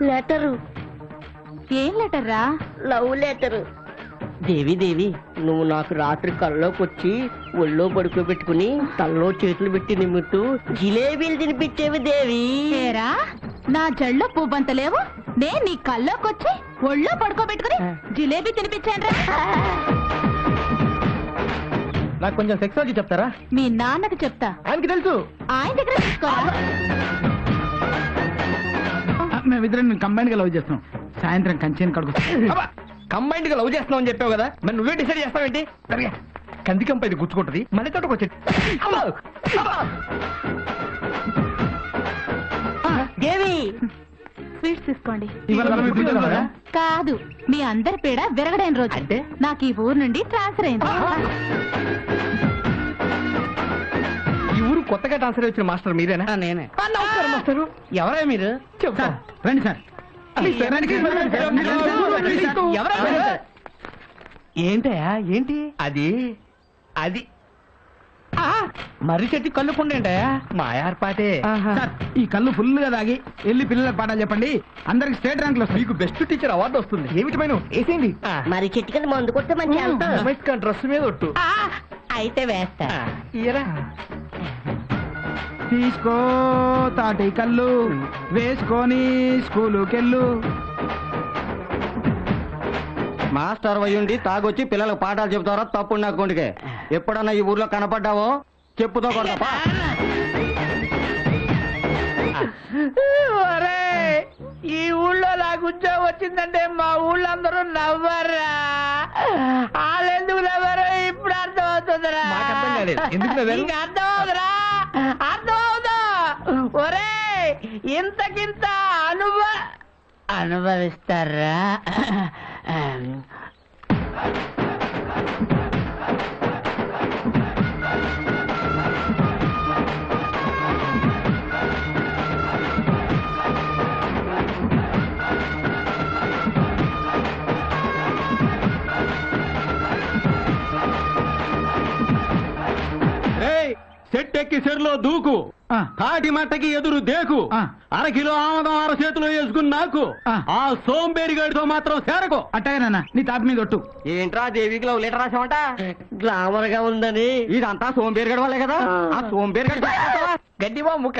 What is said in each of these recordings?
Letter. ఏం letter రా? Love letter. దేవి దేవి, నువ్వు నాకు రాత్రి కల్లోకి వచ్చి ఒళ్ళో పడుకోబెట్టుకుని తల్లో చేతులు పెట్టి నిమ్ముతూ జిలేబీలు తినిపించేవి దేవి. ఏరా, నా జల్లో పువ్వంత లేవు, నేను నీ కల్లోకొచ్చి ఒళ్ళో పడుకోబెట్టుకుని జిలేబీ తినిపించాను రా. నాకు కొంచెం సెక్సాలజీ చెప్తారా? మీ నాన్నకి చెప్తా. ఆయనకి తెలుసు. ఆయన దగ్గర తీసుకోరా. మేమిద్దరం కంబైన్ గా లవ్ చేస్తున్నాం. సాయంత్రం కంచెని కడుకు కంబైన్ గా లవ్ చేస్తున్నాం అని చెప్పావు కదా, మరి నువ్వే డిసైడ్ చేస్తావేంటి? కందికంపై ఇది గుచ్చుకుంటది, మళ్ళీ తోటకు వచ్చేది. దేవి, స్వీట్స్ తీసుకోండి. ఇవాళ కాదు, మీ అందరి పేడ విరగడైన రోజు. అంటే నాకు ఈ ఊరు నుండి ట్రాన్స్ఫర్ అయింది. ఈ ఊరు కొత్తగా ట్రాన్స్ఫర్ వచ్చిన మాస్టర్ మీరేనా? నేనే. నమస్కారం మాస్టర్. ఎవరా మీరు? చెప్తా. రండి సార్. ఏంటయా ఏంటి అది? అది మర్రి చెట్టు కళ్ళు పుండేంటయా? మా ఏర్పాటే. ఈ కళ్ళు ఫుల్ గా తాగి వెళ్ళి పిల్లలకు పాఠాలు చెప్పండి, అందరికి స్టేట్ ర్యాంక్ లో మీకు బెస్ట్ టీచర్ అవార్డు వస్తుంది. ఏమిటి మైను వేసేయండి. మరి చెట్టు కింద మందు కొట్టే మంచి డ్రెస్ మీద ఒట్టు అయితే వేస్తా. తీసుకో తాటి కళ్ళు వేసుకొని స్కూలుకెళ్ళు. మాస్టర్ వయ్యుండి తాగొచ్చి పిల్లలకు పాఠాలు చెబుతారా? తప్పుడు నా కొండికే. ఎప్పుడన్నా ఈ ఊర్లో కనపడ్డావో చెప్పుతో కొడతా. ఈ ఊళ్ళో నాకు ఉద్యోగం వచ్చిందంటే మా ఊళ్ళో అందరూ నవ్వరా? వాళ్ళెందుకు నవ్వరు ఇప్పుడు అర్థం అవుతుందిరా. నీకు అర్థం అవుతురా? అర్థం అవుదా? ఒరే, ఇంతకింత అనుభవిస్తారా? చెట్టెక్కి చెరులో దూకు, తాటి మట్టకి ఎదురు దేకు, అరకిలో ఆమదం అర చేతిలో వేసుకుని నాకు ఆ సోంబేరిగాడితో మాత్రం చేరకు. అట్టగానన్నా నీ తాపి మీద ఒట్టు. ఏంట్రా దేవికి లవ్ లెటర్ రాసామంట? గ్లామర్ గా ఉందని. ఇదంతా సోంబేరిగాడి వాళ్ళే కదా. ఆ సోంబేరిగాడి గడ్డివా ముఖ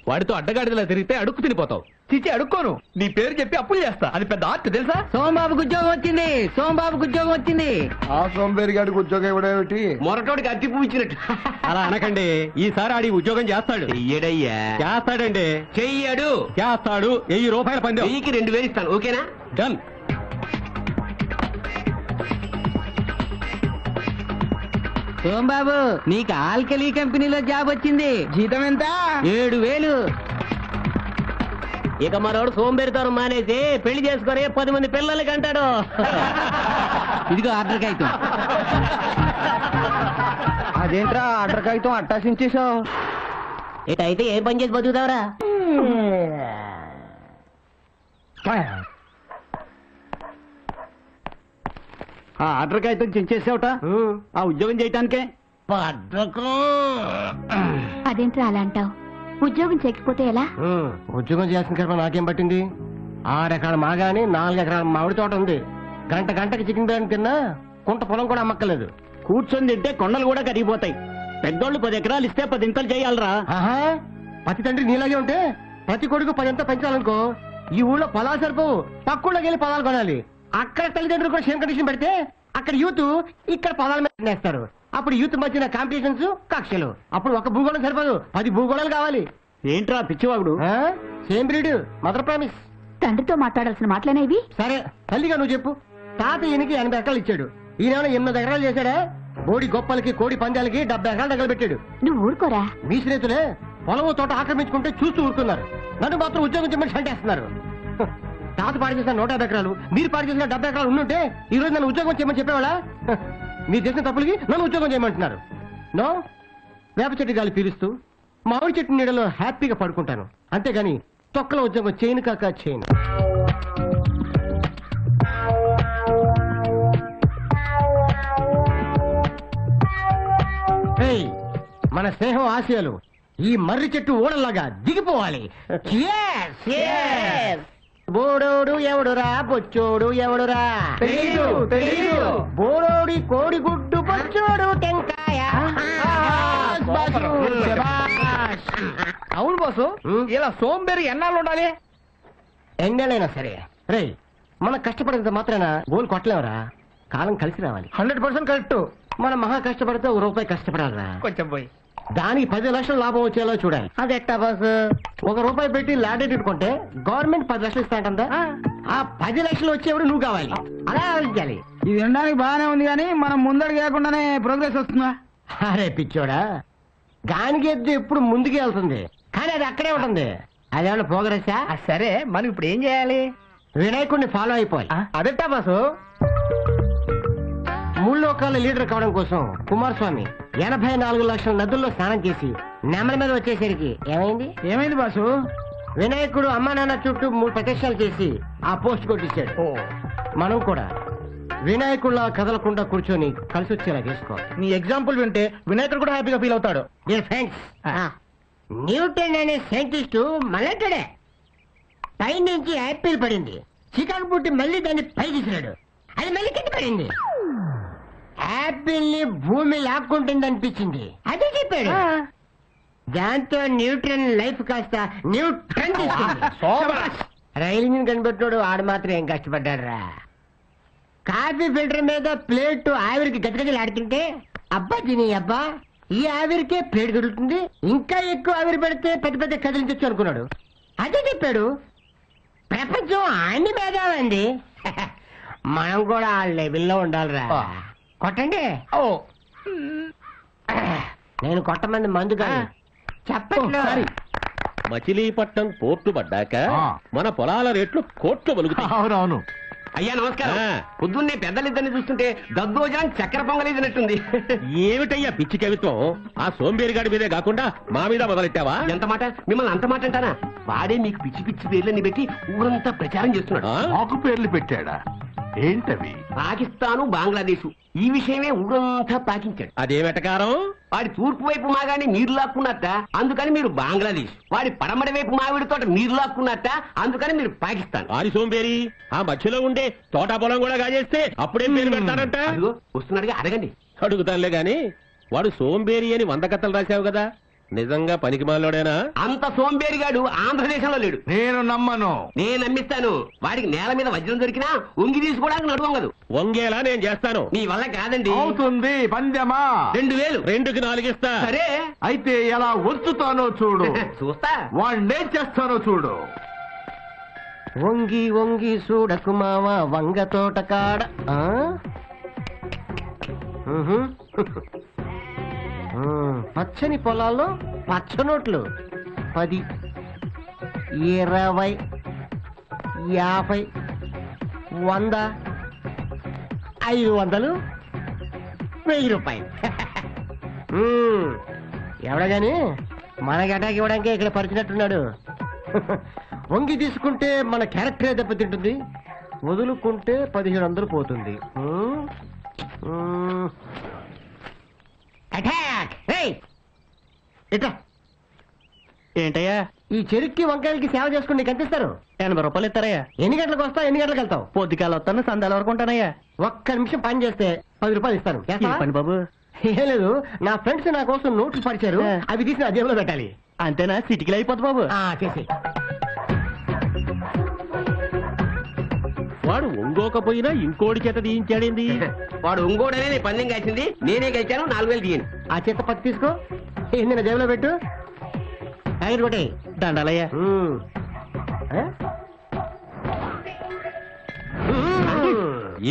వాడితో అడ్డగాడిలా తిరిగితే అడుక్కు తినిపోతావు. చిచి అడుక్కోను, నీ పేరు చెప్పి అప్పులు చేస్తా. అది పెద్ద ఆర్ట్ తెలుసా? సోంబాబుకి ఉద్యోగం వచ్చింది. సోంబాబుకి ఉద్యోగం వచ్చింది. ఆ సోంబేరిగాడికి ఉద్యోగం ఇవ్వడేమిటి? మొరటోడికి అట్టి పువ్వు ఇచ్చినట్టు. అలా అనకండి, ఈసారి ఆడి ఉద్యోగం చేస్తాడు. చెయ్యడయ్యా. చేస్తాడండి. చెయ్యడు. చేస్తాడు. 1000 రూపాయల పందెం. 1000కి 2000 ఇస్తాను. ఓకేనా? డన్. సోంబాబు, నీకు ఆల్కలీ కంపెనీలో జాబ్ వచ్చింది. జీతం ఎంత? 7000. ఇక మనోడు సోంబేరితనం మానేసి పెళ్లి చేసుకొని 10 మంది పిల్లలకి అంటాడు. ఇదిగో ఆర్డర్ కాగితం. అదేంట్రా ఆర్డర్ కాగితం అట్టాసించేసావు? ఇటైతే ఏ పని చేసి బతుకుతావరా? ఆ ఆర్డర్ కాగితం చించేసావుట ఆ ఉద్యోగం చేయటానికే. అదేంట్రా అలా అంటావు? ఉద్యోగం చేయకపోతే ఎలా? ఉద్యోగం చేసిన కర్మ నాకేం పట్టింది? 6 ఎకరాల మాగాని 4 ఎకరాల మామిడి తోట ఉంది. గంటకి చికెన్ బిర్యానీ తిన్నా కుంట పొలం కూడా అమ్మక్కలేదు. కూర్చొని తింటే కొండలు కూడా కరిగిపోతాయి. పెద్దోళ్ళు 10 ఎకరాలు ఇస్తే 10 ఇంతలు చేయాలరా. ప్రతి తండ్రి నీలాగే ఉంటే ప్రతి కొడుకు 10 ఇంత పెంచాలనుకో, ఈ ఊళ్ళో పొలాలు సరిపోవు. పక్కూళ్ళకి వెళ్ళి పొలాలు కొనాలి. అక్కడ తల్లిదండ్రులు కూడా సేమ్ కండిషన్ పెడితే అక్కడ యూత్ ఇక్కడ పొలాల మీద నేస్తారు. అప్పుడు యూత్ మధ్యన కాంపిటీషన్స్, కక్షలు. అప్పుడు ఒక భూగోళం సరిపోదు, 10 భూగోళాలు కావాలి. ఏంట్రా పిచ్చివాగుడు? Same breed, mother promise. తండ్రితో మాట్లాడాల్సిన మాటలేనేవి? సరే తల్లిగా నువ్వు చెప్పు. తాత ఈయనకి 80 ఎకరాలు ఇచ్చాడు. ఈయన 8 ఎకరాలు చేశాడా? బోడి గొప్పలకి కోడి పందాలకి 70 ఎకరాలు తగలబెట్టాడు. నువ్వు ఊరుకోరా. మీ స్నేహితులే పొలము తోట ఆక్రమించుకుంటే చూస్తూ ఊరుకున్నారు. నన్ను మాత్రం ఉద్యోగం చెప్పని సంటేస్తున్నారు. తాత పాడు చేసిన 150 ఎకరాలు, మీరు పాడు చేసిన 70 ఎకరాలు ఉండుంటే ఈ రోజు నన్ను ఉద్యోగం చేయమని చెప్పేవాళ్ళ? మీరు చేసిన తప్పులకి నన్ను ఉద్యోగం చేయమంటున్నారు. నో, వేప చెట్టు గాలి పీలుస్తూ మామిడి చెట్టు నీడలో హ్యాపీగా పడుకుంటాను. అంతేగాని తొక్కల ఉద్యోగం చేయను కాక చేయను. మన స్నేహం ఆశయాలు ఈ మర్రి చెట్టు ఓడల్లాగా దిగిపోవాలి. బోడోడు ఎవడురా బొచ్చోడు ఎవడురా బోడోడి కోడి గుడ్డు బొచ్చోడు టెంకాయ. అవును బాసు, ఇలా సోంబేరి ఎన్నాళ్ళు ఉండాలి? ఎన్నెలైనా సరే రే, మనం కష్టపడినంత మాత్రాన గోల్ కొట్టలేవరా. కాలం కలిసి రావాలి. 100% కరెక్ట్. మనం మహా కష్టపడితే ₹1 కష్టపడాలరా. కొంచెం పోయి దానికి 10 లక్షలు లాభం వచ్చేలా చూడాలి. అదెట్టా బాసు? ₹1 పెట్టి లాటరీ కొంటే గవర్నమెంట్ 10 లక్షలు ఇస్తాంటందా. ఆ 10 లక్షలు వచ్చేవాడు నువ్వు కావాలి. అలా ఆలోచించాలి. ఇది వినడానికి బాగానే ఉంది కానీ మనం ముందడుగు లేకుండానే ప్రోగ్రెస్ వస్తుందా? అరే పిచ్చోడా, గానికి ఎద్దు ఎప్పుడు ముందుకే వెళ్తుంది కానీ అది అక్కడే ఉంటుంది. అదేమన్నా ప్రోగ్రెసా? సరే, మనం ఇప్పుడు ఏం చేయాలి? వినాయకుడిని ఫాలో అయిపోవాలి. అదెట్టా బాసు? 3 లోకాల లీడర్ కావడం కోసం కుమారస్వామి 84 లక్షల నదుల్లో స్నానం చేసి నెమల మీద వచ్చేసరికి ఏమైంది బాసు? వినాయకుడు అమ్మా నాన్న చుట్టూ 3 ప్రదక్షిణాలు చేసి ఆ పోస్ట్ కొట్టించాడు. మనం కూడా వినాయకుడిలా కదలకుండా కూర్చొని కలిసి వచ్చేలా చేసుకోవాలి. నీ ఎగ్జాంపుల్ వింటే వినాయకుడు కూడా హ్యాపీగా ఫీల్ అవుతాడు. డియర్ ఫ్రెండ్స్, న్యూటన్ అనే సైంటిస్టు మలెట్టడే పై నుంచి యాపిల్ పడింది, చికెన్ పుట్టి మళ్ళీ దాన్ని పై తీసినాడు, అది మళ్ళీ కింద పడింది. యాపిల్ ని భూమి లాక్కుంటుంది అనిపించింది, అదే చెప్పాడు. దాంతో న్యూటన్ లైఫ్ కాస్త న్యూటన్ రైలు ఇంజిన్ కనిపెట్టాడు. ఆడు మాత్రం ఏం కష్టపడ్డాడు రా. కాఫీ ఫిల్టర్ మీద ప్లేట్ ఆవిరికి గజగజలు ఆడుతుంటే అబ్బా దీని అబ్బా ఈ ఆవిరికే ప్లేట్ దొరుకుతుంది, ఇంకా ఎక్కువ ఆవిరి పెడితే పెద్ద పెద్ద కదిలించచ్చు అనుకున్నాడు. అదే చెప్పాడు. ప్రపంచం అన్ని భేదాలండి. మనం కూడా ఆ లెవెల్లో ఉండాలిరా. కొట్టండి. నేను కొట్టమంది మందు కాదు, చెప్పండి. మచిలీపట్నం పోర్టు పడ్డాక మన పొలాల రేట్లు కోట్లు పలుకుతాయి. అవునవును. అయ్యా నమస్కారం. పొద్దున్నే పెద్దలిద్దరిని చూస్తుంటే దద్దోజనం చక్కెర పొంగలేదినట్టుంది. ఏమిటయ్యా పిచ్చి కవిత్వం? ఆ సోంబేరిగాడి మీదే కాకుండా మా మీద మొదలెట్టావా? ఎంత మాట, మిమ్మల్ని అంత మాట అంటారా? వాడే మీకు పిచ్చి పిచ్చి పేర్లని పెట్టి ఊరంతా ప్రచారం చేస్తున్నాడు. మాకు పేర్లు పెట్టాడా? ఏంటవి? పాకిస్తాను, బంగ్లాదేశ్ ఈ విషయమే ఊరంతా పాకించాడు. అదేమెటకారం? వాడి తూర్పు వైపు మాగానే నీరు లాక్కున్నట్ట, అందుకని మీరు బంగ్లాదేశ్. వాడి పడమడి వైపు మావిడి తోట నీరు లాక్కున్నట్ట, అందుకని మీరు పాకిస్తాన్. ఆది సోంబేరి, ఆ మధ్యలో ఉండే తోట పొలం కూడా కాజేస్తే అప్పుడేం పేరు పెడతాడంట? అదిగో వస్తున్నాడుగా, అడగండి. అడుగుతానులే గాని వాడు సోంబేరి అని 100 కథలు రాశావు కదా, నిజంగా పనికి మాలోడేనా? అంత సోంబేరిగాడు ఆంధ్రదేశంలో లేడు. నేను నమ్మను. నేను నమ్మిస్తాను. వాడికి నేల మీద వజ్రం దొరికినా ఉంగి తీసుకోవడానికి నడువంగదు. వంగేలా నేను చేస్తాను. నీ వల్ల కాదండి. అవుతుంది. పందెమా? 2000. 2కి 4 ఇస్తా. సరే అయితే ఎలా వంచుతానో చూడు. చూస్తా. వాణ్ణేం చేస్తానో చూడు. వంగి వంగి చూడకు మావ వంగ తోట కాడ. పచ్చని పొలాల్లో పచ్చనోట్లు 10, 20, 50, 100, 500, 1000 రూపాయలు. ఎవడగాని మనకి అటాక్ ఇవ్వడానికి ఇక్కడ పరిచినట్టున్నాడు. వంగి తీసుకుంటే మన క్యారెక్టరే దెబ్బతింటుంది, వదులుకుంటే 1500 పోతుంది. అటాక్! ఏంటయ్యా? ఈ చెరుక్కి వంకాయలకి సేవ చేసుకుని నీకు ఎంత ఇస్తారు? 80 రూపాయలు ఇస్తారయ్యా. ఎన్ని గంటలకు వస్తావు, ఎన్ని గంటలకు వెళ్తావు? పొద్దుకాల వస్తాను, సందాల వరకు ఉంటానయ్యా. ఒక్క నిమిషం పని చేస్తే 10 రూపాయలు ఇస్తాను. చేస్తావా? పని బాబు. ఏం లేదు, నా ఫ్రెండ్స్ నా కోసం నోట్లు పరిచారు, అవి తీసి నా జేబులో పెట్టాలి. అంతేనా? సిటీకి అయిపోద్ది బాబు. చేసి వాడు ఒంగోకపోయినా ఇంకోడి చేత తీయించాడేంది? వాడు ఒంగోడనే నేను పందెం కాల్చింది, నేనే గెలిచాను. 4000 తీయండి. ఆ చేత 10 తీసుకో, ఏంది నా జేబులో పెట్టు. ప్యాకెట్ కొట్టే. దండాలయ్యా.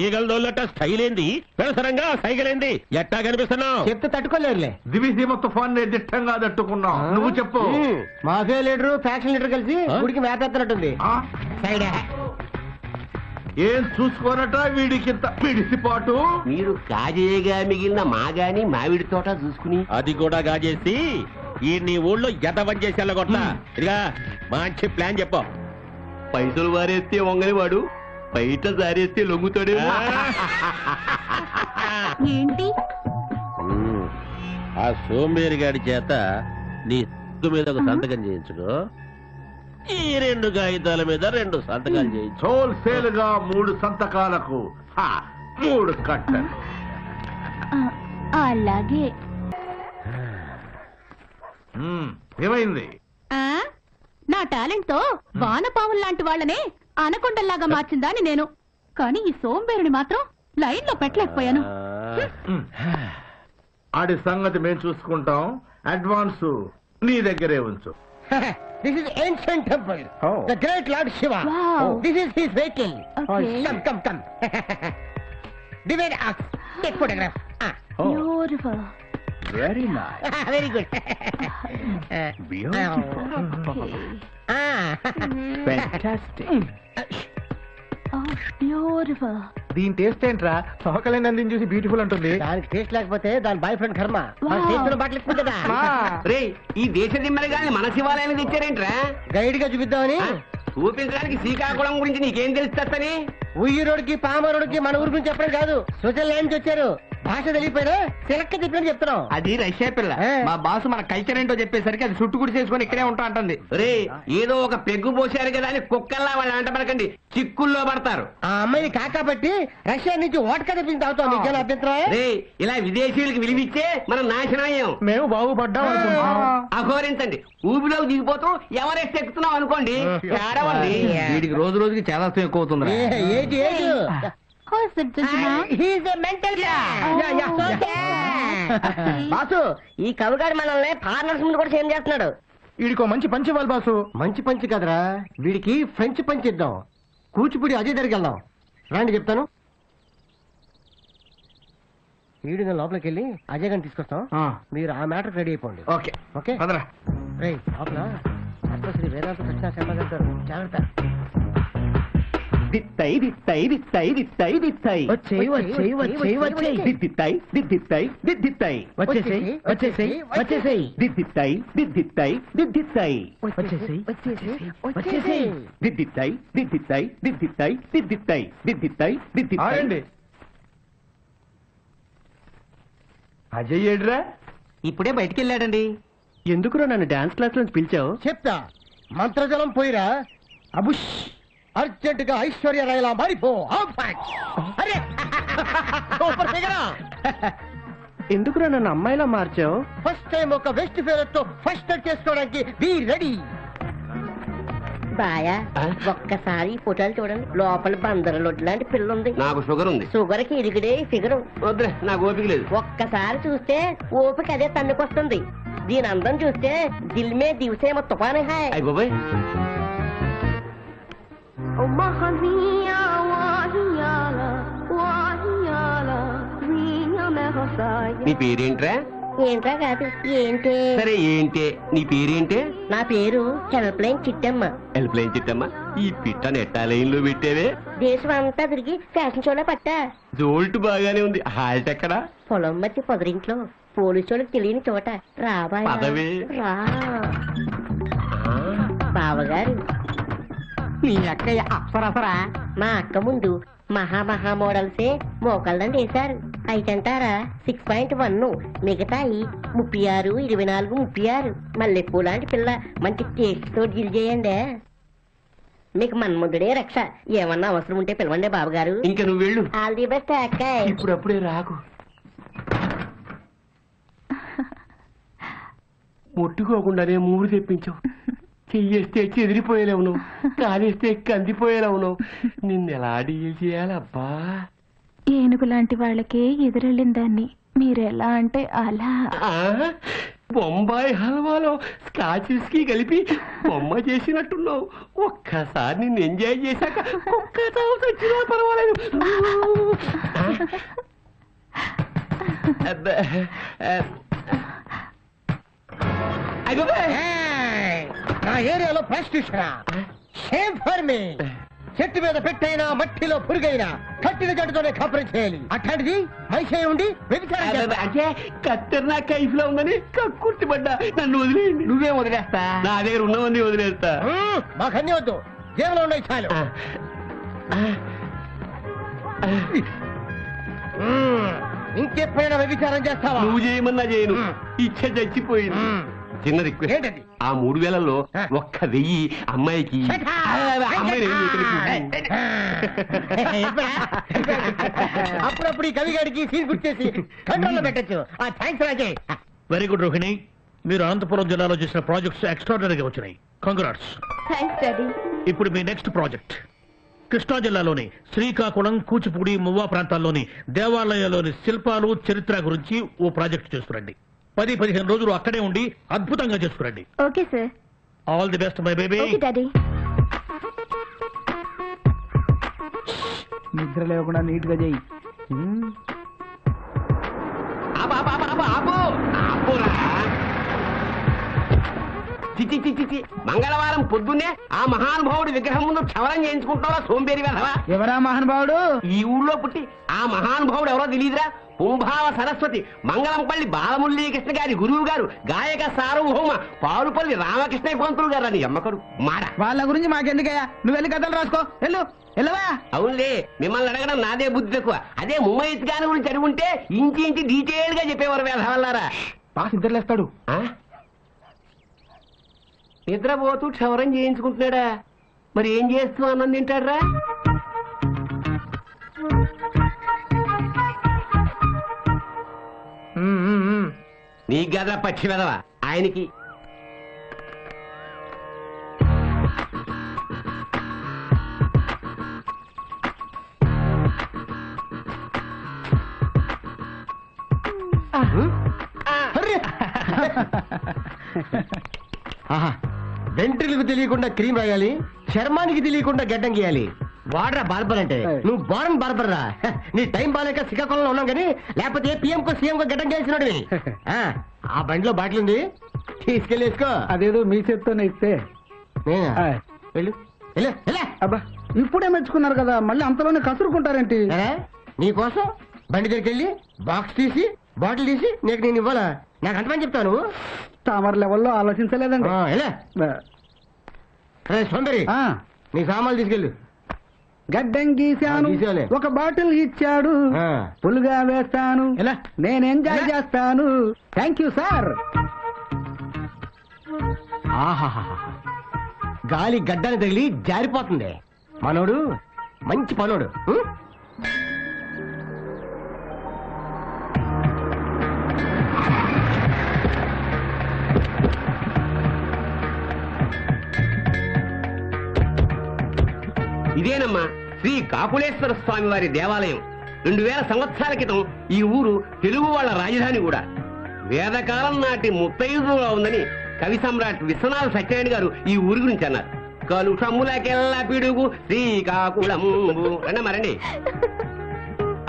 ఈగలదోళ్ళట స్టైల్ ఏంది, పెడసరంగా సైకిల్ ఏంది, ఎట్టా కనిపిస్తున్నావు? చెప్తే తట్టుకోలేరులే. దివిసీమ తుఫాన్ దిట్టంగా తట్టుకున్నాం. నువ్వు చెప్పు. మాఫియా లీడరు ఫ్యాక్షన్ లీడర్ కలిసి గుడికి మేపెత్తనట్టుంది. సైడ్ ఏం చూసుకోనట వీడికింత పిడిసిపాటు. మీరు కాజేయగా మిగిలిన మాగాని మామిడి తోట చూసుకుని అది కూడా గాజేసి ఈ నీ ఊళ్ళో ఎదవని చేసి వెళ్ళగొట్ట. ఇదిగా మంచి ప్లాన్ చెప్పు. పైసలు వారేస్తే వంగని వాడు బయట జారేస్తే లొంగుతాడు. ఏంటి? ఆ సోంబేరి గాడి చేత నీ మీద ఒక సంతకం చేయించుకో. ఈ 2 కాగితాల మీద 2 సంతకాలు చేయించు. హోల్సేల్ గా 3 సంతకాలకు 3 కట్టలు. అలాగే. ఏమైంది? నా టాలెంట్ తో వానపాములు లాంటి వాళ్ళనే అనకొండల్లాగా మార్చిందాని నేను. కానీ ఈ సోంబేరుని మాత్రం లైన్ లో పెట్టలేకపోయాను. ఆడి సంగతి మేము చూసుకుంటాం. అడ్వాన్స్ నీ దగ్గరే ఉంచు. This is ancient temple. The great Lord Shiva. Wow. This is his vehicle. Okay. Come. Divide us. Take photograph. Beautiful. Very nice. Very good. Fantastic. Beautiful. దీని టేస్ట్ ఏంట్రా? సోకలేని అందిని చూసి బ్యూటిఫుల్ అంటుంది. దానికి టేస్ట్ లేకపోతే దాని బాయ్ ఫ్రెండ్ కర్మ. మన చేతిలో బట్టలు కదా రే ఈ దేశ దిమ్మలు గాని మన శివాలయానికి తెచ్చారేంట్రా? గైడ్ గా చూపిద్దామని. చూపించడానికి శ్రీకాకుళం గురించి నీకేం తెలుస్తని? ఉయ్యూరోడికి పామరోడికి మన ఊరి గురించి చెప్పడం కాదు, స్విట్జర్లాండ్ నుంచి వచ్చారు. భాష తెలియపోయినా సిలక్క చెప్పినట్టు చెప్తున్నాం. అది రష్యా పిల్ల. మా బాసు మన కల్చర్ ఏంటో చెప్పేసరికి అది చుట్టు గుడి చేసుకుని ఇక్కడే ఉంటా అంటుంది. రే ఏదో ఒక పెగ్గు పోసారు కదా అని కుక్కల్లా వాళ్ళు అంట పడకండి, చిక్కుల్లో పడతారు. ఆ అమ్మాయిని కాకాబట్టి రష్యా నుంచి ఓటక తెప్పించి తాగుతాం. నీకేనా అభ్యంతరం? రే ఇలా విదేశీయులకి విలువిచ్చే మనం నాశనమయ్యాం. మేము బాగుపడ్డాం అనుకుంటున్నాం. అఘోరించండి, ఊబిలోకి దిగిపోతూ ఎవరెస్ట్ ఎక్కుతున్నాం అనుకోండి. ఏడవండి. వీడికి రోజు రోజుకి చాలా ఎక్కువ అవుతుంది. ఏజ్ బాసు, ఈ కవిగాడు మనల్ని ఫారినర్స్ ముందు కూడా సేమ్ చేస్తున్నాడు. వీడికో మంచి పంచి ఇవ్వాలి బాసు. మంచి పంచి కదరా, వీడికి ఫ్రెంచ్ పంచి ఇద్దాం. కూచిపూడి అజయ్ దగ్గరికి వెళ్దాం. రండి చెప్తాను. వీడు నేను లోపలికి వెళ్ళి అజయ్ గారిని తీసుకొస్తాం. మీరు ఆ మ్యాటర్ రెడీ అయిపోండి. ఓకే ఓకే పదరా. రేయ్ లోపల పద్మశ్రీ వేదాంత కృష్ణ శర్మ గారు జాగ్రత్త. అజయ్ ఏడ్రా? ఇప్పుడే బయటికి వెళ్ళాడండి. ఎందుకురా నన్ను డాన్స్ క్లాస్ నుంచి పిలిచావు? చెప్తా. మంత్రజలం పోయిరా. అబుష్ అర్జెంట్ గా ఐశ్వర్య రాయలా మారిపో. అరే సూపర్ ఫిగరా. ఎందుకురా నన్ను అమ్మాయిలా మార్చావు? ఫస్ట్ టైం ఒక వెస్ట్ ఫేవర్ తో ఫస్ట్ చేసుకోవడానికి బీ రెడీ. బాయా ఒక్కసారి ఫోటోలు చూడండి. లోపల బందర లొడ్డు లాంటి పిల్ల ఉంది. నాకు షుగర్ ఉంది. షుగర్ కి ఇరిగిడే ఫిగర్. వద్దులే, నాకు ఓపిక లేదు. ఒక్కసారి చూస్తే ఓపిక అదే తన్నుకొస్తుంది. దీని అందం చూస్తే దిల్ మే దివసేమో తుఫాను హాయ్. అయ్య బాబాయ్, నీ పేరేంట్రా? ఏంట్రా కాదు ఏంటే. సరే ఏంటే నీ పేరేంటే? నా పేరు హెల్ప్లైన్ చిట్టమ్మ. హెల్ప్లైన్ చిట్టమ్మా, ఈ పిట్ట నెట్టా లైన్ లో పెట్టేవే. దేశం అంతా తిరిగి ఫ్యాషన్ షోలో పట్టా. జోల్ట్ బాగానే ఉంది. హాల్ట్ ఎక్కడా? పొలం మధ్య పొదరింట్లో పోలీసు వాళ్ళకి తెలియని చోట. రాబాయ్ పదవే. రా బావగారు. నీ అక్కయ్య అప్సరసరా? మా అక్క ముందు మహా మోడల్సే మోకాళ్ళని వేశారు. అయితంటారా 6.1, మిగతాయి 36, 24, 36. మల్లెపూ లాంటి పిల్ల మంచి టేస్ట్ తోటి గిల్ చేయండి. మీకు మన్ముద్దుడే రక్ష. ఏమన్నా అవసరం ఉంటే పిలవండి బాబుగారు. ఇంకా నువ్వు వెళ్ళు. ఆల్ ది బెస్ట్ అక్కాయ్. ఇప్పుడప్పుడే రాకు. ముట్టుకోకుండానే మూడు తెప్పించావు. చెయ్యేస్తే చెదిరిపోయేలావు నువ్వు, కాలేస్తే కందిపోయేలావు నువ్వు. నిన్నెలా డీల్ చేయాలబ్బా? ఏనుగు లాంటి వాళ్ళకే ఎదురెళ్ళిన దాన్ని మీరెలా అంటే అలా. బొంబాయి హల్వాలో స్కాచ్ విస్కీ కలిపి బొమ్మ చేసినట్టున్నావు. ఒక్కసారి నిన్ను ఎంజాయ్ చేశాక ఒక్క తావు వచ్చినా పర్వాలేదు. నా ఏరియాలో ప్రాస్టిట్యూషన్ షేమ్ ఫర్ మీ. చెట్టు మీద పెట్టైనా మట్టిలో పురుగైనా కట్టిన జట్టుతోనే కాపురం చేయాలి. అట్లాంటిది మనిషి ఉండి వ్యభిచారం చేస్తా. అంటే కత్తెర నా కైఫ్ లో ఉందని కక్కుర్తిపడ్డా. నన్ను వదిలేయండి. నువ్వేం వదిలేస్తా? నా దగ్గర ఉన్నవన్నీ వదిలేస్తా. మాకు అన్ని వద్దు, జేబులో ఉన్నాయి చాలు. ఇంకెప్పుడైనా వ్యభిచారం చేస్తావా? నువ్వు చేయమన్నా చేయను. ఇచ్చ చచ్చిపోయింది. చిన్న రిక్వెస్ట్. ఏంటది? ఆ 3000లో 1000 అమ్మాయికి. అమ్మాయిని ఏం చేయలేదు. అప్పుడప్పుడు ఈ కవిగాడికి సీన్ గుర్తేసి కంట్రోల్లో పెట్టచ్చు. థ్యాంక్స్ రాజే. వెరీ గుడ్ రోహిణి, మీరు అనంతపురం జిల్లాలో చేసిన ప్రాజెక్ట్స్ ఎక్స్ట్రాడనరీగా వచ్చినాయి. కంగ్రాట్స్. Thanks daddy. ఇప్పుడు మీ నెక్స్ట్ ప్రాజెక్ట్ కృష్ణా జిల్లాలోని శ్రీకాకుళం, కూచిపూడి, మువ్వా ప్రాంతాల్లోని దేవాలయాల్లోని శిల్పాలు, చరిత్ర గురించి ఓ ప్రాజెక్ట్ చేసుకురండి. 10-15 రోజులు అక్కడే ఉండి అద్భుతంగా చేసుకురండి. Okay sir. All the best my baby. Okay daddy. నిద్ర లేకుండా నీట్ గా చెయ్యి. చిచి చిచి చిచి, మంగళవారం పొద్దున్నే ఆ మహానుభావుడి విగ్రహం ముందు క్షవరం చేయించుకుంటావా సోంబేరి వెధవా? ఎవరా మహానుభావుడు? ఈ ఊళ్ళో పుట్టి ఆ మహానుభావుడు ఎవరో తెలియదురా? కుంభావ సరస్వతి మంగళంపల్లి బాలమురళీకృష్ణ గారి గురువు గారు, గాయక సార్వభౌమ పారుపల్లి రామకృష్ణ పంతులు గారు అని అమ్మకడు మాడ. వాళ్ళ గురించి మాకెందుకయ్యా, నువ్వు వెళ్ళి కథలు రాసుకో. వెళ్ళు వెళ్ళవా. అవునులే, మిమ్మల్ని అడగడం నాదే బుద్ధి తక్కువ. అదే ముమ్మయ్య గారి గురించి అడుగుంటే ఇంచి ఇంచి డీటెయిల్ గా చెప్పేవారు వేధవల్లారా. బాస్ నిద్రలేస్తాడు. నిద్రపోతూ క్షవరం చేయించుకుంటున్నాడా? మరి ఏం చేస్తూ అన్నం తింటాడ్రా? నీ గద పక్షి వెదవా ఆయనకి. వెంట్రులకు తెలియకుండా క్రీమ్ రాయాలి, చర్మానికి తెలియకుండా గడ్డం గీయాలి. వాడరా బార్బర్ అంటే. నువ్వు బారన్ బార్బర్ రా. నీ టైం బాలేక శ్రీకాకుళంలో ఉన్నాం కానీ లేకపోతే పిఎం కో సీఎం కో గడ్డం గీసినాడు. ఆ బండిలో బాటిల్ ఉంది, తీసుకెళ్ళి వేసుకో. అదేదో మీ చేత్తోనే ఇస్తే. వెళ్ళు. అబ్బా ఇప్పుడే మెచ్చుకున్నారు కదా, మళ్ళీ అంతలోనే కసురుకుంటారేంటి? నీకోసం బండి దగ్గరికి వెళ్ళి బాక్స్ తీసి బాటిల్ తీసి నీకు నేను ఇవ్వాలా? నాకు అంతమని చెప్తాను. తామర లెవెల్లో ఆలోచించలేదండి. సోందరి, నీ సామాన్లు తీసుకెళ్ళు. గడ్డం గీశాను, గీసాలే. ఒక బాటిల్ ఇచ్చాడు, పులుగా వేస్తాను, నేను ఎంజాయ్ చేస్తాను. Thank you sir. గాలి గడ్డని తగిలి జారిపోతుంది. మనోడు మంచి పనోడు. ఇదేనమ్మా శ్రీ కాకులేశ్వర స్వామి వారి దేవాలయం. 2000 సంవత్సరాల క్రితం ఈ ఊరు తెలుగు వాళ్ళ రాజధాని కూడా. వేదకాలం నాటి ముత్తైదుగా ఉందని కవి సమ్రాట్ విశ్వనాథ సత్యనారాయణ గారు ఈ ఊరి గురించి అన్నారు. కలుషములకెల్లా పిడుగు శ్రీకాకుళము అన్నమారండి.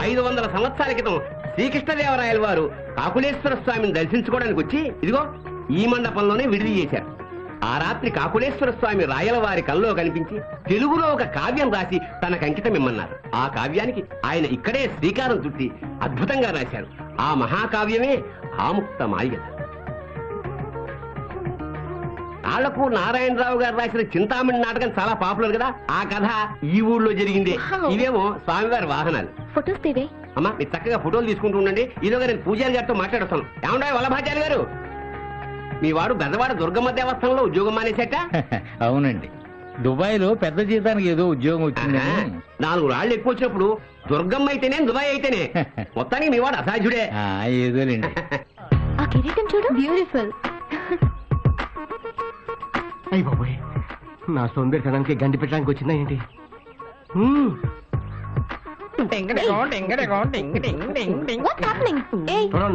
500 సంవత్సరాల క్రితం శ్రీకృష్ణదేవరాయల వారు కాకులేశ్వర స్వామిని దర్శించుకోవడానికి వచ్చి ఇదిగో ఈ మండపంలోనే విడిది చేశారు. ఆ రాత్రి కాకులేశ్వర స్వామి రాయల వారి కల్లో కనిపించి తెలుగులో ఒక కావ్యం రాసి తనకు అంకితం ఇమ్మన్నారు. ఆ కావ్యానికి ఆయన ఇక్కడే శ్రీకారం చుట్టి అద్భుతంగా రాశారు. ఆ మహాకావ్యమే ఆముక్త మాల్యద. ఆళ్లకు నారాయణరావు గారు రాసిన చింతామణి నాటకం చాలా పాపులర్ కదా, ఆ కథ ఈ ఊళ్ళో జరిగిందే. ఇవేమో స్వామివారి వాహనాలు. ఫొటోస్ తీవే. అమ్మా మీరు చక్కగా ఫోటోలు తీసుకుంటూ ఉండండి. ఈలోగా నేను పూజారి గారితో మాట్లాడుతాను. ఏమంటాయి వల్లభాచార్య గారు, మీ వాడు గజవాడ దుర్గమ్మ దేవస్థానంలో ఉద్యోగం మానేశాట? అవునండి, దుబాయ్ లో పెద్ద జీతానికి ఏదో ఉద్యోగం వచ్చిందని. 4 రాళ్లు ఎక్కువ వచ్చినప్పుడు దుర్గమ్మ అయితేనే దుబాయ్ అయితేనే మొత్తానికి మీ వాడు అసాధ్యుడే. ఏదోలేండి. ఆ కిరీటం చూడు, బ్యూటిఫుల్. అయ్యి బాబోయ్, నా సోంబేరితనానికి గండి పెట్టడానికి వచ్చిందా ఏంటి?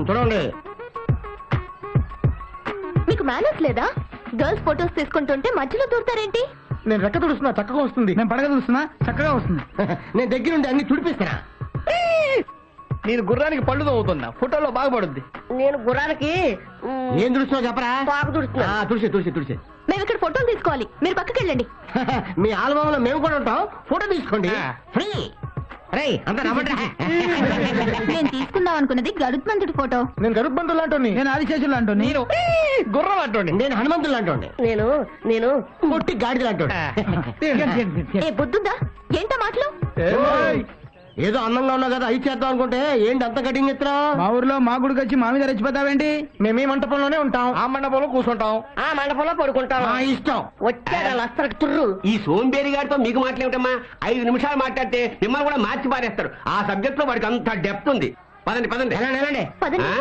చూడండి, మీకు మేనర్స్ లేదా? గర్ల్స్ ఫొటోస్ తీసుకుంటుంటే మధ్యలో దూరుతారేంటి? నేను రెక్క తుడుస్తున్నా చక్కగా వస్తుంది, నేను పడగ తుడుస్తున్నా చక్కగా వస్తుంది. నేను దగ్గరుండి అన్ని తుడిపిస్తానా? నేను గుర్రానికి పళ్ళు తవ్వుతున్నా, ఫోటోలో బాగుపడుద్ది. నేను గుర్రానికి ఏం తుడుస్తున్నావు చెప్పరా? పాకు తుడుస్తున్నా. తుడిచి మేము ఇక్కడ ఫోటోలు తీసుకోవాలి, మీరు పక్కకి వెళ్ళండి. మీ ఆల్బంలో మేము కూడా ఉంటాం, ఫోటో తీసుకోండి. ఫ్రీ. నేను తీసుకుందాం అనుకున్నది గరుత్మంతుడి ఫోటో. నేను గరుత్మంతుడు లాంటి, నేను ఆదిశేషులు లాంటి, నేను గుర్రం లాంటి, నేను హనుమంతుడు లాంటి, నేను పొట్టి గాడిద లాంటి. ఏ బుద్ధుందా? ఏంటా మాటలు? ఏదో అందంగా ఉన్నావు కదా అయి చేద్దాం అనుకుంటే ఏంటి అంత కటింగ్ ఎత్తురా? మా ఊర్లో మా గుడికి వచ్చి మా మీద రెచ్చిపోతావేంటి? మేము ఈ మంటపంలోనే ఉంటాం. ఆ మండపంలో కూర్చుంటాం. ఆ మండపంలో పడుకుంటాం. మా ఇష్టం. వచ్చాడు లస్తరకు తుర్రు. ఈ సోంబేరి గారితో మీకు మాట్లాడటమ్మా 5 నిమిషాలు మాట్లాడితే మిమ్మల్ని కూడా మార్చి పారేస్తారు. ఆ సబ్జెక్ట్ లో వాడికి అంత డెప్త్ ఉంది. పదండి పదండి. వెళ్ళండి. ఆ?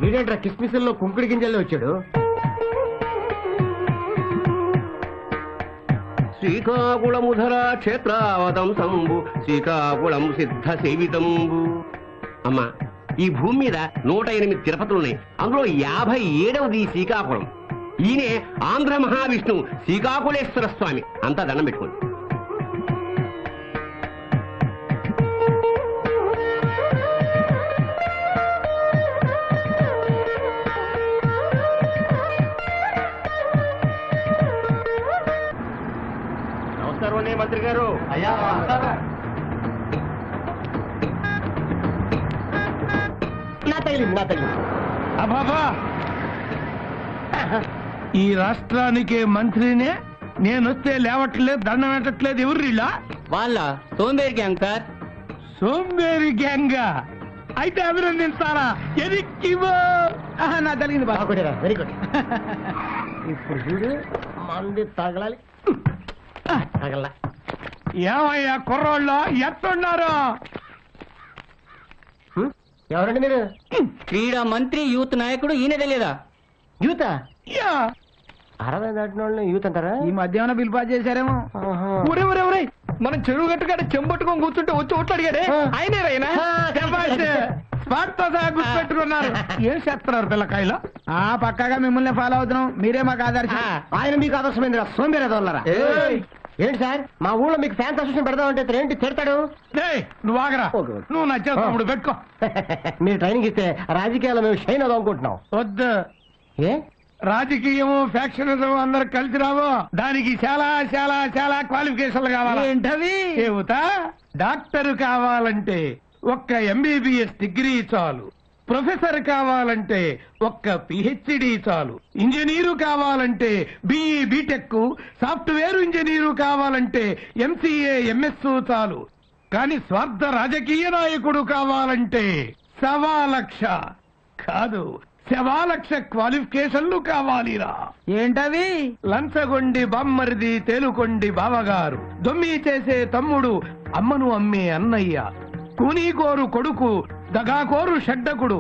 వీడేంట్రా కిస్మిస్లో కుంకుడి గింజల్లో వచ్చాడు. శ్రీకాకుళముధర క్షేత్రావతం సంబు శ్రీకాకుళం సిద్ధ సేవితంబు. అమ్మా, ఈ భూమి మీద 108 తిరుపతులున్నాయి. అందులో 57వది శ్రీకాకుళం. ఈయనే ఆంధ్ర మహావిష్ణు శ్రీకాకుళేశ్వర స్వామి. అంతా దండం పెట్టుకోండి. నమస్కారం మంత్రి గారు. నా తగిలింది. అబాబా, ఈ రాష్ట్రానికి మంత్రినే నేనొస్తే లేవట్లేదు, దండం పెట్టట్లేదు. ఎవరిలా? వాళ్ళ సోంబేరి గ్యాంగ్ సార్. సోంబేరి గ్యాంగా? అయితే అభినందిస్తారా? ఎదిక్కివో. నా తగిలింది బాబు. Very good. ఇప్పుడు చూడు మంది తగలాలి. తగల ఏమయ్యా కుర్రోళ్ళు ఎట్టున్నారు? ఎవరండి మీరు? క్రీడా మంత్రి యూత్ నాయకుడు ఈయన తెలియదా? యూత యా. 60 దాటిన వాళ్ళని యూత్ అంటారా? ఈ మధ్యాహ్నం బిల్ పాస్ చేశారేమో. ఒరే ఒరే ఒరే, మనం చెరువు గట్టుకాడ చెంబట్టుకొని కూర్చుంటే వచ్చి ఓట్లు అడిగాడే ఆయనే రైనా? గుర్తుపెట్టుకున్నారు. ఏం చేస్తున్నారు పిల్లకాయలు? పక్కాగా మిమ్మల్ని ఫాలో అవుతున్నాం. మీరే మాకు ఆదర్శం. ఆయన మీకు ఆదర్శమైందిరా సోంబేరేదోళ్ళరా. ఏంటి సార్ మా ఊళ్ళో మీకు ఫ్యాన్స్ అసోసియేషన్ పెడదామంటే ఏంటి తిడతాడు? నువ్వు ఆగరా, నువ్వు నచ్చేస్తాడు పెట్టుకో. మీరు ట్రైనింగ్ ఇస్తే రాజకీయాల్లో మేము షైన్ అవుదాం అనుకుంటున్నాం. వద్దు, ఏ రాజకీయము ఫ్యాక్షనిజం అందరు కలిసి రావు. దానికి చాలా చాలా చాలా క్వాలిఫికేషన్లు కావాలి. ఏంటవి? చెబుతా. డాక్టర్ కావాలంటే ఒక్క MBBS డిగ్రీ చాలు. ప్రొఫెసర్ కావాలంటే ఒక్క PhD చాలు. ఇంజనీరు కావాలంటే BE BTech, సాఫ్ట్వేర్ ఇంజనీరు కావాలంటే MCA MS చాలు. కానీ స్వార్థ రాజకీయ నాయకుడు కావాలంటే 1,00,000 కాదు 1,00,000 క్వాలిఫికేషన్లు కావాలిరా. ఏంటవి? లంచగొండి బామ్మరిది, తేలుకొండి బావగారు, దొమ్మి చేసే తమ్ముడు, అమ్మను అమ్మే అన్నయ్య, కూనీకోరు కొడుకు, దగాకోరు షడ్డకుడు,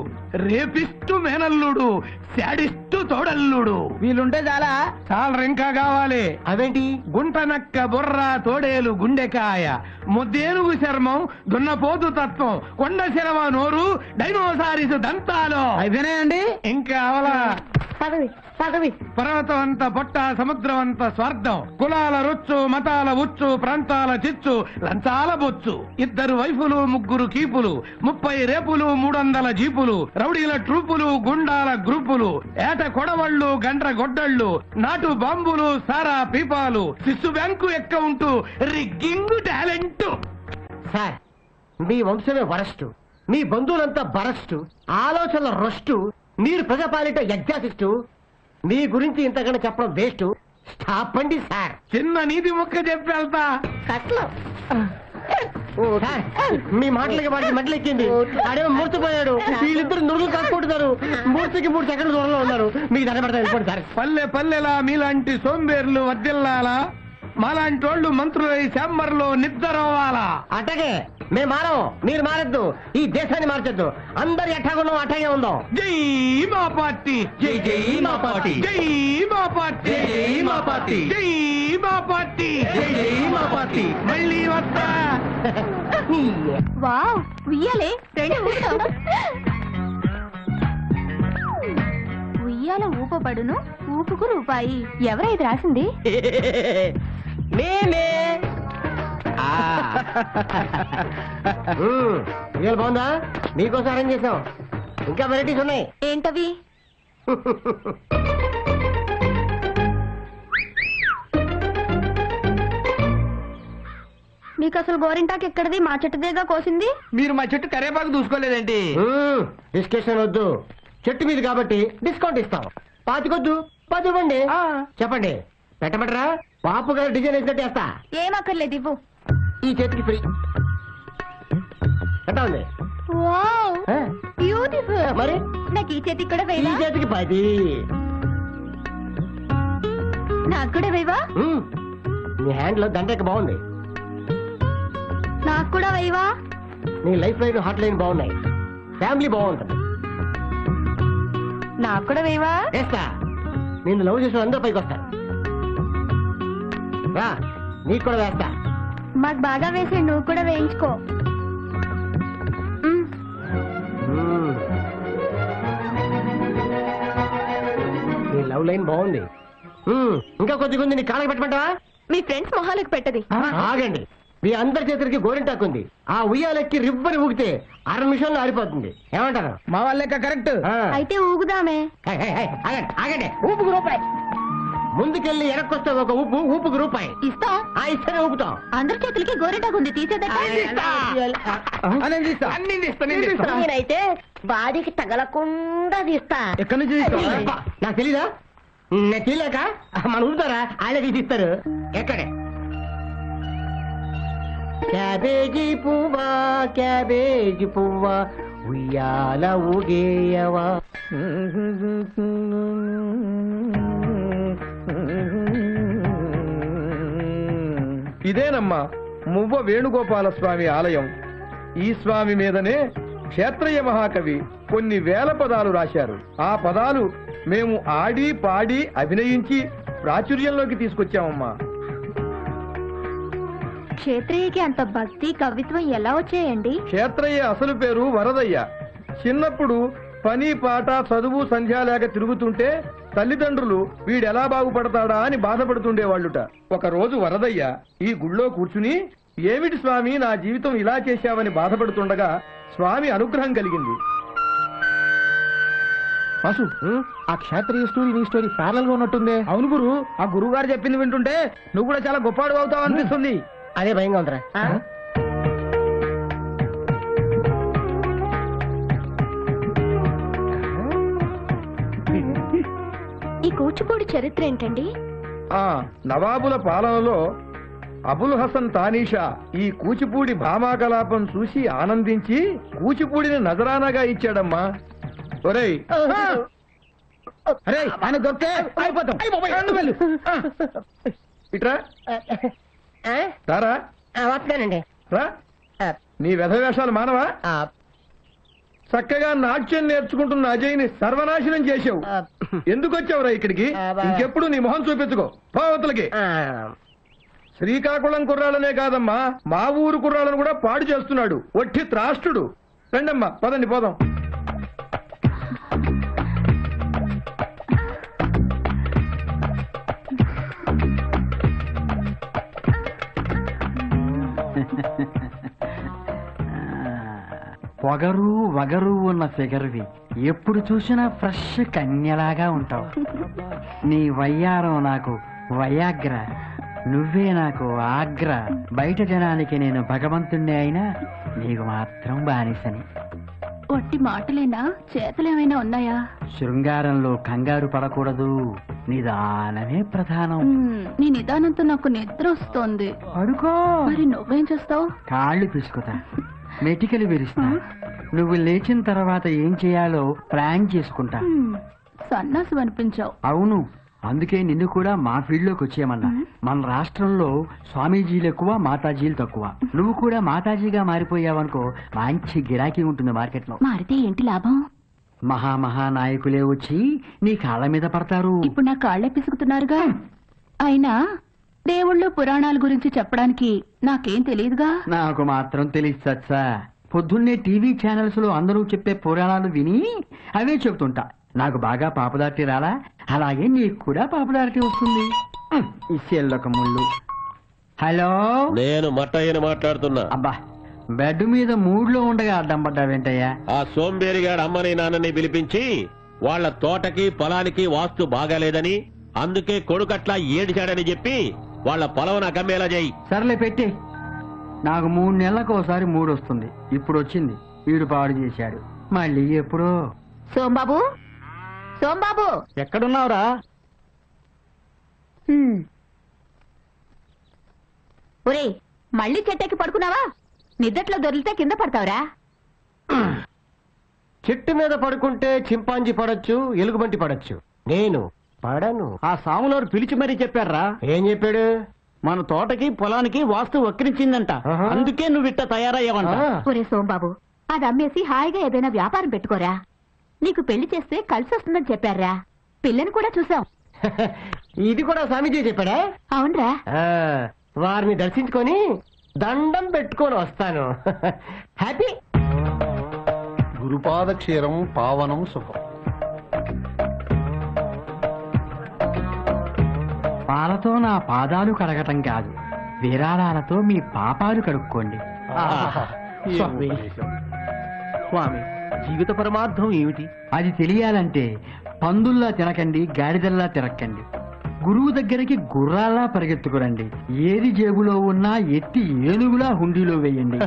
రేపిస్టు మేనల్లుడు, శాడిస్టు తోడల్లుడు. వీళ్ళుంటే చాలా. చాలా ఇంకా కావాలి. అవేంటి? గుంటనక్క బుర్ర, తోడేలు గుండెకాయ, ముద్దేనుగు చర్మం, దున్నపోతు తత్వం, కొండ శరవ నోరు, డైనోసారిస్ దంతాలు. అయిపోయినాయండి. ఇంకా అవలా. పదవి పర్వతం అంత పొట్ట, సముద్రం అంత స్వార్థం, కులాల రొచ్చు, మతాల ఉచ్చు, ప్రాంతాల చిచ్చు, లంచాల బొచ్చు, 2 వైఫులు 3 కీపులు, 30 రేపులు, 300 జీపులు, రౌడీల ట్రూపులు, గుండాల గ్రూపులు, ఏట కొడవళ్ళు, గండ్ర గొడ్డళ్ళు, నాటు బాంబులు, సారా పీపాలు, శిశు bank account, rigging talent. Sir మీ వంశమే వరస్టు, మీ బంధువులంతా బరస్టు, ఆలోచనల రొస్టు, మీరు ప్రజాపాలిట ఎగ్జాసిస్టు. మీ గురించి ఇంతకన్నా చెప్పడం వేస్ట్. స్టాప్ అండి సార్. చిన్న నీతి మొక్క చెప్పి వెళ్తా. కట్లు సార్ మీ మాటలకి వాడికి మెట్లెక్కింది. ఆడేమో మూర్తిపోయాడు. వీళ్ళిద్దరు నురుగులు కాసుకుంటున్నారు. మూర్తికి 3 సెకండ్ల దూరంలో ఉన్నారు. మీకు దండపడతా వెళ్ళిపోండి సార్. పల్లె పల్లెలా మీలాంటి సోంబేర్లు వర్దిల్లాలా, మాలాంటి వాళ్ళు మంత్రులై శాంబర్లో నిద్రవాలా. అట్టగే మేము మారం, మీరు మారద్దు. ఈ దేశాన్ని మార్చొద్దు. అందరు ఎట్టాగున్నాం అట్టాగే ఉందాం. జై మా పార్టీ, జై జై మా పార్టీ, జై మా పార్టీ, జై మా పార్టీ, జై మా పార్టీ, జై జై మా పార్టీ. మళ్ళీ వస్తా. వావ్, ఉయ్యాలే రెండు ఊపుతాం. ఉయ్యాల ఊపబడును, ఊపుకు రూపాయి. ఎవరైతే రాసింది? మేమే. ఇవాళ బాగుందా? మీకోసం అరేంజ్ చేసాం. ఇంకా వెరైటీస్ ఉన్నాయి. ఏంటవి? మీకు అసలు గోరింటాకు ఎక్కడిది? మా చెట్టుదేగా కోసింది. మీరు మా చెట్టు కరేపాకు దూసుకోలేదేంటి? డిస్కషన్ వద్దు. చెట్టు మీద కాబట్టి డిస్కౌంట్ ఇస్తాం. 25 10 ఇవ్వండి. చెప్పండి. పెట్టమంటారా? పాపు గారు డిజైన్ వేసినట్టు వేస్తా. ఏమక్కర్లేదు ఇవ్వు. ఈ చేతికి ఫ్రీ. ఎట్లా ఉంది? వావ్ ఆ? బ్యూటిఫుల్. మరి నాకు ఈ చేతికి కూడా ఈ వేయవా? చేతికి 10. నాకు కూడా వేయవా? నీ హ్యాండ్ లో దండక బాగుంది. నాకు కూడా వేయవా? నీ లైఫ్ లైన్ హార్ట్ లైన్ బాగున్నాయి. ఫ్యామిలీ బాగుంటుంది. నాకు కూడా వేయవా? వేస్తా. నేను లవ్ చేసిన అందరూ పైకి వస్తారు. రా, నీకు కూడా వేస్తా. మాకు బాగా వేసి నువ్వు కూడా వేయించుకో. నీ లవ్ లైన్ బాగుంది. ఇంకా కొద్దిగా ఉంది. నీ కాళ్ళకి పెట్టమంటావా? మీ ఫ్రెండ్స్ మొహాలకు పెట్టది. ఆగండి. మీ అందరి చేతులకి గోరింటాకు ఉంది. ఆ ఉయ్యాలెక్కి రిబ్బని ఊగితే 6 నిమిషాల్లో ఆరిపోతుంది. ఏమంటారు? మా వాళ్ళ లెక్క కరెక్ట్. అయితే ఊగుదామే. ఆగండి. ఊపుకు రూపాయి. ముందుకెళ్ళి వెనక్కొస్తే ఒక ఊపు, ఊపుకు రూపాయి. ఇస్తాం. ఇస్తేనే ఊపుతాం. అందరి చేతులకి గోరెటాకు ఉంది, తీసేదట. నేనైతే బాడీకి తగలకుండా తీస్తా. ఎక్కడి నుంచి తీస్తావా? నాకు తెలీదా? నేను తెలియక మన ఊపుతారా? వాళ్ళే తీసిస్తారు. ఎక్కడే? క్యాబేజీ పువ్వా, క్యాబేజీ పువ్వా, ఉయ్యాల ఊగేయవా. ఇదేనమ్మా మువ్వ వేణుగోపాల స్వామి ఆలయం. ఈ స్వామి మీదనే క్షేత్రయ్య మహాకవి కొన్ని వేల పదాలు రాశారు. ఆ పదాలు మేము ఆడి పాడి అభినయించి ప్రాచుర్యంలోకి తీసుకొచ్చామమ్మా. క్షేత్రయ్యకి అంత భక్తి కవిత్వం ఎలా వచ్చాయండి? క్షేత్రయ్య అసలు పేరు వరదయ్య. చిన్నప్పుడు పని పాట చదువు సంధ్య లేక తిరుగుతుంటే తల్లిదండ్రులు వీడెలా బాగుపడతాడా అని బాధపడుతుండేవాళ్ళుట. ఒక రోజు వరదయ్య ఈ గుళ్ళో కూర్చుని, ఏమిటి స్వామి నా జీవితం ఇలా చేశావని బాధపడుతుండగా స్వామి అనుగ్రహం కలిగింది. వాసు, ఆ క్షేత్రీయ స్టోరీ నీ స్టోరీ ప్యారల్ గా ఉన్నట్టుంది. అవును గురు, ఆ గురువు గారు చెప్పింది వింటుంటే నువ్వు కూడా చాలా గొప్పవాడు అవుతావు అనిపిస్తుంది. అదే భయంగా ఉందిరా. ఈ కూచిపూడి చరిత్ర ఏంటండి? నవాబుల పాలనలో అబుల్ హసన్ తానీషా ఈ కూచిపూడి భామాకలాపం చూసి ఆనందించి కూచిపూడిని నజరానాగా ఇచ్చాడమ్మా. ఒరేయ్, అరే ఆయన దొరికితే అయిపోతాం. ఇట్రా తారా, వస్తానండి. రా. నీ వెధవేషాలు మానవా? చక్కగా నాట్యం నేర్చుకుంటున్న అజయ్ని సర్వనాశనం చేసావు. ఎందుకు వచ్చావురా ఇక్కడికి? ఇంకెప్పుడు నీ మొహం చూపించుకో. భావతులకి శ్రీకాకుళం కుర్రాళ్ళనే కాదమ్మా, మా ఊరు కుర్రాళ్ళను కూడా పాడు చేస్తున్నాడు. ఒట్టి త్రాష్టుడు. రండమ్మా, పదండి పోదాం. పొగరు వగరు ఉన్న ఫిగర్వి, ఎప్పుడు చూసినా ఫ్రెష్ కన్యలాగా ఉంటావు. నీ వయ్యారం నాకు వయాగ్ర, నువ్వే నాకు ఆగ్ర. బయట జనానికి నేను భగవంతుణ్ణి అయినా నీకు మాత్రం బానిసని. ఒట్టి మాటలేనా? చేతులేమైనా ఉన్నాయా? శృంగారంలో కంగారు పడకూడదు, నిదానమే ప్రధానం. నీ నిదానంతో నాకు నిద్ర వస్తోంది. అడుకో. మరి నువ్వేం చేస్తావు? కాళ్ళు పిసుకుతా, మెటికలు విరుస్తా. నువ్వు లేచిన తర్వాత ఏం చేయాలో ప్లాన్ చేసుకుంటా. సన్నాసు అనిపించావు. అవును, అందుకే నిన్ను కూడా మా ఫీల్డ్ లోకి వచ్చేయమన్నా. మన రాష్ట్రంలో స్వామీజీలు ఎక్కువ, మాతాజీలు తక్కువ. నువ్వు కూడా మాతాజీగా మారిపోయావనుకో, మంచి గిరాకీ ఉంటుంది మార్కెట్ లో. మారితే ఏంటి లాభం? మహానాయకులే వచ్చి నీ కాళ్ళ మీద పడతారు. ఇప్పుడు నా కాళ్ళే పిసుకుతున్నారుగా. అయినా దేవుళ్ళు పురాణాల గురించి చెప్పడానికి నాకేం తెలియదుగా. నాకు మాత్రం తెలియచ్చా. పొద్దున్నే టీవీ ఛానల్స్ లో అందరూ చెప్పే పురాణాలు విని అవే చెబుతుంటా. నాకు బాగా పాపులారిటీ రాలా, అలాగే నీకు కూడా పాపులారిటీ వస్తుంది. ఈ సెల్లొక ముళ్ళు. హలో, నేను మట్టయ్యని మాట్లాడుతున్నా. అబ్బా, బెడ్ మీద మూడ్లో ఉండగా అడ్డం పడ్డావేంటయ్యా? ఆ సోంబేరిగాడు అమ్మని నాన్నని పిలిపించి వాళ్ళ తోటకి పొలానికి వాస్తు బాగాలేదని, అందుకే కొడుకట్లా ఏడిచాడని చెప్పి వాళ్ళ పొలం అమ్మేలా చేయి. సర్లే పెట్టి. నాకు 3 నెలలకు ఒకసారి మూడు వస్తుంది. ఇప్పుడు వచ్చింది. వీడు పాడు చేశాడు. మళ్ళీ ఎప్పుడో. సోంబాబు, సోంబాబు ఎక్కడున్నావురా? ఒరే మళ్ళీ చెట్టెక్కి పడుకున్నావా? నిద్దట్లో దొరికితే కింద పడతావురా. చెట్టు మీద పడుకుంటే చింపాంజీ పడొచ్చు, ఎలుగుబంటి పడొచ్చు, నేను పడను. ఆ సాములోరు పిలిచి మరీ చెప్పారా? ఏం చెప్పాడు? మన తోటకి పొలానికి వాస్తు వక్రించిందంట. ఆహా. అందుకే నువ్వు ఇట్ట తయారయ్యావంట. ఒరే సోంబాబు, అది అమ్మేసి హాయిగా ఏదైనా వ్యాపారం పెట్టుకోరా. నీకు పెళ్లి చేస్తే కలిసి వస్తుందని చెప్పారా. పిల్లని కూడా చూసాం. ఇది కూడా స్వామీజీ చెప్పాడా? అవునరా. వారిని దర్శించుకొని దండం పెట్టుకొని వస్తాను. హ్యాపీ. గురుపాద క్షీరం పావనం సుఖం. పాలతో నా పాదాలు కడగటం కాదు, విరాళాలతో మీ పాపాలు కడుక్కోండి. స్వామి, స్వామి, జీవిత పరమార్థం ఏమిటి? అది తెలియాలంటే పందుల్లా తినకండి, గాడిదల్లా తిరక్కండి. గురువు దగ్గరికి గుర్రాల్లా పరిగెత్తుకురండి. ఏది జేబులో ఉన్నా ఎత్తి ఏనుగులా హుండీలో వేయండి.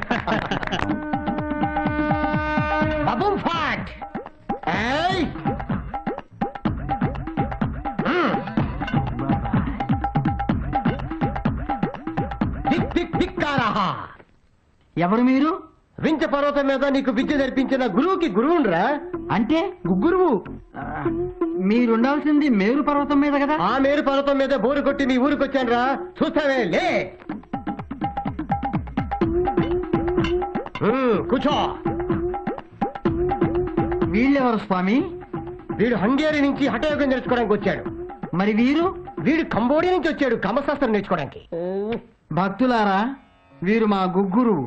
ఎవరు మీరు? వించ పర్వతం మీద నీకు విద్య నేర్పించిన గురువుకి గురువుండ్రా. అంటే గురువు? మీరుండాల్సింది మేరు పర్వతం మీద కదా. ఆ మేరు పర్వతం మీద బోరు కొట్టి మీ ఊరికి వచ్చానురా. చూస్తావే, లే. కూర్చో. వీళ్ళెవరు స్వామి? వీడు హంగేరి నుంచి హఠయోగం నేర్చుకోవడానికి వచ్చాడు. మరి వీరు? వీడు కంబోడియా నుంచి వచ్చాడు కమశాస్త్రం నేర్చుకోవడానికి. భక్తులారా, వీరు మా గుగ్గురువు.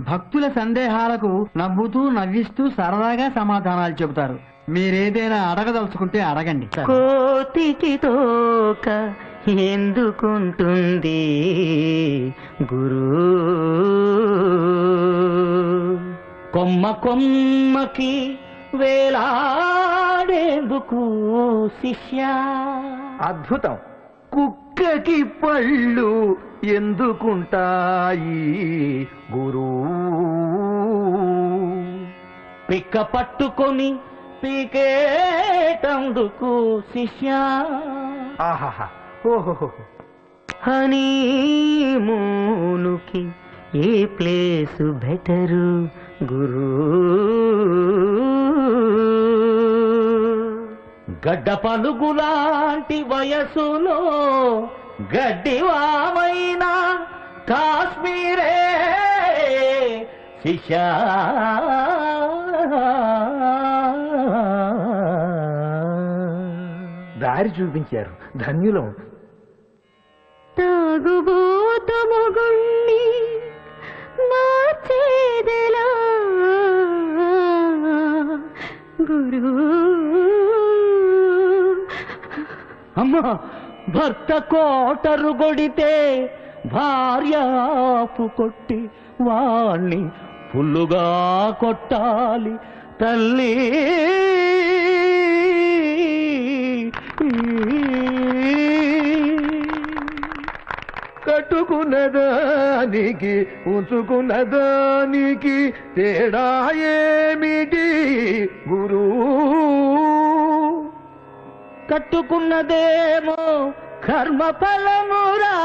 భక్తుల సందేహాలకు నవ్వుతూ నవ్విస్తూ సరదాగా సమాధానాలు చెబుతారు. మీరేదైనా అడగదలుచుకుంటే అడగండి. కోతికి తోక ఎందుకుంటుంది గురు? కొమ్మ కొమ్మకి వేలాడేందుకు శిష్య. అద్భుతం. కుక్కకి పళ్ళు ఎందుకుంటాయి గురు? పిక్క పట్టుకొని పీకేటందుకు శిష్య. ఆహాహా, ఓహో. హనీమూనుకి ఏ ప్లేసు బెటరు గురు? గడ్డ పలుగులాంటి వయసులో గడ్డివామైనా కాశ్మీరే శిష్య. దారి చూపించారు, ధన్యులం. తాగుబోతు మొగుణ్ణి మార్చేదెలా గురు? అమ్మా, భర్త కోటరు కొడితే భార్యాపు కొట్టి వాణ్ణి ఫుల్లుగా కొట్టాలి తల్లి. కట్టుకున్నదానికి ఉంచుకున్నదానికి తేడా ఏమిటి గురు? కట్టుకున్నదేమో కర్మ ఫలమురా,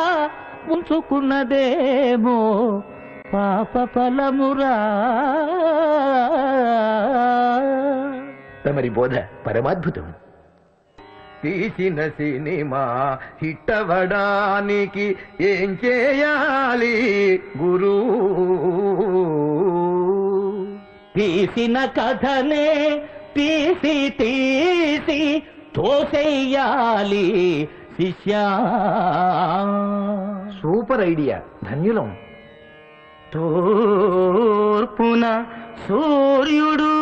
ఉంచుకున్నదేమో పాప ఫలమురా. తమరి బోధ పరమాద్భుతం. తీసిన సినిమా హిట్టవడానికి ఏం చేయాలి గురు? తీసిన కథనే తీసి తీసి తోసేయాలి శిష్య. సూపర్ ఐడియా, ధన్యులం. తూర్పున సూర్యుడు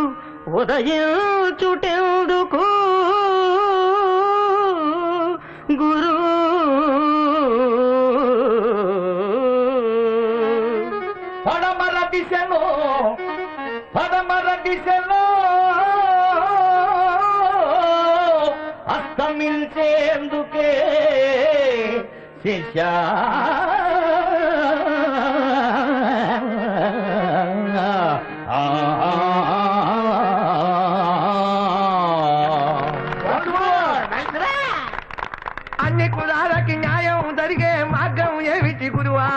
ఉదయించుటెందుకు గురు? పడమర దిశలో అస్తమించేందుకే శిష్య. అన్ని కులాలకి న్యాయం జరిగే మార్గం ఏమిటి గురువా?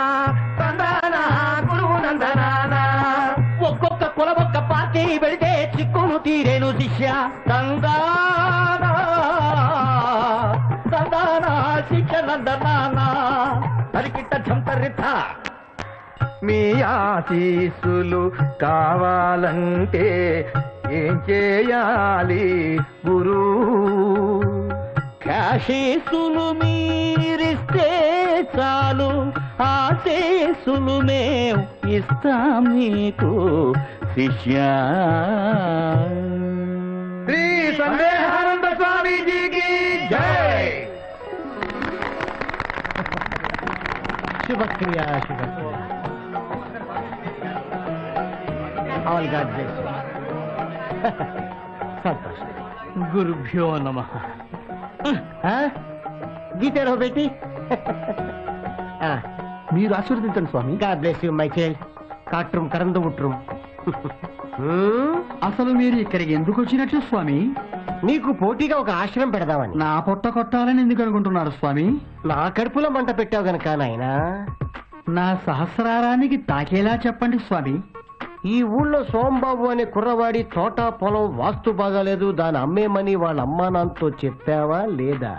తీరేను శిష్య తందానా తందానా శిక్ష నందనానా తరికిట్ట ఝంతరిత. మీ ఆశీస్సులు కావాలంటే ఏం చేయాలి గురు? ఆశీస్సులు మీరిస్తే చాలు, ఆశీస్సులు మేము ఇస్తాం నీకు శిష్య. శ్రీ సందేహానంద స్వామీజీకి జై. శుభక్రియ శుభక్రియ. All God bless you. సంతోషం. గురుభ్యో నమః. గీతారో బేటీ. మీరు ఆశీర్వదించండి స్వామి. God bless you my child. కాట్rum కరందు ఉట్rum. అసలు మీరు ఇక్కడికి ఎందుకు వచ్చినట్లు స్వామి? నీకు పోటీగా ఒక ఆశ్రమం పెడదామని. నా పొట్ట కొట్టాలని ఎందుకు అనుకుంటున్నారు స్వామి? నా కడుపులో మంట పెట్టావు గనక నాయనా. నా సహస్రారానికి తాకేలా చెప్పండి స్వామి. ఈ ఊళ్ళో సోంబాబు అనే కుర్రవాడి తోట పొలం వాస్తు బాగాలేదు, దాని అమ్మేమని వాళ్ళ అమ్మా నాన్నతో చెప్పావా లేదా?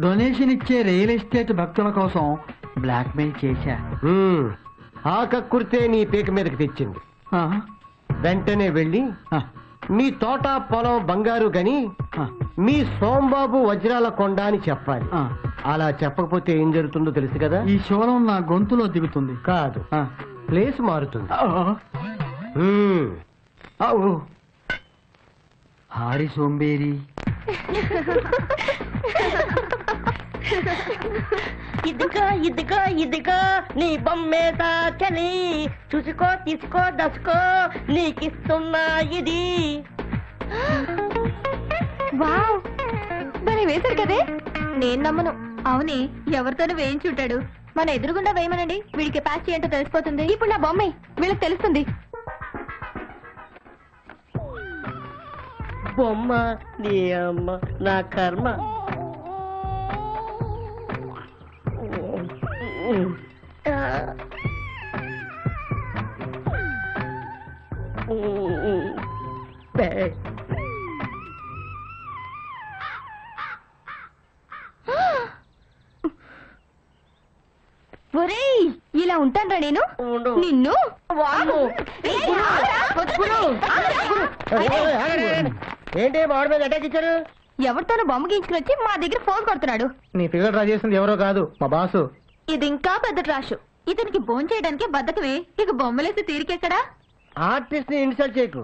డొనేషన్ ఇచ్చే రియల్ ఎస్టేట్ భక్తుల కోసం బ్లాక్ మెయిల్ చేశా. ఆ కక్కుర్తే నీ పీక మీదకి తెచ్చింది. ఆ, వెంటనే వెళ్ళి ఆ, మీ తోట పొలం బంగారు గని ఆ, మీ సోంబాబు వజ్రాల కొండ అని చెప్పాలి. ఆ. అలా చెప్పకపోతే ఏం జరుగుతుందో తెలుసు కదా? ఈ శూలం నా గొంతులో దిగుతుంది. కాదు, ఆ, ప్లేస్ మారుతుంది. ఆ, ఆవు. హారి సోంబేరి. ఇదిగో ఇదిగో ఇదిగో నీ బొమ్మేత చలి, చూసుకో తీసుకో దసుకో నీకిస్తున్నా ఇది. వావ్, మరి వేశారు కదే. నేను నమ్మను. అవునే, ఎవరితోనూ వేయించుంటాడు. మన ఎదురుగుండా వేయమనండి, వీడి కెపాసిటీ ఏంటో తెలిసిపోతుంది. ఇప్పుడు నా బొమ్మే వీళ్ళకి తెలుస్తుంది. బొమ్మ నీ అమ్మ నా కర్మ. ఒరేయ్, ఇలా ఉంటానురా నేను. నిన్ను ఏంటి మామిడి మీద అటాక్ ఇచ్చారు? ఎవరితోనూ బొమ్మ గీయించుకుని వచ్చి మా దగ్గర ఫోన్ కొడుతున్నాడు. నీ ఫిగర్ డ్రా చేసింది ఎవరో కాదు, మా బాసు. ఇది ఇంకా పెద్ద ట్రాష్. ఇతనికి బోన్ చేయడానికి బద్దకమే, ఇక బొమ్మలేసి తీరికెక్కడా? ఆర్టిస్ట్ ని ఇన్సల్ట్ చేయకు.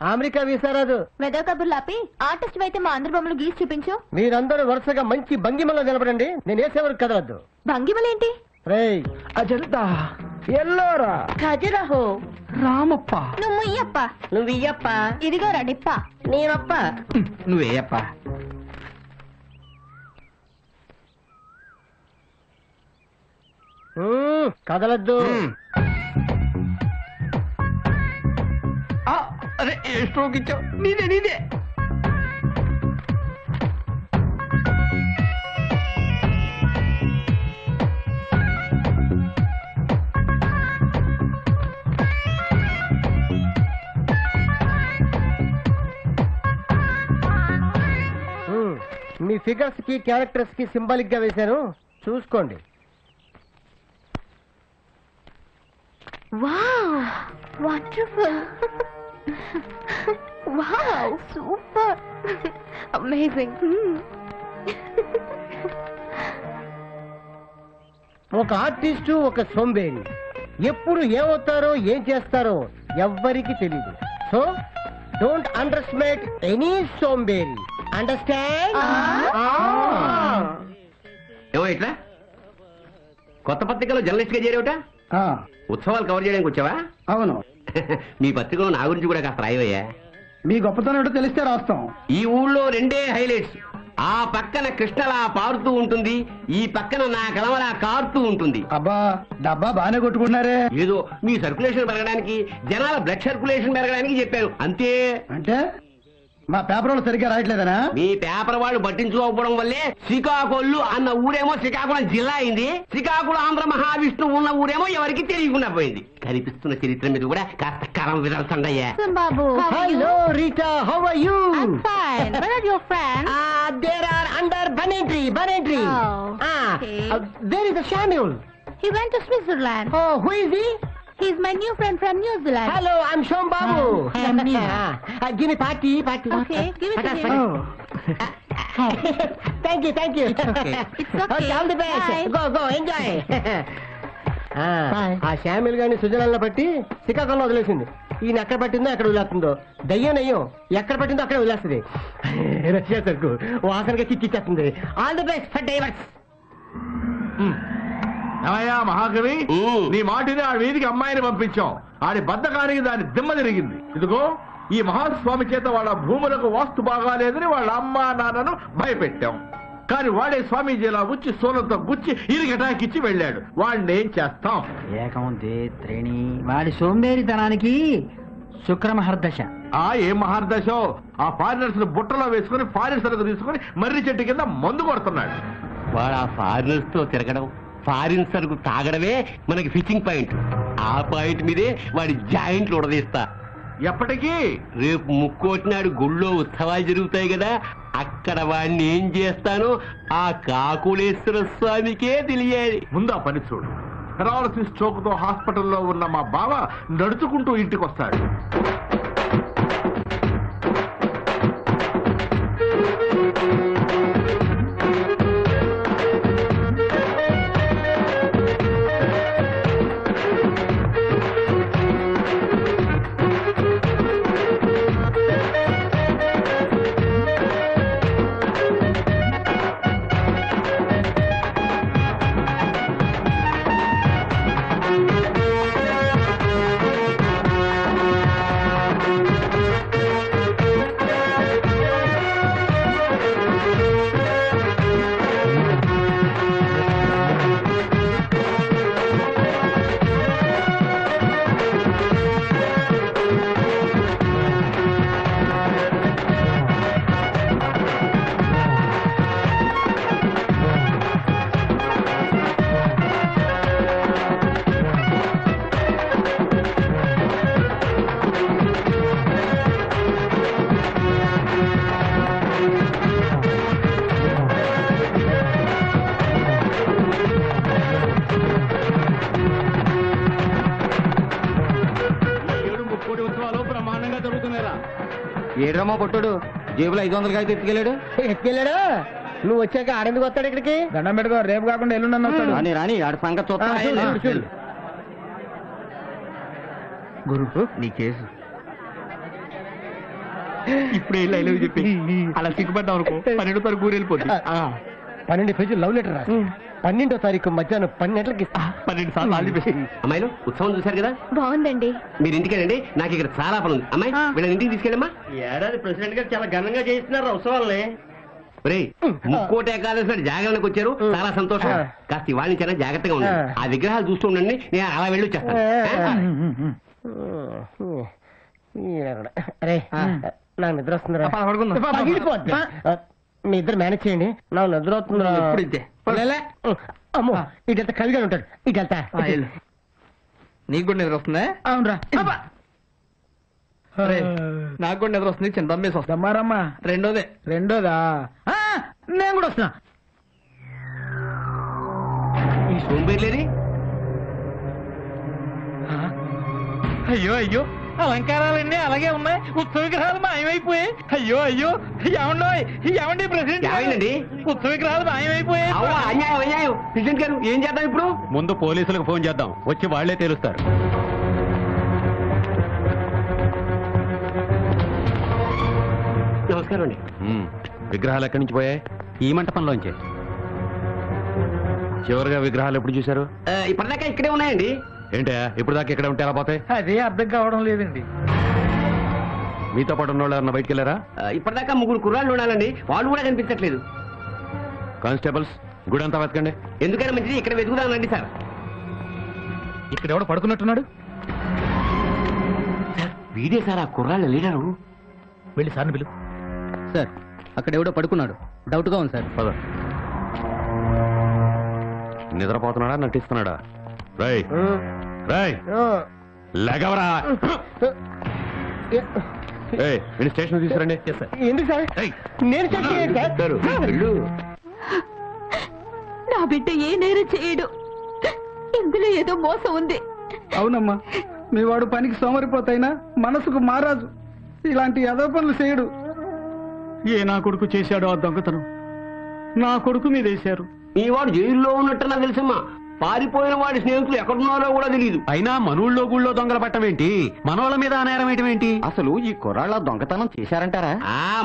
అమెరికా వీసా రాదు. వెదవ కబుర్లు ఆపి ఆర్టిస్ట్ అయితే మా అందరి బొమ్మలు గీసి చూపించు. మీరందరూ వరుసగా మంచి భంగిమలో నిలబడండి, నేను వేసేవరకు కదలద్దు. భంగిమలేంటి? రేయ్, అజంతా, ఎల్లోరా ఖజురహో రామప్ప, నువ్వు ముయ్యప్ప. నువ్వు ఇయ్యప్ప ఇదిగో రడిప్ప. నేనప్ప. నువ్వేయప్ప. కదలద్దు. అరే ఏ స్ట్రోక్ ఇచ్చావు? నీదే నీదే. మీ ఫిగర్స్ కి క్యారెక్టర్స్ కి సింబాలిక్ గా వేశాను, చూసుకోండి. Wow, wonderful. Wow, super, amazing. ఒక ఆర్టిస్టు ఒక సోంబేరి ఎప్పుడు ఏమవుతారో ఏం చేస్తారో ఎవ్వరికి తెలియదు. So don't underestimate any సోంబేరి. అండర్స్టాండ్? ఏమో ఇట్లా కొత్త పత్రికలో జర్నలిస్ట్ గా చేరేవట? ఉత్సవాలు కవర్ చేయడానికి వచ్చావా? అవును. మీ పత్రికలో నా గురించి కూడా కాస్త రాయవయ్యా. మీ గొప్పతనం ఏంటో తెలిస్తే రాస్తాం. ఈ ఊళ్ళో రెండే హైలైట్స్. ఆ పక్కన కృష్ణలా పారుతూ ఉంటుంది, ఈ పక్కన నా కలవలా కారుతూ ఉంటుంది. అబ్బా, డబ్బా బానే కొట్టుకున్నారే. ఏదో మీ సర్క్యులేషన్ పెరగడానికి, జనాల బ్లడ్ సర్క్యులేషన్ పెరగడానికి చెప్పాను అంతే. అంటే మా పేపర్ వాళ్ళు సరిగ్గా రాయట్లేదనా? మీ పేపర్ వాళ్ళు పట్టించుకోకపోవడం వల్లే శ్రీకాకుళం అన్న ఊరేమో శ్రీకాకుళం జిల్లా అయింది, శ్రీకాకుళం ఆంధ్ర మహావిష్ణువు ఉన్న ఊరేమో ఎవరికి తెలియకుండా పోయింది. కనిపిస్తున్న చరిత్ర మీద కూడా కాస్త కరం విరల్చండయ్యా. బాబు hello Rita, how are you? There are under బనేట్రీ. There is a Samuel. He went to Switzerland. Oh, who is he? He's my new friend from New Zealand. Hello, I'm Shom Babu. Hi, I'm Neema. Give me party. Okay, give it to him. Thank you. It's okay. All the best. Bye. Go, enjoy. ఆ Samuel గారిని సుజనాల్లో పట్టి శ్రీకాకుళంలో వదిలేసింది. ఈయన ఎక్కడ పట్టిందో ఎక్కడ వదిలేస్తుందో. దయ్యం ఎక్కడ పట్టిందో అక్కడ వదిలేస్తుంది. రష్యా సరుకు వాసనగా కిక్కిచ్చేస్తుంది. All the best for divorce. ఏమయ్యా మహాకవి, నీ మాటిని ఆ వీధికి అమ్మాయిని పంపించాం. ఆడి బద్దకానికి దాని దిమ్మ తిరిగింది. ఇదిగో ఈ మహాస్వామి చేత వాళ్ళ భూములకు వాస్తు బాగాలేదని వాళ్ళ అమ్మా నాన్నను భయపెట్టాం. కానీ వాడే స్వామీజీలా వచ్చి సోలంతో గుచ్చి ఇరిగటాకిచ్చి వెళ్ళాడు. వాడిని ఏం చేస్తాం? ఏకం త్రేణి. వాడి సోంబేరితనానికి శుక్రమహర్దశ. ఏం మహార్దశో! ఆ ఫారినర్స్ బుట్టలో వేసుకుని ఫారిన్ సరుకు తీసుకుని మర్రి చెట్టు కింద మందు కొడుతున్నాడు. వాడు ఆ ఫారినర్స్ తో తిరగడం, ఫారిన్ సరుకు తాగడమే మనకి ఫిషింగ్ పాయింట్. ఆ పాయింట్ మీదే వాడి జాయింట్లు ఉడదీస్తా. ఎప్పటికీ రేపు ముక్కోటినాడు గుళ్ళో ఉత్సవాలు జరుగుతాయి కదా, అక్కడ వాడిని ఏం చేస్తానో ఆ కాకులేశ్వర స్వామికే తెలియాలి. ముందా పని చూడు. పెరాలసిస్ స్ట్రోక్ తో హాస్పిటల్లో ఉన్న మా బావ నడుచుకుంటూ ఇంటికి వస్తాడు. ఏడ్రమ్మా పొట్టుడు జేబులో 500 అయితే ఎత్తుకెళ్ళాడు. నువ్వు వచ్చాక ఆడెందుకు వస్తాడు ఇక్కడికి? దండం పెట్టుకో, రేపు కాకుండా ఎల్లుండి వస్తాడు. రాని ఆడి సంగతి చూస్తా. గురు నీ కేసు ఇప్పుడు లైవ్ చెప్పి అలా సిగ్గుపడ్డావు అనుకో, 12 తారీఖు ఊరు వెళ్ళిపోతుంది. 12 పేజీలు లవ్ లెటర్ రాసి 12వ తారీఖు మధ్యాహ్నం 12 గంటలకి 12 సార్లు ఆల్రెడీ. అమ్మాయిలు ఉత్సవం చూశారు కదా, బాగుందండి. మీరు ఇంటికెళ్ళండి, నాకు ఇక్కడ చాలా పని ఉంది. అమ్మాయి వీళ్ళని ఇంటికి తీసుకెళ్ళమ్మా. ఏడాది ప్రెసిడెంట్ గారు చాలా ఘనంగా చేస్తున్నారు ఉత్సవాలని. ముక్కోటి ఏకాదశి జాగరణకు వచ్చారు, చాలా సంతోషం. కాస్త ఇవాళ జాగ్రత్తగా ఉండండి. ఆ విగ్రహాలు చూస్తూ ఉండండి, నేను అలా వెళ్ళి వచ్చేస్తాను. అరే నాకు నిద్ర వస్తుందిరా. మీ ఇద్దరు మేనేజ్ చేయండి, నాకు నిద్ర వస్తుంది. ఎప్పుడు ఇంతే. అమ్మో ఇటెళ్తా కవిగా ఉంటాడు. ఇటెళ్తా నీకు కూడా నిద్ర వస్తుందా? అవునరా. నాకు కూడా నిద్ర వస్తుంది. చిన్న తమ్మేసి వస్తామారమ్మా. రెండోదా? నేను కూడా వస్తున్నా. ఈ సోంబేర్లేని అయ్యో అలంకారాలన్నీ అలాగే ఉన్నాయి, ఉత్సవ విగ్రహాలు మాయమైపోయాయి. అయ్యో ఏమండి ప్రెసిడెంట్ ఏమైందండి? ఉత్సవ విగ్రహాలు మాయమైపోయాయి. అన్యాయం. ప్రెసిడెంట్ గారు ఏం చేద్దాం ఇప్పుడు? ముందు పోలీసులకు ఫోన్ చేద్దాం, వచ్చి వాళ్లే తెలుస్తారు. నమస్కారం అండి. విగ్రహాలు ఎక్కడి నుంచి పోయాయి? ఈ మంటపంలోంచే. చివరిగా విగ్రహాలు ఎప్పుడు చూశారు? ఇప్పటిదాకా ఇక్కడే ఉన్నాయండి. ఏంటా ఇప్పుడు దాకా ఇక్కడ ఉంటే ఎలా పోతాయి? అదే అర్థం కావడం లేదండి. మీతో పాటు ఉన్న వాళ్ళు బయటికి వెళ్ళారా? ఇప్పటిదాకా 3 కుర్రాళ్ళు ఉండాలండి, వాళ్ళు కూడా కనిపించట్లేదు. కానిస్టేబుల్స్ గుడి అంతా వెతకండి. ఎందుకైనా మంచిది ఇక్కడ వెతుకుదామండి సార్. ఇక్కడ ఎవడో పడుకున్నట్టున్నాడు. వీడే సార్ ఆ కుర్రాళ్ళ లీడరు. వెళ్ళి సార్ని పిలు. సార్ అక్కడ ఎవడో పడుకున్నాడు, డౌట్గా ఉంది సార్. పద. నిద్రపోతున్నాడా నటిస్తున్నాడా? రై రై లెగవరా. స్టేషన్ తీసుకురండి. ఎందుకు సార్? నేను ఇద్దరు వెళ్ళు. నా బిడ్డ ఏ నేరం చేయడు, ఇందులో ఏదో మోసం ఉంది. అవునమ్మా, మీ వాడు పనికి సోమరిపోతైనా మనసుకు మారాజు. ఇలాంటి ఎదో పనులు చేయడు. ఏ నా కొడుకు చేశాడో ఆ దొంగతనం నా కొడుకు మీద వేశారు. ఈ వాడు జైల్లో ఉన్నట్టు నాకు తెలుసమ్మా. పారిపోయిన వాడి స్నేహితులు ఎక్కడున్నారో కూడా తెలియదు. అయినా మనూళ్ళో గుళ్ళో దొంగలు పట్టమేంటి, మనోళ్ళ మీద నేరం ఏంటి? అసలు ఈ కుర్రాళ్ళ దొంగతనం చేశారంటారా?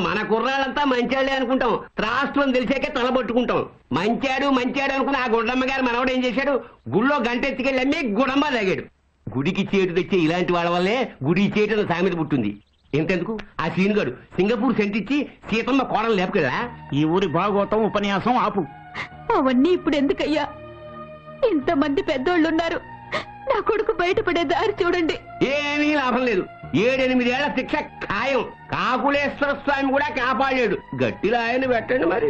మన కుర్రాళ్ళంతా మంచాడే అనుకుంటాం, రాష్ట్రం తెలిసాకే తలబట్టుకుంటాం. మంచాడు అనుకుని ఆ గుడ్డమ్మ గారు మనవడు ఏం చేశాడు, గుళ్ళో గంట ఎత్తుకెళ్ళి అమ్మి గుడంబ తాగాడు. గుడికి చేటు తెచ్చే ఇలాంటి వాళ్ళ వల్లే గుడి చేటు సామెత పుట్టింది. ఎంతెందుకు ఆ సీనుగాడు సింగపూర్ సెంటిచ్చి సీతమ్మ కోడలు లేపుకెళ్ళా. ఈ ఊరి భాగవతం ఉపన్యాసం ఆపు. అవన్నీ ఇప్పుడు ఎందుకయ్యా? ఇంతమంది పెద్దోళ్ళున్నారు, నా కొడుకు బయటపడే దారి చూడండి. ఏమీ లాభం లేదు. 7-8 ఏళ్ల శిక్ష ఖాయం. కాకులేశ్వర స్వామి కూడా కాపాడాడు. గట్టిలో ఆయన పెట్టండి మరి.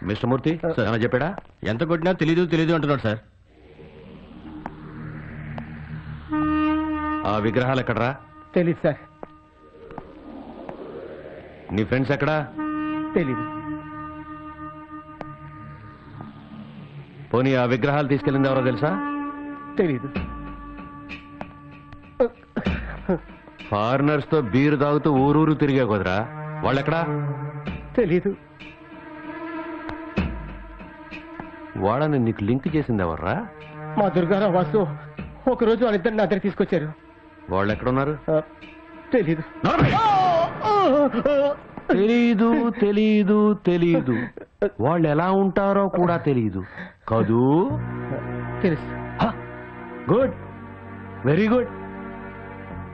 మిస్టర్ మూర్తి ఏమైనా చెప్పాడా? ఎంత కొట్టినా తెలీదు అంటున్నాడు సార్. ఆ విగ్రహాలు ఎక్కడరా? తెలీదు సార్. నీ ఫ్రెండ్స్ ఎక్కడా? తెలీదు. పోనీ ఆ విగ్రహాలు తీసుకెళ్ళింది ఎవరో తెలుసా? తెలీదు. ఫారినర్స్ తో బీరు తాగుతూ ఊరూరు తిరిగే కుదరా, వాళ్ళెక్కడా? తెలీదు. వాళ్ళని నీకు లింక్ చేసింది ఎవర్రా? మా దుర్గారావు వాసు ఒకరోజు వాళ్ళిద్దరిని నా దగ్గర తీసుకొచ్చారు. వాళ్ళు ఎక్కడున్నారు? తెలీదు. తెలీదు. వాళ్ళు ఎలా ఉంటారో కూడా తెలీదు కదూ? తెలుసు. Good, very good.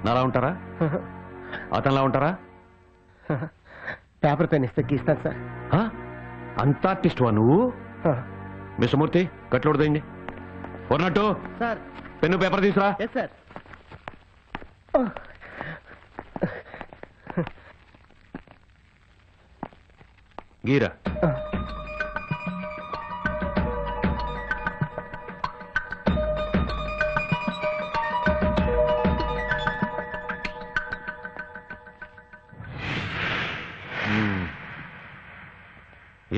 నాలా ఉంటారా? అతనిలా ఉంటారా? పేపర్ పెన్ ఇస్తే గీస్తాను సార్. అంత ఆర్టిస్ట్ వా నువ్వు? మిస్టర్ మూర్తి కట్లోడదండి. కొన్నట్టు సార్ పెన్ను పేపర్ తీసురా. Yes sir. గీరా.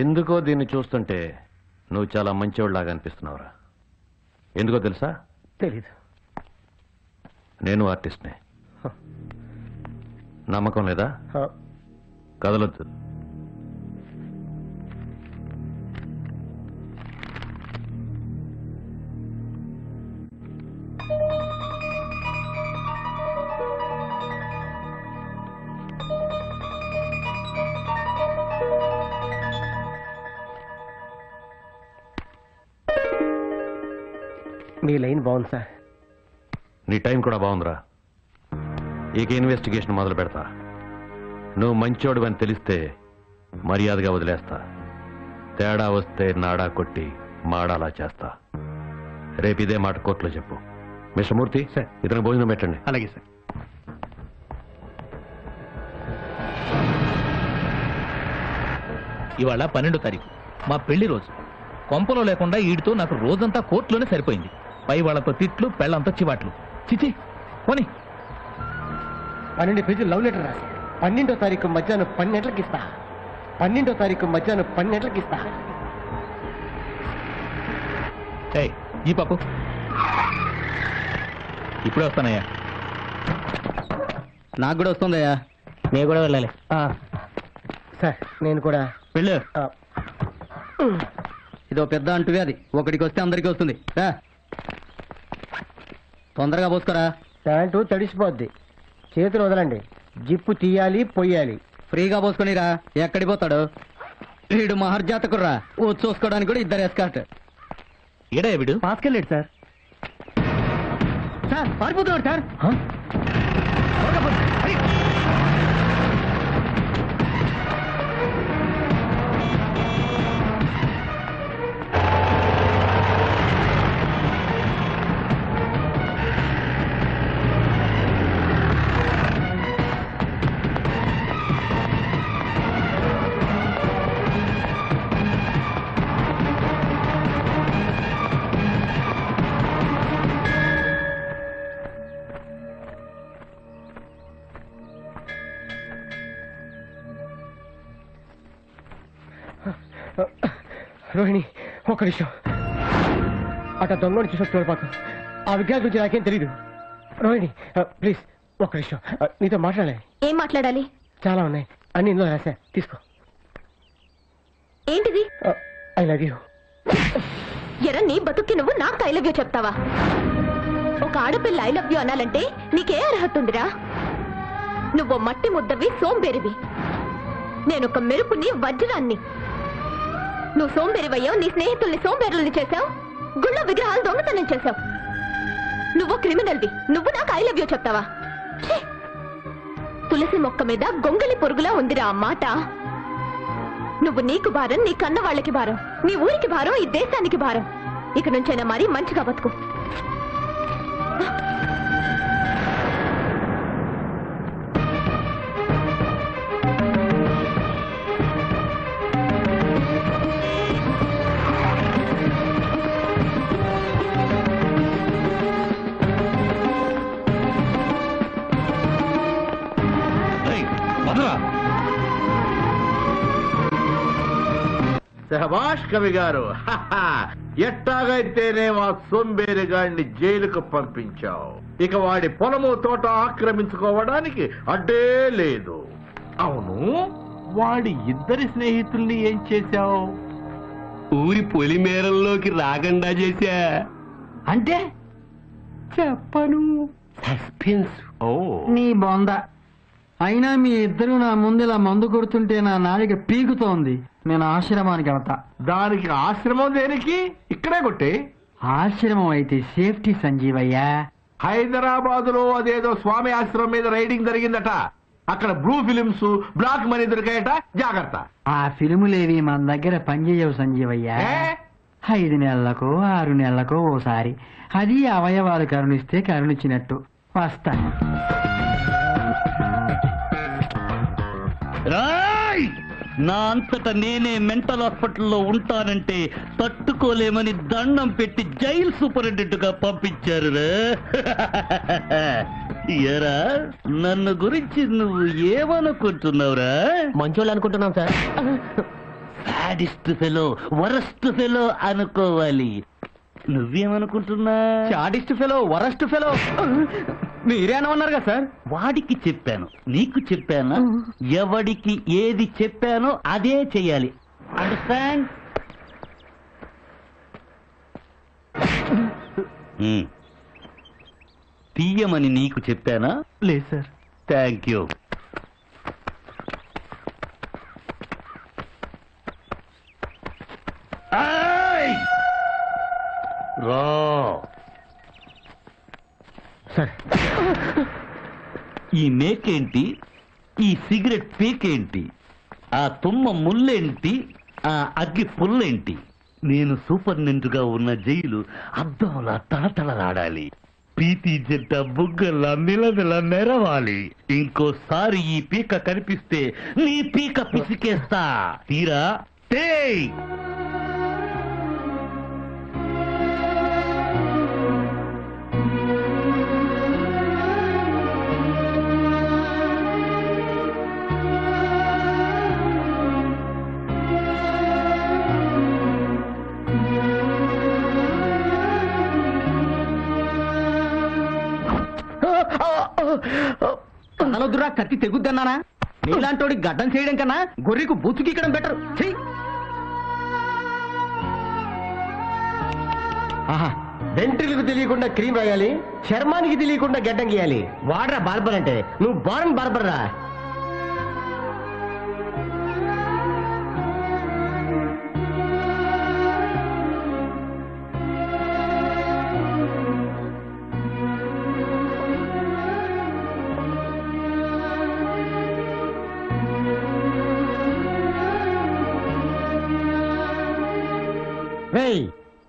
ఎందుకో దీన్ని చూస్తుంటే నువ్వు చాలా మంచివాళ్ళలాగా అనిపిస్తున్నావురా. ఎందుకో తెలుసా? తెలీదు. నేను ఆర్టిస్ట్నే. నమ్మకం లేదా? కదలొద్దు. మీ లైన్ బాగుంది సార్. నీ టైం కూడా బాగుందిరా. ఇక ఇన్వెస్టిగేషన్ మొదలు పెడతా. నువ్వు మంచోడు అని తెలిస్తే మర్యాదగా వదిలేస్తా. తేడా వస్తే నాడా కొట్టి మాడాలా చేస్తా. రేపు ఇదే మాట కోర్టులో చెప్పు. మిస్టర్ మూర్తి సార్, ఇతను భోజనం పెట్టండి. అలాగే సార్. ఇవాళ 12వ తారీఖు, మా పెళ్లి రోజు. కొంపలో లేకుండా ఈడితో నాకు రోజంతా కోర్టులోనే సరిపోయింది. పై వాళ్ళతో తిట్లు, పెళ్ళంతా చివాట్లు. చిచి పోనీ. 12 పేజీలు లవ్ లెటర్ రాసి 12వ తారీఖు మధ్యాహ్నం 12 గంటలకు ఇస్తా. 12వ తారీఖు మధ్యాహ్నం 12 గంటలకు ఇస్తా. ఈ పాపు ఇప్పుడే వస్తానయ్యా. నాకు కూడా వస్తుందయ్యా. నేను కూడా వెళ్ళాలి సార్. నేను కూడా వెళ్ళు. ఇదో పెద్ద అంటువే, అది ఒకటికి వస్తే అందరికీ వస్తుంది. తొందరగా పోసుకోరా. ప్యాంటు తడిసిపోద్ది. చేతులు వదలండి. జిప్పు తీయాలి, పొయ్యాలి. ఫ్రీగా పోసుకొనిరా. ఎక్కడికి పోతాడు వీడు? మహర్జాతకుర్రా. చూసుకోవడానికి కూడా ఇద్దరు ఎస్కార్ట్. ఏడా వీడు? పాస్కెళ్ళాడు సార్. సార్ పారిపోతున్నాడు సార్. రోహిణి ఒక్క నిమిషం అట్లా దొంగని చూసి చూడపాకు ఆ విగ్రహం గురించి నాకేం తెలీదు రోహిణి ప్లీజ్ ఒక్క నిమిషం నీతో మాట్లాడాలి ఏం మాట్లాడాలి? చాలా ఉన్నాయి అన్ని ఇందులో రాశా తీసుకో ఏంటిది? I love you. ఎరా నీ బతుక్కి నువ్వు నాకు ఐ లవ్ యూ చెప్తావా? ఒక ఆడపిల్ల ఐ లవ్ యూ అనాలంటే నీకే అర్హత ఉందిరా? నువ్వు మట్టి ముద్దవి సోంబేరివి, నేనొక మెరుపుని వజ్రాన్ని. నువ్వు సోంబేరివయ్యావు, నీ స్నేహితుల్ని సోంబేరుల్ని చేశావు, గుళ్ళ విగ్రహాలు దొంగతనం చేశావు. నువ్వు క్రిమినల్వి, నువ్వు నాకు ఐ లవ్ యూ చెప్తావా? ఛీ! తులసి మొక్క మీద గొంగలి పొరుగులా ఉందిరా ఆ మాట. నువ్వు నీకు భారం, నీ కన్న వాళ్ళకి భారం, నీ ఊరికి భారం, ఈ దేశానికి భారం. ఇక నుంచైనా మరీ మంచిగా బతుకు. శభాష్ కవి గారు, ఎట్టాగైతేనే ఆ సోంబేరి గాడిని జైలుకు పంపించావు. ఇక వాడి పొలము తోట ఆక్రమించుకోవడానికి అడ్డే లేదు. అవును, వాడి ఇద్దరి స్నేహితుల్ని ఏం చేశావు? ఊరి పొలిమేరల్లోకి రాకుండా చేశా. అంటే చెప్పను. సస్పెన్స్. ఓ నీ బొంద. అయినా మీ ఇద్దరు నా ముందు ఇలా మందు కొడుతుంటే నా నాలిక పీకుతోంది. నేను ఆశ్రమానికి వెళ్తా. దానికి ఆశ్రమం దేనికి? ఇక్కడే కొట్టే. ఆశ్రమం అయితే సేఫ్టీ సంజీవయ్యా. హైదరాబాద్ లో అదేదో స్వామి ఆశ్రమం మీద రైడింగ్ జరిగిందట. అక్కడ బ్లూ ఫిలిమ్స్, బ్లాక్ మనీ దొరికాయట. జాగ్రత్త. ఆ ఫిల్ములేవి మన దగ్గర పనిచేయవు సంజీవయ్యా. 5 నెలలకు 6 నెలలకు ఓసారి. అది అవయవాలు కరుణిస్తే కరుణించినట్టు. వస్తా. నా అంతటా నేనే మెంటల్ హాస్పిటల్లో ఉంటానంటే తట్టుకోలేమని దండం పెట్టి జైలు సూపరింటెండెంట్ గా పంపించారు. ఎరా నన్ను గురించి నువ్వు ఏమనుకుంటున్నావురా? మంచోళ్ళు అనుకుంటున్నాం sir. Sadist fellow, worst fellow అనుకోవాలి. నువ్వేమనుకుంటున్నా? చాడిస్ట్ ఫెలో, వరస్ట్ ఫెలో మీరేమన్నారు కదా సార్? వాడికి చెప్పాను, నీకు చెప్పానా? ఎవడికి ఏది చెప్పానో అదే చెయ్యాలి. అండర్స్టాండ్? తీయమని నీకు చెప్పానా? లేదు సార్. Thank you. రా సార్. ఈ మేకేంటి? ఈ సిగరెట్ పీకేంటి? ఆ తుమ్మ ముళ్ళేంటి? ఆ అగ్గి పుల్లేంటి? నేను సూపరింటెండెంట్ గా ఉన్న జైలు అద్దంలా తలతలలాడాలి. పీతి జంట బుగ్గల్లా మిలమిల మెరవాలి. ఇంకోసారి ఈ పీక కనిపిస్తే నీ పీక పిసికేస్తా. తీరా టేయ్. కలదురా కత్తి తెగుద్దన్నానా? నీలాంటోడి గడ్డం చేయడం కన్నా గొర్రెకు బూచుకిక్కడం బెటర్. ఆహా, వెంట్రులకు తెలియకుండా క్రీమ్ రాయాలి, చర్మానికి తెలియకుండా గడ్డం గీయాలి. వాడరా బార్బర్ అంటే. నువ్వు బారన్ బార్బర్ రా.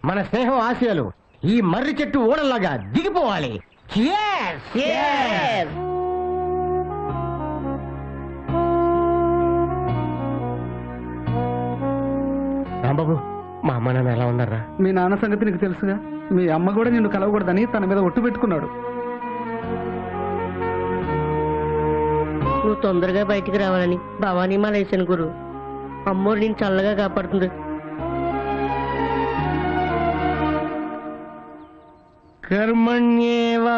మన స్నేహం ఆశయాలు ఈ మర్రి చెట్టు ఓడల్లాగా దిగిపోవాలి. రాంబాబు, మా అమ్మ నాన్న ఎలా ఉన్నారా? మీ నాన్న సంగతి నీకు తెలుసుగా. మీ అమ్మ కూడా నిన్ను కలవకూడదని తన మీద ఒట్టు పెట్టుకున్నాడు. నువ్వు తొందరగా బయటికి రావాలని భవానీ మాలేశాను గురు. అమ్మోరు నేను చల్లగా కాపాడుతుంది. కర్మణ్యేవాధికారస్తే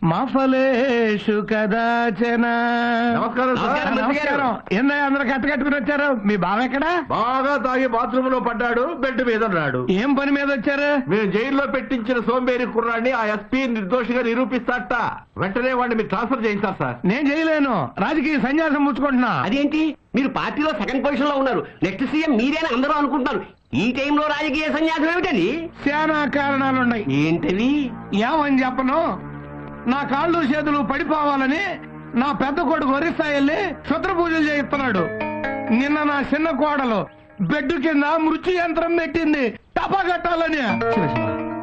మా ఫలేషు కదాచన. నమస్కారం సార్. నమస్కారం. ఏందయ్య అందరూ కట్టుకట్టుకుని వచ్చారు? మీ బావ ఎక్కడా? బాగా తాగి బాత్రూమ్ లో పడ్డాడు, బెడ్ మీద ఉన్నాడు. ఏం పని మీద వచ్చారు? మీరు జైల్లో పెట్టించిన సోంబేరి కుర్రాన్ని ఆ ఎస్పీ నిర్దోషిగా నిరూపిస్తాట. వెంటనే వాడిని మీరు ట్రాన్స్ఫర్ చేయించారు సార్. నేను చేయలేను, రాజకీయ సన్యాసం పుచ్చుకుంటున్నా. అదేంటి మీరు పార్టీలో సెకండ్ పొజిషన్ లో ఉన్నారు, నెక్స్ట్ సీఎం మీరేనా అందరూ అనుకుంటున్నారు. ఈ టైంలో రాజకీయ సన్యాసం ఏమిటండి? చాలా కారణాలున్నాయి. ఏంటవి? ఏమని చెప్పను, నా కాళ్ళు చేతులు పడిపోవాలని నా పెద్ద కొడుకు ఒరిస్సా వెళ్ళి క్షుద్ర పూజలు చేయిస్తున్నాడు. నిన్న నా చిన్న కోడలు బెడ్ కింద మృత్యు యంత్రం పెట్టింది టపా కట్టాలని.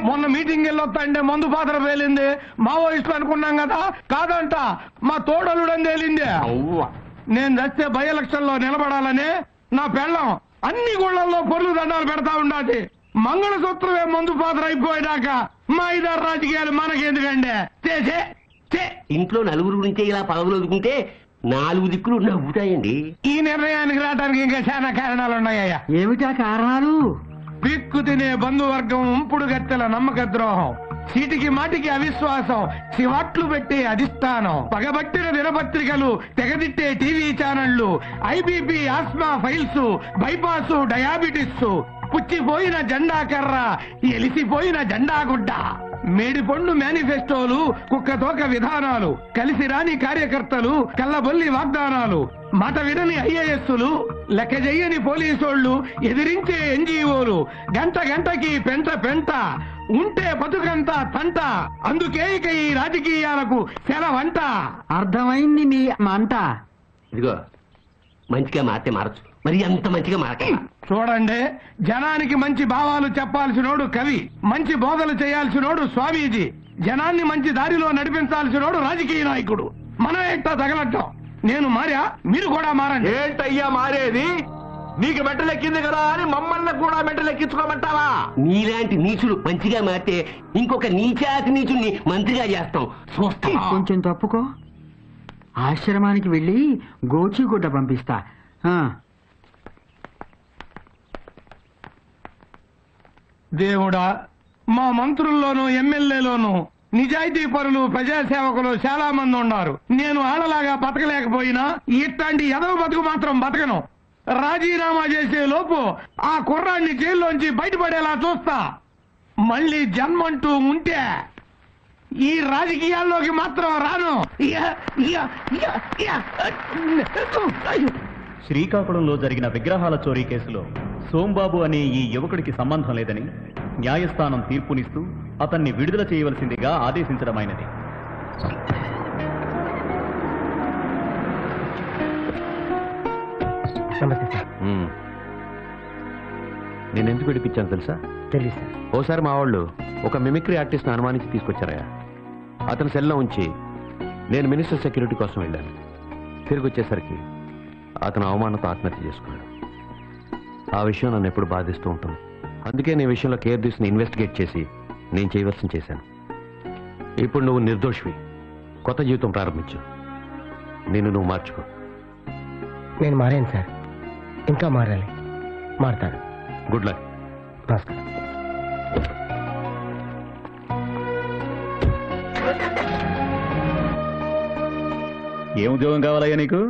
మొన్న మీటింగ్ వెళ్ళొస్తాంటే మందు పాత్ర పేలింది. మావోయిస్టులు అనుకున్నాం కదా, కాదంట మా తోడలుడని తేలింది. నేను చస్తే బై ఎలక్షన్ లో నిలబడాలని నా పెళ్ళం అన్ని గుళ్లల్లో పొర్లు దండాలు పెడతా ఉండాది. మంగళసూత్రమే మందు పాత్ర అయిపోయినాక మా ఇద్దరు రాజకీయాలు మనకెందుకండి? ఇంట్లో నలుగురు గురించి ఇలా పదవులు వదుకుంటే 4 దిక్కులు నవ్వుతాయండి. ఈ నిర్ణయానికి రావడానికి ఇంకా చాలా కారణాలు ఉన్నాయ్యా. ఏమిటా కారణాలు? పిక్కు తినే బంధువర్గం, ఉంపుడు గత్తెల నమ్మక ద్రోహం, చీటికి మాటికి అవిశ్వాసం, చివాట్లు పెట్టే అధిష్టానం, పగబట్టిన దినపత్రికలు, తెగదిట్టే టీవీ ఛానళ్లు, high BP asthma piles, bypass diabetes, పుచ్చిపోయిన జెండా కర్ర, ఎలిసిపోయిన జెండా గుడ్డ, మేడిపండు మేనిఫెస్టోలు, కుక్కతోక విధానాలు, కలిసి రాని కార్యకర్తలు, కల్లబొల్లి వాగ్దానాలు, మాట వినని ఐఏఎస్లు, లెక్క చెయ్యని పోలీసోళ్లు, ఎదిరించే ఎన్జీఓలు, గంట గంటకి పెంట పెంట, ఉంటే బతుకంతా తంట. అందుకే ఇక ఈ రాజకీయాలకు సెలవంట. అర్థమైంది మీ మంట. ఇదిగో మంచిగా మారితే మారచ్చు, మరి అంత మంచిగా మారక. చూడండి, జనానికి మంచి భావాలు చెప్పాల్సినోడు కవి, మంచి బోధలు చేయాల్సినోడు స్వామీజీ, జనాన్ని మంచి దారిలో నడిపించాల్సినోడు రాజకీయ నాయకుడు. మనం ఎట్టా తగలట్టం. నేను మారా, మీరు కూడా మారండి. ఏంటయ్యా మారేది? నీకు మెట్టలెక్కింది కదా అని మమ్మల్ని కూడా మెట్టలెక్కించుకోమంటావా? నీలాంటి నీచులు మంచిగా మారితే ఇంకొక నీచాతి నీచుల్ని మంత్రిగా చేస్తాం, చూస్తాం. కొంచెం తప్పుకో, ఆశ్రమానికి వెళ్ళి గోచిగుడ్డ పంపిస్తా. దేవుడా, మా మంత్రుల్లోనూ ఎమ్మెల్యేలోనూ నిజాయితీ పరులు, ప్రజాసేవకులు చాలా మంది ఉన్నారు. నేను ఆడలాగా బతకలేకపోయినా ఇట్లాంటి ఎదవ బతుకు మాత్రం బతకను. రాజీనామా చేసే లోపు ఆ కుర్రాన్ని జైల్లోంచి బయటపడేలా చూస్తా. మళ్ళీ జన్మంటూ ఉంటే ఈ రాజకీయాల్లోకి మాత్రం రాను. శ్రీకాకుళంలో జరిగిన విగ్రహాల చోరీ కేసులో సోంబాబు అనే ఈ యువకుడికి సంబంధం లేదని న్యాయస్థానం తీర్పునిస్తూ అతన్ని విడుదల చేయవలసిందిగా ఆదేశించడమైనది. నేనెందుకు విడిపించాను తెలుసా? తెలుసు. ఓసారి మా వాళ్ళు ఒక మిమిక్రీ ఆర్టిస్ట్ని అనుమానించి తీసుకొచ్చారయ్యా. అతని సెల్లో ఉంచి నేను మినిస్టర్ సెక్యూరిటీ కోసం వెళ్ళాను. తిరిగి వచ్చేసరికి అతను అవమానంతో ఆత్మహత్య చేసుకున్నాడు. ఆ విషయం నన్ను ఎప్పుడు బాధిస్తూ ఉంటుంది. అందుకే నీ విషయంలో కేర్ తీసుకుని ఇన్వెస్టిగేట్ చేసి నేను చేయవలసింది చేశాను. ఇప్పుడు నువ్వు నిర్దోషివి, కొత్త జీవితం ప్రారంభించు. నువ్వు మార్చుకో. నేను మారాను సార్, ఇంకా మారాలి. మారుతాను. Good luck. నమస్కారం. ఏం ఉద్యోగం కావాలయ్యా నీకు?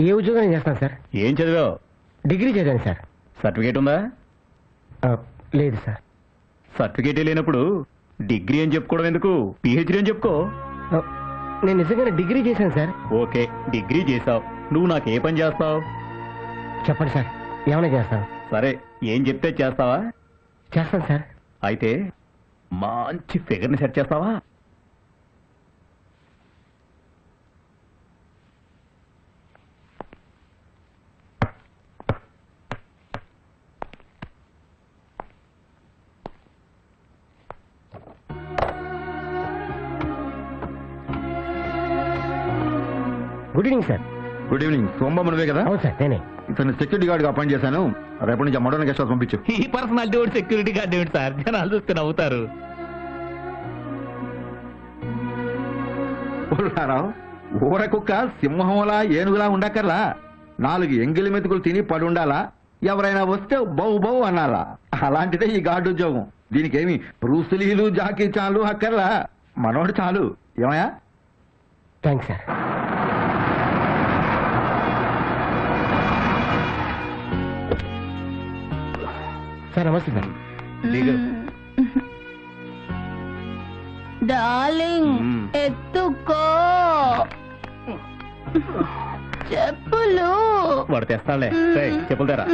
ఏ ఉద్యోగం చేస్తాను సార్? ఏం చదివావు? డిగ్రీ చదివాను సార్. సర్టిఫికేట్ ఉందా? లేదు సార్. సర్టిఫికేటే లేనప్పుడు డిగ్రీ అని చెప్పుకోవడం ఎందుకు? పిహెచ్డీ అని చెప్పుకో. నేను నిజంగానే డిగ్రీ చేశాను సార్. ఓకే, డిగ్రీ చేసావు. నువ్వు నాకు ఏ పని చేస్తావు? చెప్పండి సార్, ఏమైనా చేస్తాను. సరే, ఏం చెప్తే చేస్తావా? చేస్తాను సార్. అయితే మంచి ఫిగర్ని సెట్ చేస్తావా? Good evening sir. Good evening. Sombabu నువ్వే కదా? అవును సార్, నేనే. ఇతను సెక్యూరిటీ గార్డ్ గా అపాయింట్ చేశాను. రేపటి నుంచి మోడర్న్ గెస్ట్ హౌస్ పంపించు. ఈ పర్సనాలిటీ ఒకటి సెక్యూరిటీ గార్డ్ ఏమిటి సార్? జనాలు చూస్తే నవ్వుతారు. ఊర కుక్క సింహంలా ఏనుగులా ఉండక్కర్లా. 4 ఎంగిలి మెతుకులు తిని పడుండాలా. ఎవరైనా వస్తే బౌ బౌ అనాలా. అలాంటిదే ఈ గార్డు ఉద్యోగం. దీనికేమి బ్రూసులీలు జాకీ చాలు అక్కర్లా మనోడు చాలు ఏమయ్యా? Thanks sir. సార్ నమస్తే సార్. డార్లింగ్ ఎత్తుకో చెప్పులు. వాడు తెస్తాడులే. చెప్పులు తెరా.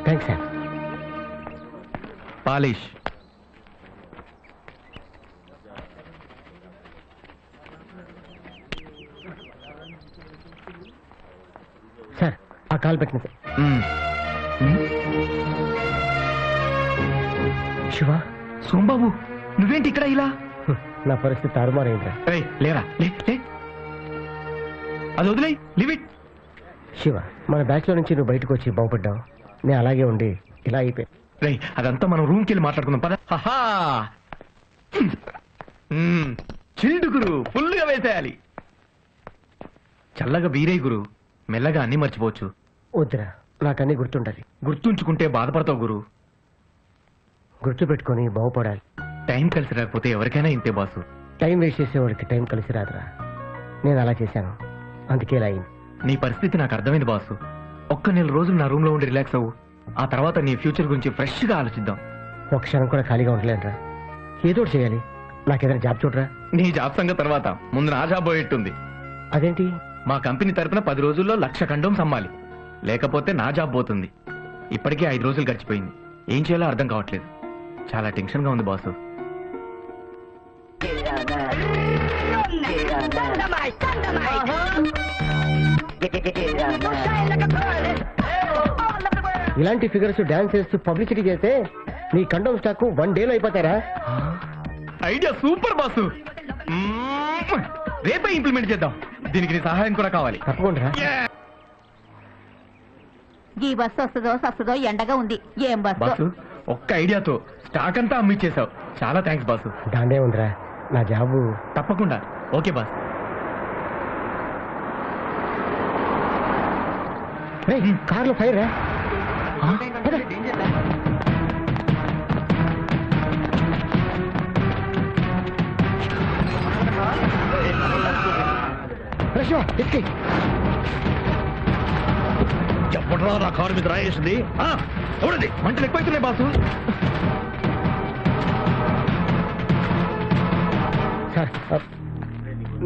Thanks sir. పాలిష్. సార్ ఆ కాల్ పెట్టిన సార్. శివ, సోంబాబు నువ్వేంటి ఇక్కడ ఇలా? నా పరిస్థితి తారుమారైందిరా. లేరా, లే లే, అది వదిలే, లివ్ ఇట్. శివ, మన బ్యాచ్ లో నుంచి నువ్వు బయటకు వచ్చి బాగుపడ్డావు. నేను అలాగే ఉండి ఇలా అయిపోయి. రే, అదంతా మనం రూమ్కి వెళ్ళి మాట్లాడుకుందాం పద. చిల్డు గురు, ఫుల్గా వేసేయాలి. చల్లగా వీరే గురు, మెల్లగా అన్ని మర్చిపోవచ్చు. వద్దురా, నాకన్నీ గుర్తుండాలి. గుర్తుంచుకుంటే బాధపడతావు గురు. గుర్తు పెట్టుకొని బాగుపడాలి. టైం కలిసి రాకపోతే ఎవరికైనా ఇంతే బాసు. టైం వేస్ట్ చేసేవాడికి టైం కలిసి రాదురా. నేను అలా చేశాను, అందుకే ఇలా అయింది. నీ పరిస్థితి నాకు అర్థమైంది బాసు. ఒక్క నెల రోజులు నా రూమ్ లో ఉండి రిలాక్స్ అవ్వు. ఆ తర్వాత నీ ఫ్యూచర్ గురించి ఫ్రెష్ గా ఆలోచిద్దాం. ఒక క్షణం కూడా ఖాళీగా ఉండలేనురా. ఏదో ఒకటి చేయాలి. నాకేదైనా జాబ్ చూడరా. నీ జాబ్ సంగతి తర్వాత, ముందు నా జాబ్ పోయేట్టుంది. అదేంటి? మా కంపెనీ తరపున 10 రోజుల్లో 1,00,000 కండోమ్స్ అమ్మాలి. లేకపోతే నా జాబ్ పోతుంది. ఇప్పటికే 5 రోజులు గడిచిపోయింది. ఏం చేయాలో అర్థం కావట్లేదు. చాలా టెన్షన్ గా ఉంది బాసు. ఇలాంటి ఫిగర్స్ డాన్స్ చేస్తూ పబ్లిసిటీ చేస్తే నీ కండోమ్ స్టాక్ 1 డేలో అయిపోతారా? Idea super boss. రేపే ఇంప్లిమెంట్ చేద్దాం. దీనికి నీ సహాయం కూడా కావాలి. తప్పకుండా. ఈ బస్సు వస్తుందో ఎండగా ఉంది. ఏం బాసు, బస్సు? ఒక్క ఐడియాతో స్టాక్ అంతా అమ్మిచ్చేసావు. చాలా థ్యాంక్స్ బాసు. దాండే ఉందిరా నా జాబు. తప్పకుండా. Okay boss. కార్లో ఫైర్ రా. చెప్పట్రా నా కారు మీద రాయేసింది. ఎవడండి? మంటలు ఎక్కువైతున్నాయి బాసు. సార్,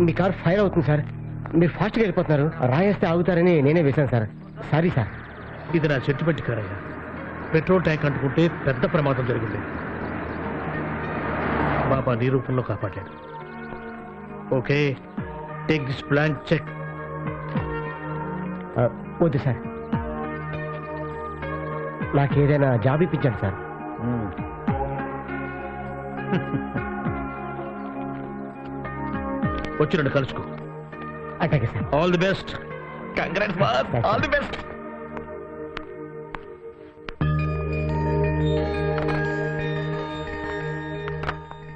మీ కార్ ఫైర్ అవుతుంది సార్. మీరు ఫాస్ట్గా వెళ్ళిపోతున్నారు. రాయేస్తే ఆగుతారని నేనే వేశాను సార్. Sorry sir. ఇది నా సెంటిమెంట్ కార్ అయ్యా. పెట్రోల్ ట్యాంక్ అంటుకుంటే పెద్ద ప్రమాదం జరిగింది. బాబా నీ రూపంలో కాపాడలేదు. Okay, take this plan check. వద్దు సార్, నాకేదైనా జాబ్ ఇప్పించండి సార్. వచ్చి నన్ను కలుసుకో. అట్లాగే sir. All the best. Congrats boss. All the best.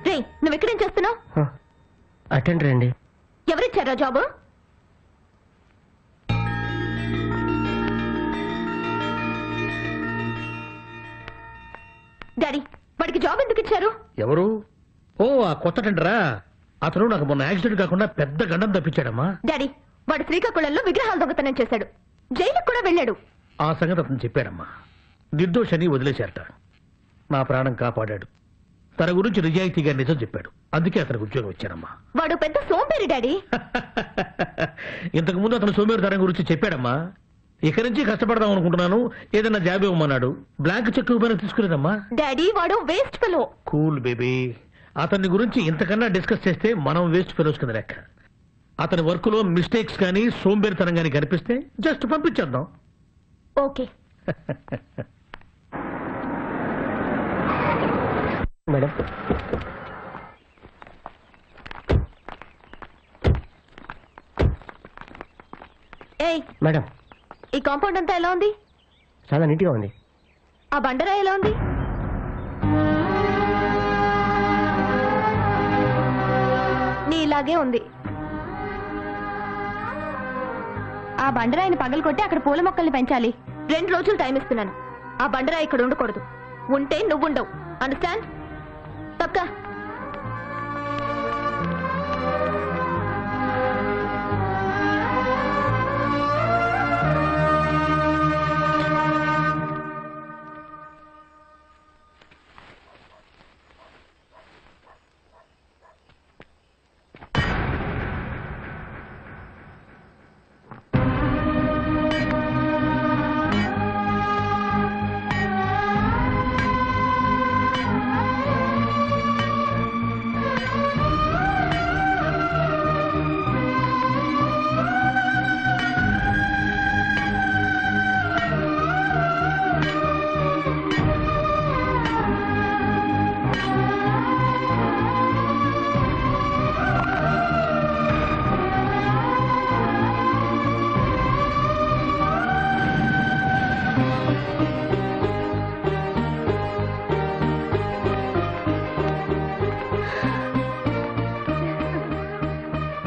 రే, నువ్వు ఎక్కడేం చేస్తున్నావు? అటెండర్ అండి. ఎవరిచ్చారా జాబ్? డాడీ, వాడికి జాబ్ ఎందుకు ఇచ్చారు? ఎవరు? ఓ, ఆ కొత్త టెండరా. అతను నాకు మొన్న యాక్సిడెంట్ కాకుండా పెద్ద గండం తప్పించాడమ్మా. డాడీ, వాడు శ్రీకాకుళంలో విగ్రహాలు దొంగతనం చేశాడు. జైలుకు కూడా వెళ్ళాడు. ఆ సంగతి అతను చెప్పాడమ్మా. నిర్దోషని వదిలేశారట. నా ప్రాణం కాపాడాడు. తన గురించి నిజాయితీగా నిజం చెప్పాడు. అందుకే అతనికి ఉద్యోగం ఇచ్చానమ్మా. వాడు పెద్ద సోంపేరి డాడీ. ఇంతకు ముందు అతను సోమేరుతనం గురించి చెప్పాడమ్మా. ఇక నుంచి కష్టపడదాం అనుకుంటున్నాను, ఏదైనా జాబ్ ఇవ్వమన్నాడు. బ్లాంక్ చెక్ ఇవ్వమని తీసుకునేదమ్మా. డాడీ, వాడు వేస్ట్ ఫెలో. Cool baby. అతని గురించి ఇంతకన్నా డిస్కస్ చేస్తే మనం వేస్ట్ ఫెలోస్ కింద లెక్క. అతని వర్క్ లో మిస్టేక్స్ కానీ సోంబేరితనం కానీ కనిపిస్తే జస్ట్ పంపించేద్దాం. ఓకే. మేడం ఏయ్, మేడం ఈ కాంపౌండ్ అంతా ఎలా ఉంది? చాలా నీట్గా ఉంది. ఆ బండరాయి ఎలా ఉంది? నీ ఇలాగే ఉంది. ఆ బండరాయిని పగలకొట్టి అక్కడ పూల మొక్కల్ని పెంచాలి. 2 రోజులు టైం ఇస్తున్నాను. ఆ బండరాయి ఇక్కడ ఉండకూడదు. ఉంటే నువ్వుండవు. అండర్స్టాండ్? తప్పక.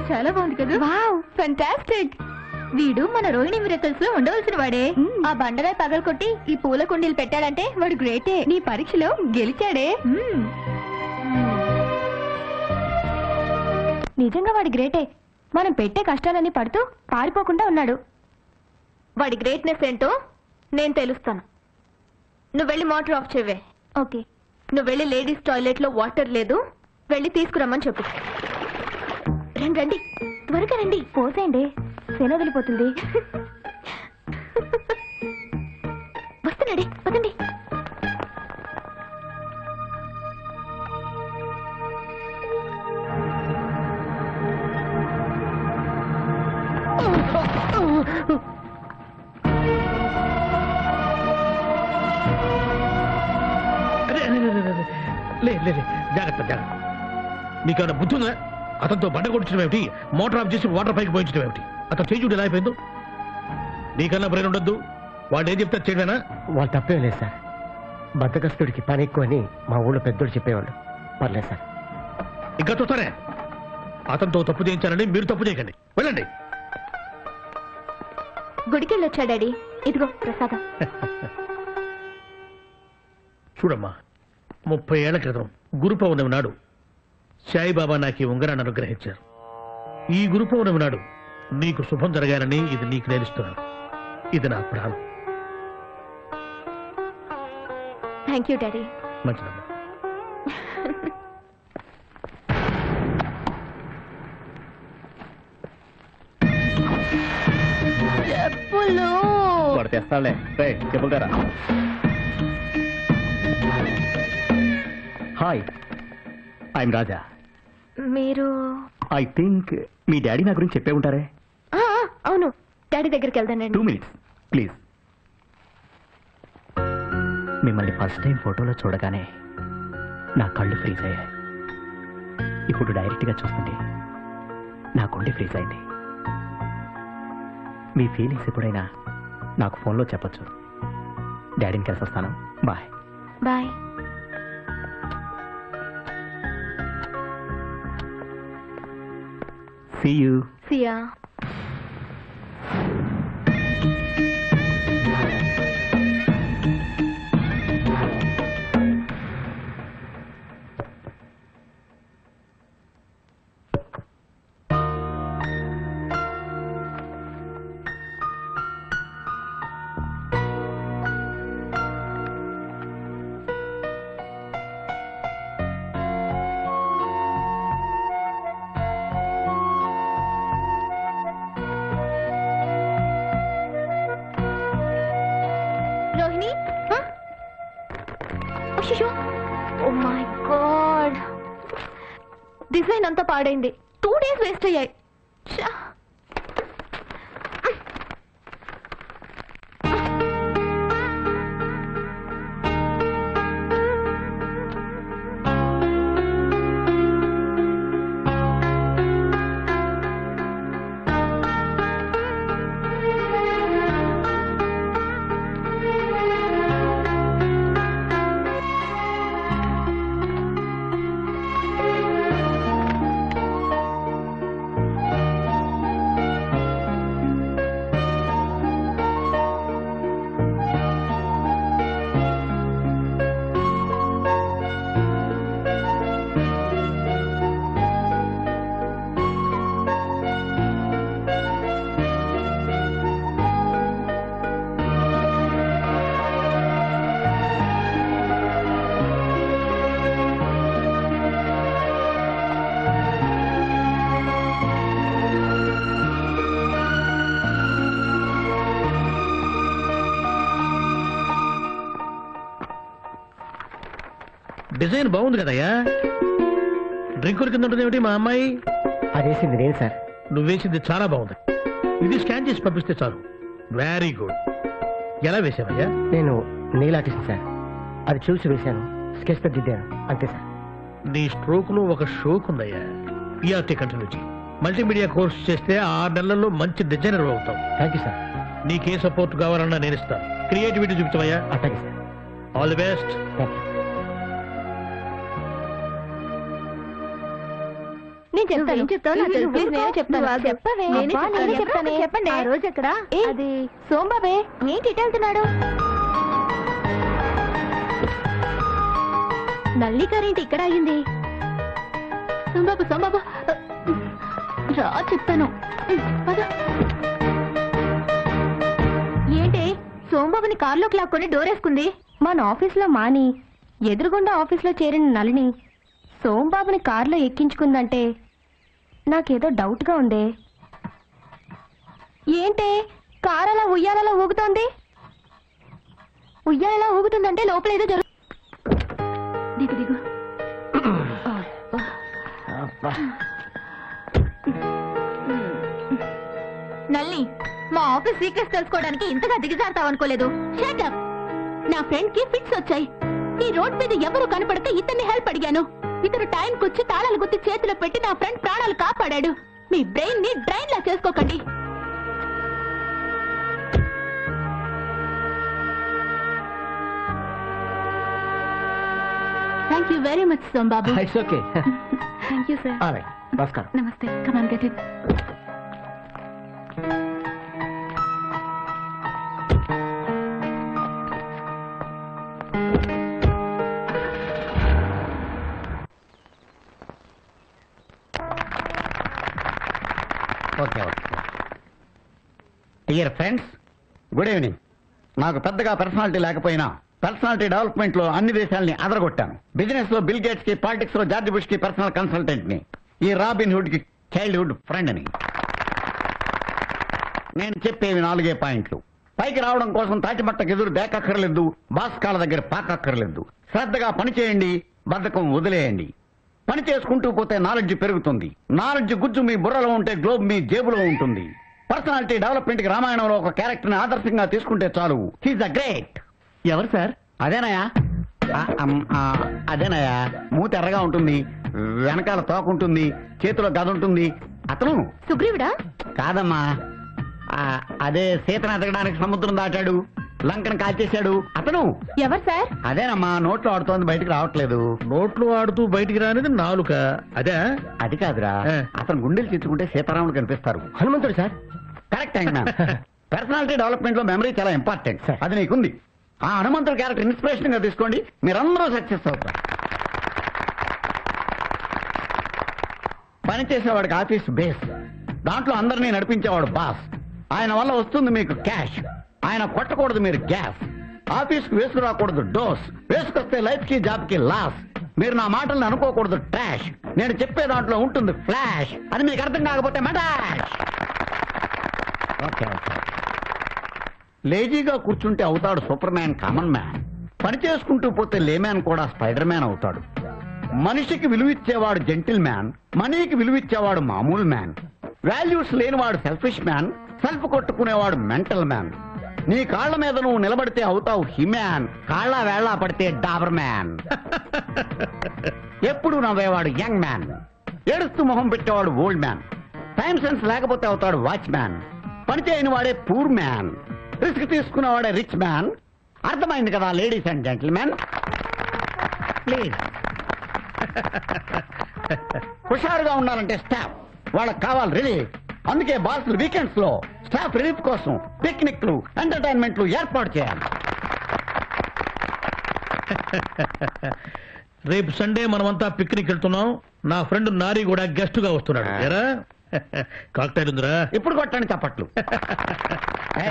చాలా బాగుంది కదా? Wow, fantastic. వీడు మన రోహిణి మిరకల్స్ లో ఉండవలసిన వాడే. ఆ బండరాయి పగలకొట్టి ఈ పూల కుండీలు పెట్టాడంటే వాడు గ్రేటే. నీ పరీక్షలో గెలిచాడే. నిజంగా వాడి గ్రేటే. మనం పెట్టే కష్టాలన్నీ పడుతూ పారిపోకుండా ఉన్నాడు. వాడి గ్రేట్నెస్ ఏంటో నేను తెలుస్తాను. నువ్వు వెళ్ళి మోటార్ ఆఫ్ చేయవే. ఓకే. నువ్వు వెళ్ళి లేడీస్ టాయిలెట్ లో వాటర్ లేదు, వెళ్ళి తీసుకురమ్మని చెప్పు. రండి రండి, త్వరగా రండి. పోసేయండి, శన వదిలిపోతుంది. వస్తున్నాడే, పదండి. జాగ్రత్త జాగ్రత్త. నీకేమైనా బుద్ధి ఉందా? అతనితో బండ కొట్టించడం ఏమిటి, మోటార్ ఆఫ్ చేసి వాటర్ పైకి పోయించడం ఏమిటి? అతను చేయి ఎలా అయిపోయిందో. నీకన్నా బ్రెయిన్ ఉండొద్దు. వాడు ఏం చెప్తారు చేయడమేనా? వాళ్ళు తప్పేం లేదు సార్. బద్దకస్తుడికి పని ఎక్కువ అని మా ఊళ్ళో పెద్దోడు చెప్పేవాళ్ళు. పర్లేదు సార్. ఇంకా చూస్తారే, అతనితో తప్పు చేయించాలని మీరు తప్పు చేయకండి. వెళ్ళండి. గుడికెళ్ళి వచ్చా డాడీ. ఇదిగో ప్రసాదం. చూడమ్మా, 30 ఏళ్ల క్రితం గురు పౌర్ణమి నాడు సాయిబాబా నాకు ఈ ఉంగరాన్ని అనుగ్రహించారు. ఈ గురు పౌర్ణమి నాడు నీకు శుభం జరగాలని ఇది నీకు నేర్పిస్తున్నాను. ఇది నా ప్రాణం. Thank you daddy. మంచిదమ్మా. చెప్పులు వాడు తెస్తాడులే. చెప్పుతారా? హాయ్, ఐఎమ్ రాజా. మీరు? ఐ థింక్ మీ డాడీ నా గురించి చెప్పే ఉంటారే. అవును, డాడీ దగ్గరికి వెళ్దానండి. 2 minutes ప్లీజ్. మిమ్మల్ని ఫస్ట్ టైం ఫోటోలో చూడగానే నా కళ్ళు ఫ్రీజ్ అయ్యాయి. ఇప్పుడు డైరెక్ట్గా చూస్తుంటే నా గుండె ఫ్రీజ్ అయింది. మీ ఫీలింగ్స్ ఎప్పుడైనా నాకు ఫోన్లో చెప్పచ్చు. డాడీని కలిసి వస్తాను. Bye. Bye. See you. See ya. Rohini, oh my god, design అంతా పాడైంది. 2 days వేస్ట్ అయ్యాయి. డిజైన్ బాగుంది కదయ్యా. డ్రింకుల కింద ఉంటుంది ఏమిటి మా అమ్మాయి? అదేసింది నేను సార్. నువ్వేసింది చాలా బాగుంది. ఇది స్కాన్ చేసి పంపిస్తే చాలు. Very good. ఎలా వేసావయ్యా? నేను నెయిల్ ఆర్టిస్ట్ సార్. అది చూసి వేశాను, స్కెచ్ తో దిద్దాను, అంతే సార్. నీ స్ట్రోక్ లో ఒక షోక్ ఉందయ్యా. ఈఆర్టీ కంటిన్యూ చేయి. మల్టీమీడియా కోర్స్ చేస్తే 6 నెలల్లో మంచి డిజైనర్ అవుతావు. Thank you sir. నీకే సపోర్ట్ కావాలన్నా నేను ఇస్తాను. క్రియేటివిటీ చూపించవయ్యా. అట్లాగే sir. All the best. Thank you. నేను చెప్తాను. చెప్పండి. ఆ రోజు ఎక్కడ? అది సోంబాబే. ఏంటి ఇటు వెళ్తున్నాడు? నల్లి గారేంటి ఇక్కడ అయింది? సోంబాబు సోంబాబు రా చెప్తాను. పద. ఏంటి సోంబాబుని కారులోకి లాక్కొని డోరేసుకుంది? మన ఆఫీస్లో మాని ఎదురుగుండా ఆఫీస్లో చేరిన నలిని సోంబాబుని కారులో ఎక్కించుకుందంటే నాకేదో డౌట్గా ఉంది. ఏంటే కారు అలా ఉయ్యాలలో ఊగుతోంది? ఉయ్యాలలో ఊగుతుందంటే లోపల ఏదో జరుగు. దిగు దిగు. నల్లి, మా ఆఫీస్ సీక్రెట్స్ తెలుసుకోవడానికి ఇంతగా దిగజారుతావు అనుకోలేదు. Shut up. నా ఫ్రెండ్ కి ఫిట్స్ వచ్చాయి. ఈ రోడ్ మీద ఎవరు కనపడితే ఇతన్ని హెల్ప్ అడిగాను. ఇతను టైంకి వచ్చి తాళాలు గుర్తి చేతిలో పెట్టి నా ఫ్రెండ్ ప్రాణాలు కాపాడాడు. మీ బ్రెయిన్ ని డ్రైన్ లా చేసుకోకండి. Thank you very much Sombabu. It's okay. Thank you sir. Alright. నమస్కారం. నమస్తే. Come on get it. Okay okay. Dear friends, good evening. నాకు పెద్దగా పర్సనాలిటీ లేకపోయినా పర్సనాలిటీ డెవలప్మెంట్ లో అన్ని దేశాలని అదరగొట్టాను. బిజినెస్ లో బిల్ గేట్స్ కి, పాలిటిక్స్ లో జార్జ్ బుష్ కి పర్సనల్ కన్సల్టెంట్ ని, ఈ రాబిన్ హుడ్ కి చైల్డ్హుడ్ ఫ్రెండ్ ని. నేను చెప్పేవి 4 పాయింట్లు. పైకి రావడం కోసం తాటిమట్టకు ఎదురు దేకక్కర్లేదు, బాస్ కాళ్ళ దగ్గర పాకక్కర్లేదు. శ్రద్ధగా పని చేయండి, బద్ధకం వదిలేయండి. పని చేసుకుంటూ పోతే నాలెడ్జ్ పెరుగుతుంది. నాలెడ్జ్ గుజ్జు మీ బుర్రలో ఉంటే గ్లోబ్ మీ జేబులో ఉంటుంది. పర్సనాలిటీ డెవలప్మెంట్ కి రామాయణంలో ఒక క్యారెక్టర్ ని ఆదర్శంగా తీసుకుంటే చాలు. He's a great. ఎవరు సార్? అదేనయా, అదేనయా. మూతి ఎర్రగా ఉంటుంది, వెనకాల తోకుంటుంది, చేతిలో గద ఉంటుంది. అతను సుగ్రీవుడా? కాదమ్మా, అదే సీతను ఎదగడానికి సముద్రం దాటాడు, లంకను కాల్చేశాడు. అతను ఎవరు సార్? అదేనమ్మా, నోట్లో ఆడుతోంది, బయటకు రావట్లేదు. నోట్లో ఆడుతూ బయటికి రానిది నాలుక. అదే? అది కాదురా, అతను గుండెలు తెచ్చుకుంటే సీతారాములు కనిపిస్తారు. హనుమంతుడు సార్. కరెక్ట్ అయినా. పర్సనాలిటీ డెవలప్మెంట్ లో మెమరీ చాలా ఇంపార్టెంట్. అది నీకుంది. ఆ హనుమంతుడు క్యారెక్టర్ ఇన్స్పిరేషన్ గా తీసుకోండి, మీరందరూ సక్సెస్ అవుతారు. పనిచేసేవాడికి ఆఫీస్ బేస్, దాంట్లో అందరినీ నడిపించేవాడు బాస్. ఆయన వల్ల వస్తుంది మీకు క్యాష్. ఆయన కొట్టకూడదు మీరు గ్యాస్. ఆఫీస్కి వేసుకురాకూడదు డోస్, వేసుకొస్తే లైఫ్ కి జాబ్ కి లాస్. మీరు నా మాటల్ని అనుకోకూడదు ట్రాష్. నేను చెప్పే దాంట్లో ఉంటుంది ఫ్లాష్. అది మీకు అర్థం కాకపోతే మటాష్. Okay okay. లేజీగా కూర్చుంటే అవుతాడు సూపర్ మ్యాన్, కామన్ మ్యాన్. పని చేసుకుంటూ పోతే లేమ్యాన్ కూడా స్పైడర్ మ్యాన్ అవుతాడు. మనిషికి విలువిచ్చేవాడు జెంటిల్ మ్యాన్, మనీకి విలువిచ్చేవాడు మామూలు మ్యాన్. వాల్యూస్ లేనివాడు సెల్ఫిష్ మ్యాన్, సెల్ఫ్ కొట్టుకునేవాడు మెంటల్ మ్యాన్. నీ కాళ్ల మీద నువ్వు నిలబడితే అవుతావు హిమ్యాన్, కాళ్ళ వేళ్లా పడితే డాబర్ మ్యాన్. ఎప్పుడు నవ్వేవాడు యంగ్ మ్యాన్, ఏడుస్తూ మొహం పెట్టేవాడు ఓల్డ్ మ్యాన్. టైం సెన్స్ లేకపోతే అవుతాడు వాచ్ మ్యాన్. పని చేయని వాడే పూర్ మ్యాన్, రిస్క్ తీసుకునేవాడే రిచ్ మ్యాన్. అర్థమైంది కదా లేడీస్ అండ్ జెంటిల్మెన్? ప్లీజ్. హుషారుగా ఉండాలంటే స్టాఫ్, వాళ్ళకి కావాలి రిలీఫ్. అందుకే బాస్లు వీకెండ్స్ లో స్టాఫ్ రిలీఫ్ కోసం పిక్నిక్లు, ఎంటర్టైన్మెంట్లు ఏర్పాటు చేయాలి. రేపు సండే మనమంతా పిక్నిక్ వెళ్తున్నాం. నా ఫ్రెండ్ నారి కూడా గెస్ట్ గా వస్తున్నాడు. ఎరా కాక్టైల్ ఉందిరా? ఇప్పుడు కొట్టండి చప్పట్లు.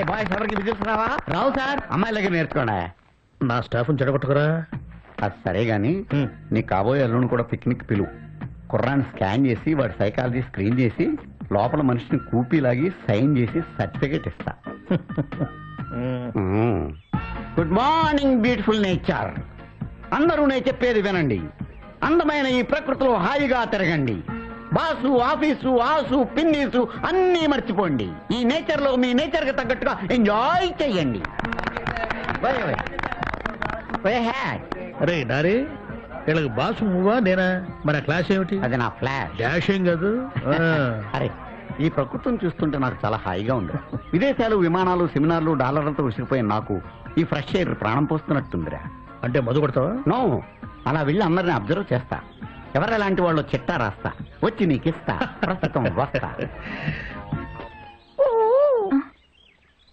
బాయ్స్ ఎవరికి విజిల్స్ రావా? రావు సార్. అమ్మాయిలకి నేర్చుకోండి. నా స్టాఫ్ చెడగొట్టుకురా. అది సరే గాని నీ కాబోయే అల్లుని కూడా పిక్నిక్ పిలువు. కుర్రాన్ని స్కాన్ చేసి వాడి సైకాలజీ స్క్రీన్ చేసి లోపల మనిషిని కూపీలాగి సైన్ చేసి సర్టిఫికేట్ ఇస్తా. Good morning beautiful nature. అందరూ నేను చెప్పేది వినండి. అందమైన ఈ ప్రకృతిలో హాయిగా తిరగండి. బాసు, ఆఫీసు, ఆసు, పిన్నీసు అన్నీ మర్చిపోండి. ఈ నేచర్ లో మీ నేచర్ కి తగ్గట్టుగా ఎంజాయ్ చెయ్యండి. అరే నారే వీళ్ళకి బాసు నువ్వా నేనా? మన క్లాస్ ఏమిటి? అది నా ఫ్లాష్. డాషింగ్ కాదు. అరే ఈ ప్రకృతిని చూస్తుంటే నాకు చాలా హాయిగా ఉంది. విదేశాలు, విమానాలు, సెమినార్లు, డాలర్లతో విసిరిపోయిన నాకు ఈ ఫ్రెష్ ఎయిర్ ప్రాణం పోస్తున్నట్టుందిరా. అంటే మధు కొడతావా? నో, అలా వెళ్ళి అందరిని అబ్జర్వ్ చేస్తా. ఎవరెలాంటి వాళ్ళు చిట్టా రాస్తా, వచ్చి నీకు ఇస్తా. ప్రస్తుతం వస్తా.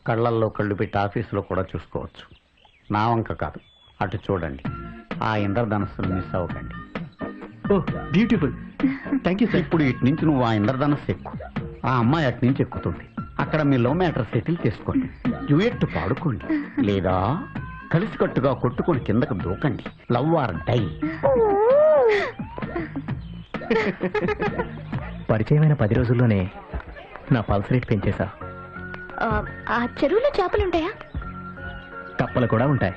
కళ్ళల్లో కళ్ళు పెట్టి ఆఫీసులో కూడా చూసుకోవచ్చు. నా వంక కాదు, అటు చూడండి. ఆ ఇంద్రధనస్సులు మిస్ అవ్వకండి. బ్యూటిఫుల్. Thank you sir. ఇప్పుడు ఇటు నుంచి నువ్వు ఆ ఇంద్రధనస్సు ఎక్కు, ఆ అమ్మాయి అటు నుంచి ఎక్కుతుంది. అక్కడ మీ లవ్ మ్యాటర్ సెటిల్ చేసుకోండి. డ్యూయెట్ పాడుకోండి, లేదా కలిసికట్టుగా కొట్టుకొని కిందకు దూకండి. Love or die. పరిచయమైన 10 రోజుల్లోనే నా పల్స్ రేట్ పెంచేశా. ఆ చెరువులో చేపలుంటాయా? కప్పలు కూడా ఉంటాయి.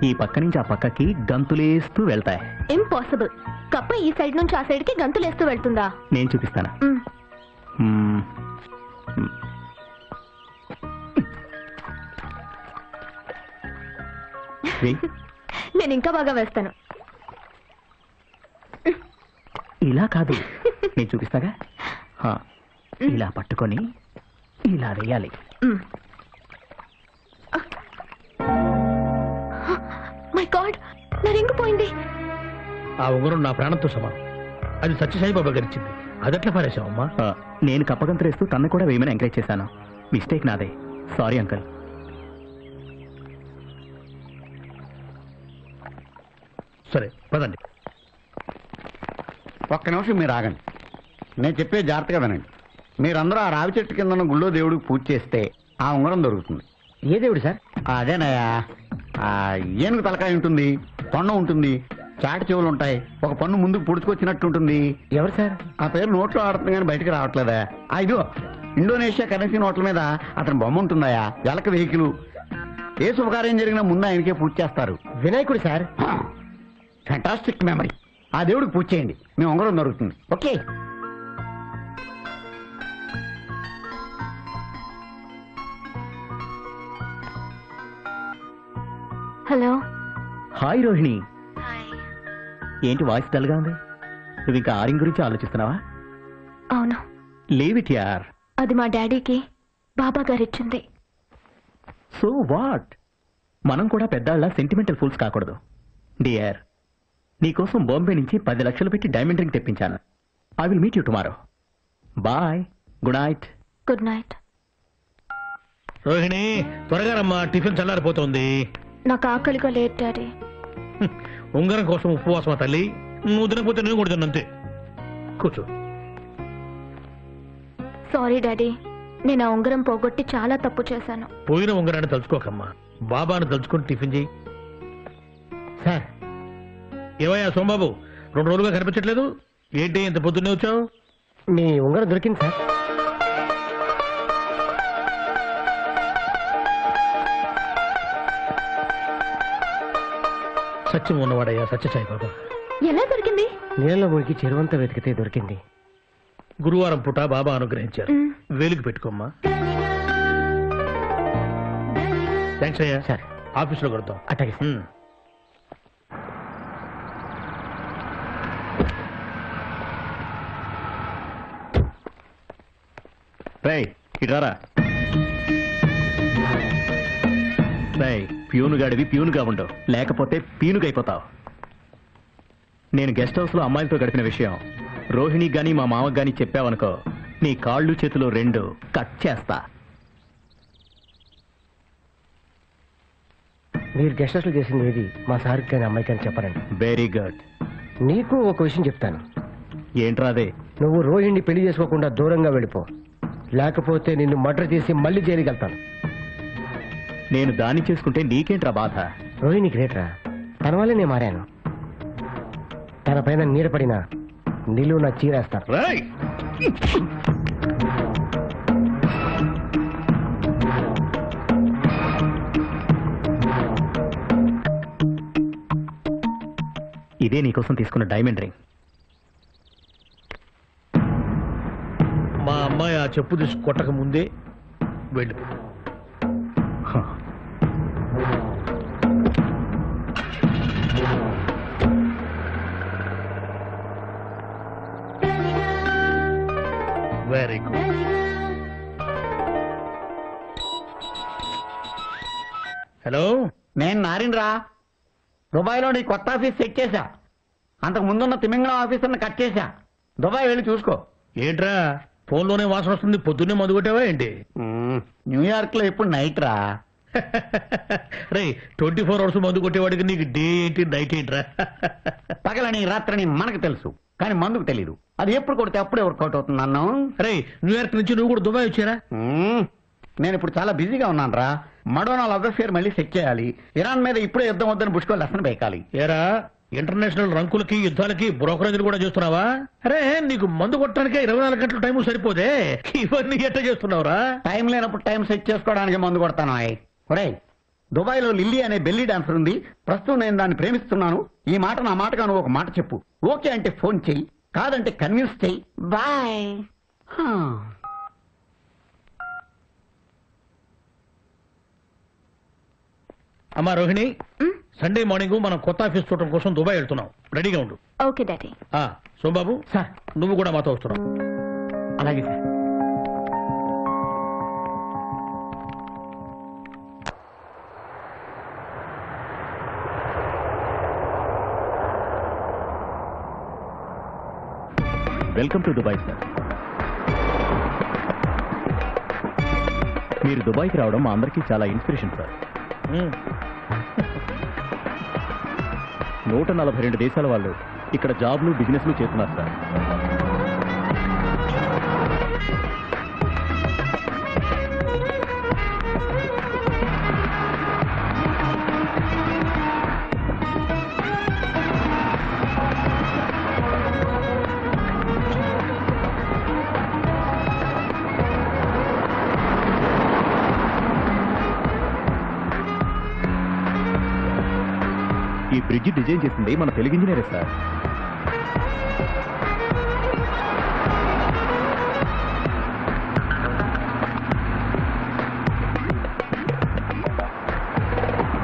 ఈ పక్క నుంచి ఆ పక్కకి గంతులేస్తూ వెళ్తాయి. ఇంపాసిబుల్. కప్ప ఈ సైడ్ నుంచి ఆ సైడ్ కి గంతులేస్తూ వెళ్తుందా? నేను చూపిస్తాను. నేను ఇంకా బాగా వేస్తాను. ఇలా కాదు, నేను చూపిస్తాగా. ఇలా పట్టుకొని ఇలా వేయాలి. మై గాడ్, నా రింగు పోయింది. ఆ ఉంగరం నా ప్రాణంతో సమానం. అది సత్యసాయిబాబా గరిచింది. అదట్లా పారేశావమ్మా? నేను కప్పగంతులేస్తూ తన్ను కూడా వేయమని ఎంకరేజ్ చేశాను. మిస్టేక్ నాదే. Sorry uncle. సరే పదండి. ఒక్క నిమిషం మీరు ఆగండి. నేను చెప్పే జాగ్రత్తగా వినండి. మీరందరూ ఆ రావి చెట్టు కింద ఉన్న గుళ్ళో దేవుడికి పూజ చేస్తే ఆ ఉంగరం దొరుకుతుంది. ఏ దేవుడు సార్? అదేనయ్యా, ఏనుగు తలకాయ ఉంటుంది, తొండం ఉంటుంది, చాటి చెవులు ఉంటాయి, ఒక పన్ను ముందుకు పుడుచుకొచ్చినట్టు ఉంటుంది. ఎవరు సార్? ఆ పేరు నోట్లో ఆడుతుంది కానీ బయటకు రావట్లేదా? ఇదో ఇండోనేషియా కరెన్సీ నోట్ల మీద అతని బొమ్మ ఉంటుందయా. ఎలక వెహికల్. ఏ శుభకార్యం జరిగినా ముందు ఆయనకే పూజ చేస్తారు. వినాయకుడు సార్. Fantastic memory. ఆ దేవుడికి పూజ చేయండి, మీ ఉంగరం దొరుకుతుంది. ఓకే. హలో. హాయ్ రోహిణి. ఏంటి వాయిస్ డల్గా ఉంది? నువ్వు ఇంకా ఆరింగ్ గురించి ఆలోచిస్తున్నావా? అవును. లీవ్ ఇట్ యార్. అది మా డాడీకి బాబా గారు ఇచ్చింది. So what? మనం కూడా పెద్దాళ్ళ సెంటిమెంటల్ ఫూల్స్ కాకూడదు. డియర్, నీకోసం బాంబే నుంచి 10 లక్షలు పెట్టి డైమండ్ రింగ్ తెప్పించాను. I will meet you tomorrow. Bye. Good night. Good night. Rohini త్వరగా రమ్మా, టిఫిన్ చల్లారిపోతుంది. నాకు ఆకలిగా లేదు డాడీ. ఉంగరం కోసం ఉపవాసమా తల్లి? నువ్వు తినకపోతే నేను కూడా తిన్నంతే. కూర్చో. సారీ డాడీ, నేను ఆ ఉంగరం పోగొట్టి చాలా తప్పు చేశాను. పోయిన ఉంగరాన్ని తలుచుకోకమ్మా, బాబాను తలుచుకొని టిఫిన్ చేయి. సార్. ఏవయ్యా సోమబాబు, 2 రోజులుగా కనిపించట్లేదు. ఏంటి ఇంత పొద్దున్నే వచ్చావు? మీ ఉంగరం దొరికింది సార్. సత్యం ఉన్నవాడయ్యా సత్యసాయిబాబా. ఎలా దొరికింది? నీళ్ళలో మునిగి చెరువంతా వెతికితే దొరికింది. గురువారం పూట బాబా అనుగ్రహించారు. వేలికి పెట్టుకోమ్మా. థ్యాంక్స్ అయ్యా. సార్ ఆఫీస్లో కొడతాం. అట్టగే సార్. రేయ్ ఇటారా. రేయ్, ప్యూనుగాడివి ప్యూనుగా ఉండవు, లేకపోతే పీనుగైపోతావు. నేను గెస్ట్ హౌస్ లో అమ్మాయిలతో గడిపిన విషయం రోహిణి గాని మా మామకు గాని చెప్పావనుకో, నీ కాళ్ళు చేతులు 2 కట్ చేస్తా. మీరు గెస్ట్ హౌస్లో చేసింది ఏది మా సార్కి కానీ అమ్మాయికి కానీ చెప్పరండి. Very good. నీకు ఒక విషయం చెప్తాను. ఏంట్రాదే? నువ్వు రోహిణిని పెళ్లి చేసుకోకుండా దూరంగా వెళ్ళిపో, లేకపోతే నిన్ను మర్డర్ చేసి మళ్ళీ జైలుకి వెళ్తాను. నేను దాన్ని చేసుకుంటే నీకేంట్రా బాధ? రోహిణి గ్రేట్రా, తన వల్లే నేను మారాను. తన పైన నీడపడిన నిలువు నా చీరేస్తారు. ఇదే నీకోసం తీసుకున్న డైమండ్ రింగ్. మా అమ్మాయి ఆ చెప్పు తీసి కొట్టక ముందే వెళ్ళి వెరీ గుడ్. హలో, నేను నారిన్రా. దుబాయ్లో నీ కొత్త ఆఫీస్ సెట్ చేశా. అంతకు ముందున్న తిమింగళం ఆఫీసర్ని కట్ చేశా. దుబాయ్ వెళ్ళి చూసుకో. ఏంట్రా ఫోన్లోనే వాసన వస్తుంది, పొద్దున్నే మందు కొట్టావా ఏంటి? న్యూయార్క్ లో ఇప్పుడు నైట్ రా. రే 24 hours మందు కొట్టేవాడికి నీకు డే ఏంటి నైట్ ఏంట్రా? పగలని రాత్రని మనకు తెలుసు, కానీ మందుకు తెలీదు. అది ఎప్పుడు కొడితే అప్పుడే వర్కౌట్ అవుతుంది అన్నాం. రే న్యూయార్క్ నుంచి నువ్వు కూడా దుబాయ్ వచ్చారా? నేను ఇప్పుడు చాలా బిజీగా ఉన్నాను రా. మడోనా లవ్ అఫేర్ మళ్ళీ సెట్ చేయాలి. ఇరాన్ మీద ఇప్పుడే యుద్ధం వద్దని బుష్కో లెసన్ పేకాలి. ఏరా ఇంటర్నేషనల్ రంకులకి యుద్ధాలకి బ్రోకరేజీలు కూడా చేస్తున్నావా? అరే నీకు మందు కొట్టడానికే 24 గంటల టైం సరిపోతే ఇవన్నీ ఎట్లా చేస్తున్నావురా? టైం లేనప్పుడు టైం సెట్ చేసుకోవడానికి మందు కొడతాను. ఒరే, దుబాయ్ లో లిల్లీ అనే బెల్లీ డాన్సర్ ఉంది. ప్రస్తుతం నేను దాన్ని ప్రేమిస్తున్నాను. ఈ మాట నా మాటగా నువ్వు ఒక మాట చెప్పు. ఓకే అంటే ఫోన్ చెయ్యి, కాదంటే కన్విన్స్ చెయ్యి. బాయ్. అమ్మా రోహిణి, సండే మార్నింగ్ మనం కొత్త ఆఫీస్ చూడటం కోసం దుబాయ్ వెళ్తున్నాం. రెడీగా ఉండు. Okay daddy. సోమబాబు సార్, నువ్వు కూడా మాతో వస్తున్నావు. అలాగే sir. Welcome to Dubai sir. మీరు దుబాయ్కి రావడం మా అందరికీ చాలా ఇన్స్పిరేషన్ సార్. 142 దేశాల వాళ్ళు ఇక్కడ జాబ్లు బిజినెస్లు చేస్తున్నారు సార్. ఈ బ్రిడ్జ్ డిజైన్ చేసింది మన తెలుగు ఇంజనీరే సార్.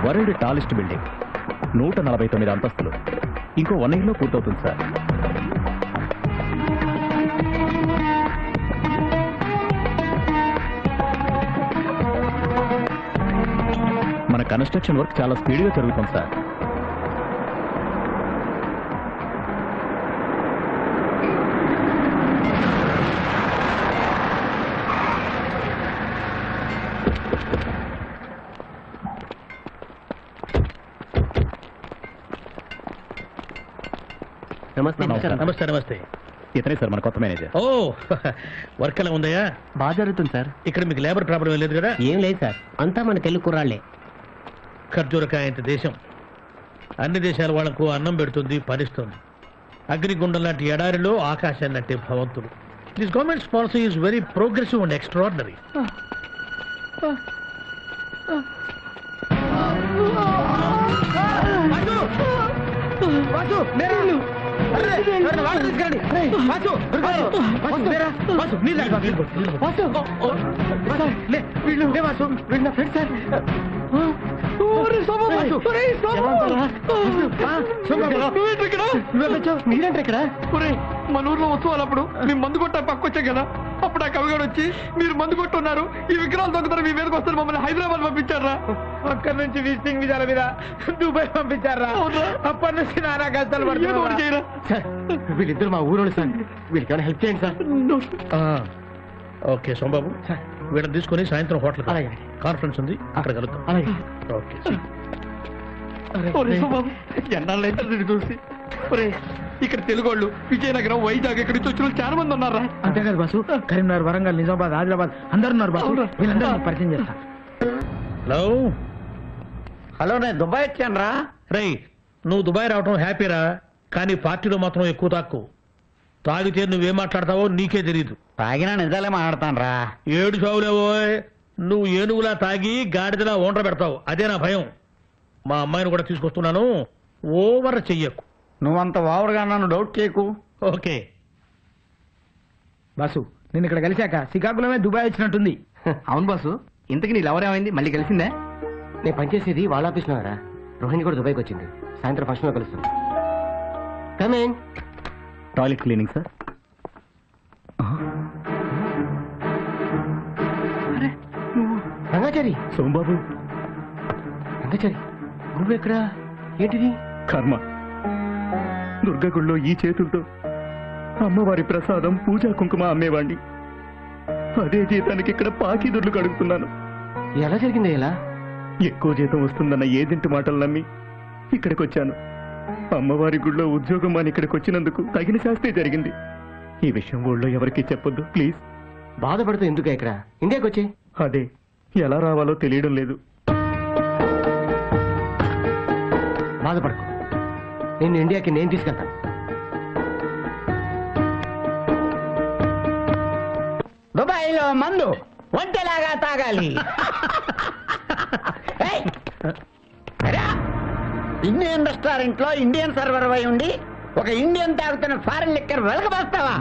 వరల్డ్ టాలెస్ట్ బిల్డింగ్, 149 అంతస్తులు. ఇంకో 1 year లో పూర్తవుతుంది సార్. మన కన్స్ట్రక్షన్ వర్క్ చాలా స్పీడ్గా జరుగుతుంది సార్. నమస్తే. నమస్తే. ఇతనే సార్ మన కొత్త మేనేజర్. ఓ వర్క్ ఎలా ఉందయ్యా? బాగా జరుగుతుంది సార్. ఇక్కడ మీకు లేబర్ ప్రాబ్లం లేదు కదా? ఏం లేదు సార్, అంతా మన తెలుగు కుర్రాళ్లే. ఖర్జూరకాయ ఇంత దేశం అన్ని దేశాల వాళ్లకు అన్నం పెడుతుంది, పనిస్తుంది. అగ్నిగుండం లాంటి ఎడారిలో ఆకాశాన్ని అంటే భవంతులు. This governments policy is very progressive and extraordinary. మీరేంటి ఇక్కడ? మన ఊర్లో ఉత్సవాలప్పుడు మేము మందు కొట్ట పక్కొచ్చాం కదా, అప్పుడు ఆ కవిగాడు వచ్చి మీరు మందు కొట్టున్నారు, ఈ విగ్రహాలు దొంగతారు, మీ మీదకి వస్తారు, మమ్మల్ని హైదరాబాద్ పంపించారా. అక్కడి నుంచి విజిటింగ్ విజాల మీద దుబాయ్ పంపించారా. అప్పటి నుంచి నానా కష్టాలు పడుతున్నారు. వీళ్ళిద్దరు మా ఊరోళ్ళు సార్, వీళ్ళకి ఏమైనా హెల్ప్ చేయండి సార్. ఓకే సోమబాబు, వీళ్ళని తీసుకుని సాయంత్రం హోటల్ కాన్ఫరెన్స్ ఉంది, అక్కడ కలుద్దాం. ఓకే. ఎన్నాళ్ళు చూసి ఇక్కడ తెలుగు వాళ్ళు విజయనగరం, వైజాగ్ ఇక్కడి నుంచి వచ్చిన చాలా మంది ఉన్నారా? అంతేకాదు బాసు, కరీంనగర్, వరంగల్, నిజామాబాద్, ఆదిలాబాద్ అందరు ఉన్నారు బాసు. వీళ్ళందరూ పరిచయం చేస్తా. హలో హలో, నేను దుబాయ్ వచ్చాను రా. రై, నువ్వు దుబాయ్ రావటం హ్యాపీరా, కానీ పార్టీలో మాత్రం ఎక్కువ తక్కువ. తాగితే నువ్వేం మాట్లాడతావో నీకే తెలియదు. తాగినా నిజాలే మాట్లాడతాను రా. ఏడు చావులేవో, నువ్వు ఏనుగులా తాగి గాడిదలా ఓండ్ర పెడతావు, అదే నా భయం. మా అమ్మాయిని కూడా తీసుకొస్తున్నాను, ఓవర్ చెయ్యకు. నువ్వంత వావుడుగా నన్ను డౌట్ చేయకు. ఓకే. బాసు నేను ఇక్కడ కలిశాక శ్రీకాకుళమే దుబాయ్ వచ్చినట్టుంది. అవును బాసు, ఇంతకి నీ లవర్ ఏమైంది? మళ్ళీ కలిసిందే? నేను పనిచేసేది వాళ్ళ ఆఫీస్లో రా. రోహిణి కూడా దుబాయ్కి వచ్చింది. సాయంత్రం ఫంక్షన్లో కలుస్తాం. Coming. Toilet cleaning sir. Rangachari, Sombabu, Rangachari నువ్వెక్కడా? ఏంటిది? కర్మ. దుర్గగుళ్ళో ఈ చేతులతో అమ్మవారి ప్రసాదం పూజా కుంకుమ అమ్మేవాణ్ణి. అదే జీతానికి ఇక్కడ పాకిదుర్లు కడుగుతున్నాను. ఎలా జరిగింది? ఎలా? ఎక్కువ జీతం వస్తుందన్న ఏజెంట్ మాటలు నమ్మి ఇక్కడికి వచ్చాను. అమ్మవారి గుళ్ళో ఉద్యోగం అని ఇక్కడికి వచ్చినందుకు తగిన శాస్త్రే జరిగింది. ఈ విషయం ఊళ్ళో ఎవరికీ చెప్పొద్దు ప్లీజ్. బాధపడుతూ ఎందుకు ఇక్కడ? ఇండియాకి వచ్చి అదే ఎలా రావాలో తెలియడం లేదు. బాధపడకు, నేను ఇండియాకి నేను తీసుకెళ్తాను. దుబాయ్లో మందు ఒంటెలాగా తాగాలి. ఏయ్! రా! ఇండియన్ రెస్టారెంట్ లో ఇండియన్ సర్వర్ అయి ఉండి ఒక ఇండియన్ తాగుతున్న ఫారెన్ లిక్కర్ వెలకబోస్తావా?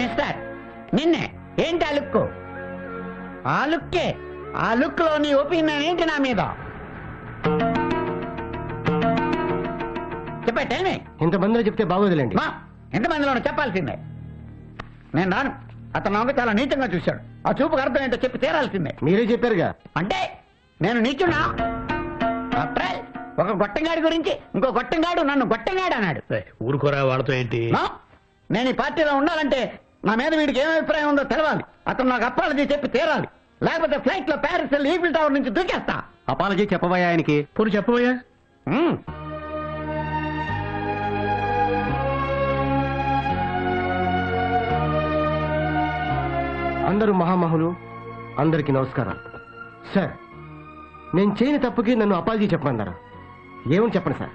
మిస్టర్, నిన్నే ఏంటి ఆ లుక్? ఆ లుక్కే, ఆ లుక్ లో నీ ఒపీనియన్ ఏంటి నా మీద? చెప్పండి. ఇంతమందిలో చెప్తే బాగోదులేండి. ఎంతమందిలో చెప్పాల్సిందే. నేను రాను. అతను నాకు చాలా నీచంగా చూశాడు. ఆ చూపుకు అర్థం ఏంటో చెప్పి తీరాల్సిందే. మీరే చెప్పారుగా. అంటే నేను నీచున్నా? ఒక గొట్టంగాడి గురించి ఇంకో గొట్టంగాడు నన్ను గొట్టంగాడు అన్నాడు. ఊరుకోరా, వాళ్ళతో ఏంటి? నేను ఈ పార్టీలో ఉండాలంటే నా మీద వీడికి ఏం అభిప్రాయం ఉందో తెలవాలి. అతను నాకు అప్పాలజీ చెప్పి తీరాలి. లేకపోతే ఫ్లైట్ లో ప్యారిస్ వెళ్ళి ఈఫిల్ టవర్ నుంచి దూకేస్తా. అపాలజీ చెప్పబోయా ఆయనకి? పోనీ చెప్పబోయా? అందరూ మహామహులు, అందరికీ నమస్కారం. సార్, నేను చేయని తప్పుకి నన్ను అపాలజీ చెప్పమన్నారు. ఏమని చెప్పండి సార్?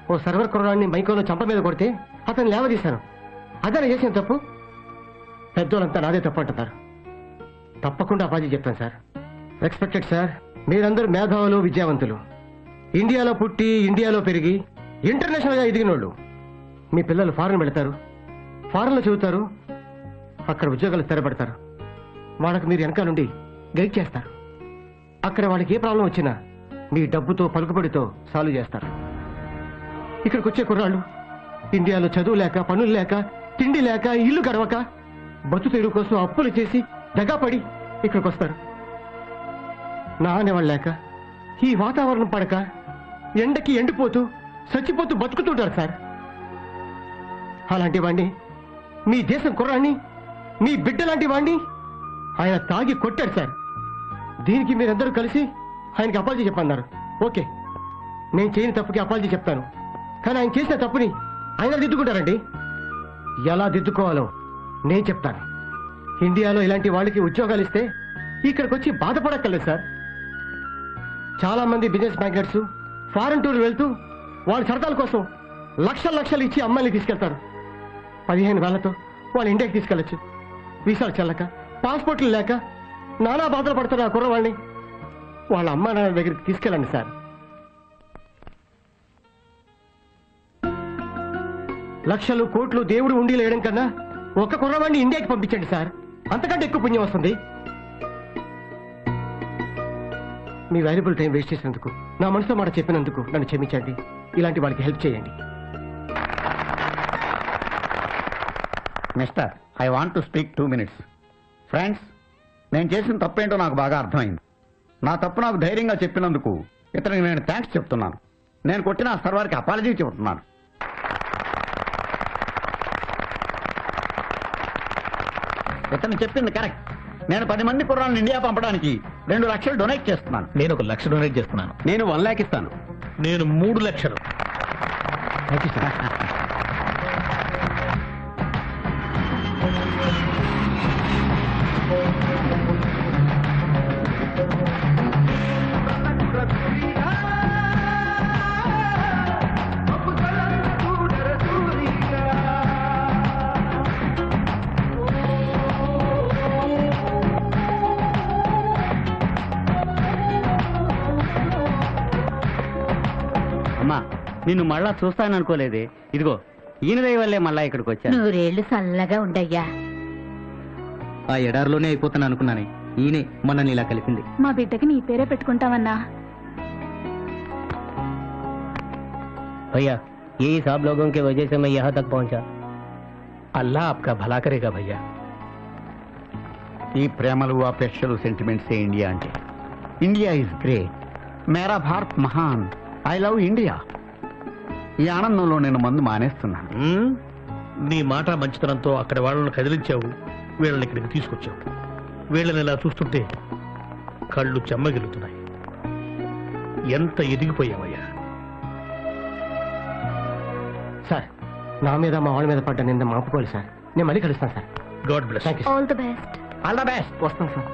ఓ సర్వర్ కుర్రాడిని మైకోలో చంప మీద కొడితే అతను లేవదీశాను. అదే చేసిన తప్పు. పెద్దోళ్ళంతా నాదే తప్పు అంటున్నారు. తప్పకుండా అపాలజీ చెప్తాను సార్. రెస్పెక్టెడ్ సార్, మీరందరూ మేధావులు, విద్యావంతులు, ఇండియాలో పుట్టి ఇండియాలో పెరిగి ఇంటర్నేషనల్గా ఎదిగినోళ్ళు. మీ పిల్లలు ఫారెన్ వెళతారు, ఫారెన్లో చదువుతారు, అక్కడ ఉద్యోగాలు స్థిరపడతారు. వాళ్ళకి మీరు వెనక నుండి గైడ్ చేస్తారు. అక్కడ వాళ్ళకి ఏ ప్రాబ్లం వచ్చినా మీ డబ్బుతో పలుకుబడితో సాల్వ్ చేస్తారు. ఇక్కడికి వచ్చే కుర్రాళ్ళు ఇండియాలో చదువు లేక, పనులు లేక, తిండి లేక, ఇల్లు గడవక, బతు తెరువు కోసం అప్పులు చేసి దగాపడి ఇక్కడికి వస్తారు. నా అనేవాళ్ళు లేక, ఈ వాతావరణం పడక, ఎండకి ఎండిపోతూ చచ్చిపోతూ బతుకుతుంటారు సార్. అలాంటి వాణ్ణి, మీ దేశం కుర్రాన్ని, మీ బిడ్డ లాంటి వాణ్ణి ఆయన తాగి కొట్టాడు సార్. దీనికి మీరందరూ కలిసి ఆయనకి అపాలజీ చెప్పన్నారు. ఓకే, నేను చేయని తప్పుకి అపాలజీ చెప్తాను. కానీ ఆయన చేసిన తప్పుని ఆయన దిద్దుకుంటారండి. ఎలా దిద్దుకోవాలో నేను చెప్తాను. ఇండియాలో ఇలాంటి వాళ్ళకి ఉద్యోగాలు ఇస్తే ఇక్కడికి వచ్చి బాధపడక్కర్లేదు సార్. చాలా మంది బిజినెస్ మ్యాగ్నెట్స్ ఫారెన్ టూర్ వెళ్తూ వాళ్ళ సరదాల కోసం లక్షలు లక్షలు ఇచ్చి అమ్మాయిని తీసుకెళ్తారు. 15,000తో వాళ్ళు ఇండియాకి తీసుకెళ్లొచ్చు. వీసాలు చెల్లక, పాస్పోర్ట్లు లేక నానా బాధలు పడుతున్న ఆ కుర్రవాళ్ళని వాళ్ళ అమ్మా నాన్న దగ్గరికి తీసుకెళ్ళండి సార్. లక్షలు కోట్లు దేవుడు ఉండి లేయడం కన్నా ఒక్క కుర్రవాడిని ఇండియాకి పంపించండి సార్. అంతకంటే ఎక్కువ పుణ్యం వస్తుంది. మీ వాల్యుబుల్ టైం వేస్ట్ చేసినందుకు, నా మనసులో మాట చెప్పినందుకు నన్ను క్షమించండి. ఇలాంటి వాళ్ళకి హెల్ప్ చేయండి. Mister, I want to speak 2 minutes. Friends, నేను చేసిన తప్పేంటో నాకు బాగా అర్థమైంది. నా తప్పు నాకు ధైర్యంగా చెప్పినందుకు ఇతనికి నేను థ్యాంక్స్ చెప్తున్నాను. నేను కొట్టిన ఆ సర్వర్కి అపాలజీ చెబుతున్నాను. ఇతను చెప్పింది కరెక్ట్. నేను 10 మంది కుర్రాళ్ళని ఇండియా పంపడానికి 2 లక్షలు డొనేట్ చేస్తున్నాను. నేను 1 లక్ష డొనేట్ చేస్తున్నాను. నేను 1 lakh ఇస్తాను. నేను 3 లక్షలు. అమ్మా నిన్ను మళ్ళా చూస్తాననుకోలేదే. ఇదిగో ఈయన దయ వల్లే మళ్ళా ఇక్కడికి వచ్చాను. నూరేళ్లు చల్లగా ఉండయ్యా. ఆ ఎడారిలోనే అయిపోతాను అనుకున్నానే, ఈయనే మనల్ని ఇలా కలిపింది. మా బిడ్డకి నీ పేరే పెట్టుకుంటామన్నా. भैया यही सब लोगों के वजह से मैं यहाँ तक पहुँचा. అల్లా ఆప్కా భలా కరేగా భయ్యా. ఈ ప్రేమలు అపేక్షలు సెంటిమెంట్సే ఇండియా అంటే. ఇండియా ఇస్ గ్రేట్, మేరా భారత్ మహాన్, ఐ లవ్ ఇండియా. ఈ ఆనందంలో నేను మందు మానేస్తున్నాను. నీ మాట మంచితనంతో అక్కడ వాళ్ళని కదిలించావు, వీళ్ళని ఇక్కడికి తీసుకొచ్చావు. వీళ్ళని ఇలా చూస్తుంటే కళ్ళు చెమ్మగిలుతున్నాయి. ఎంత ఎదిగిపోయావయ్యా. సార్, నా మీద మా వాళ్ళ మీద పడ్డ నింద మాపుకోవాలి సార్. నేను మళ్ళీ కలుస్తాను sir. God bless. Thank you. All the best. All the best. వస్తాను సార్.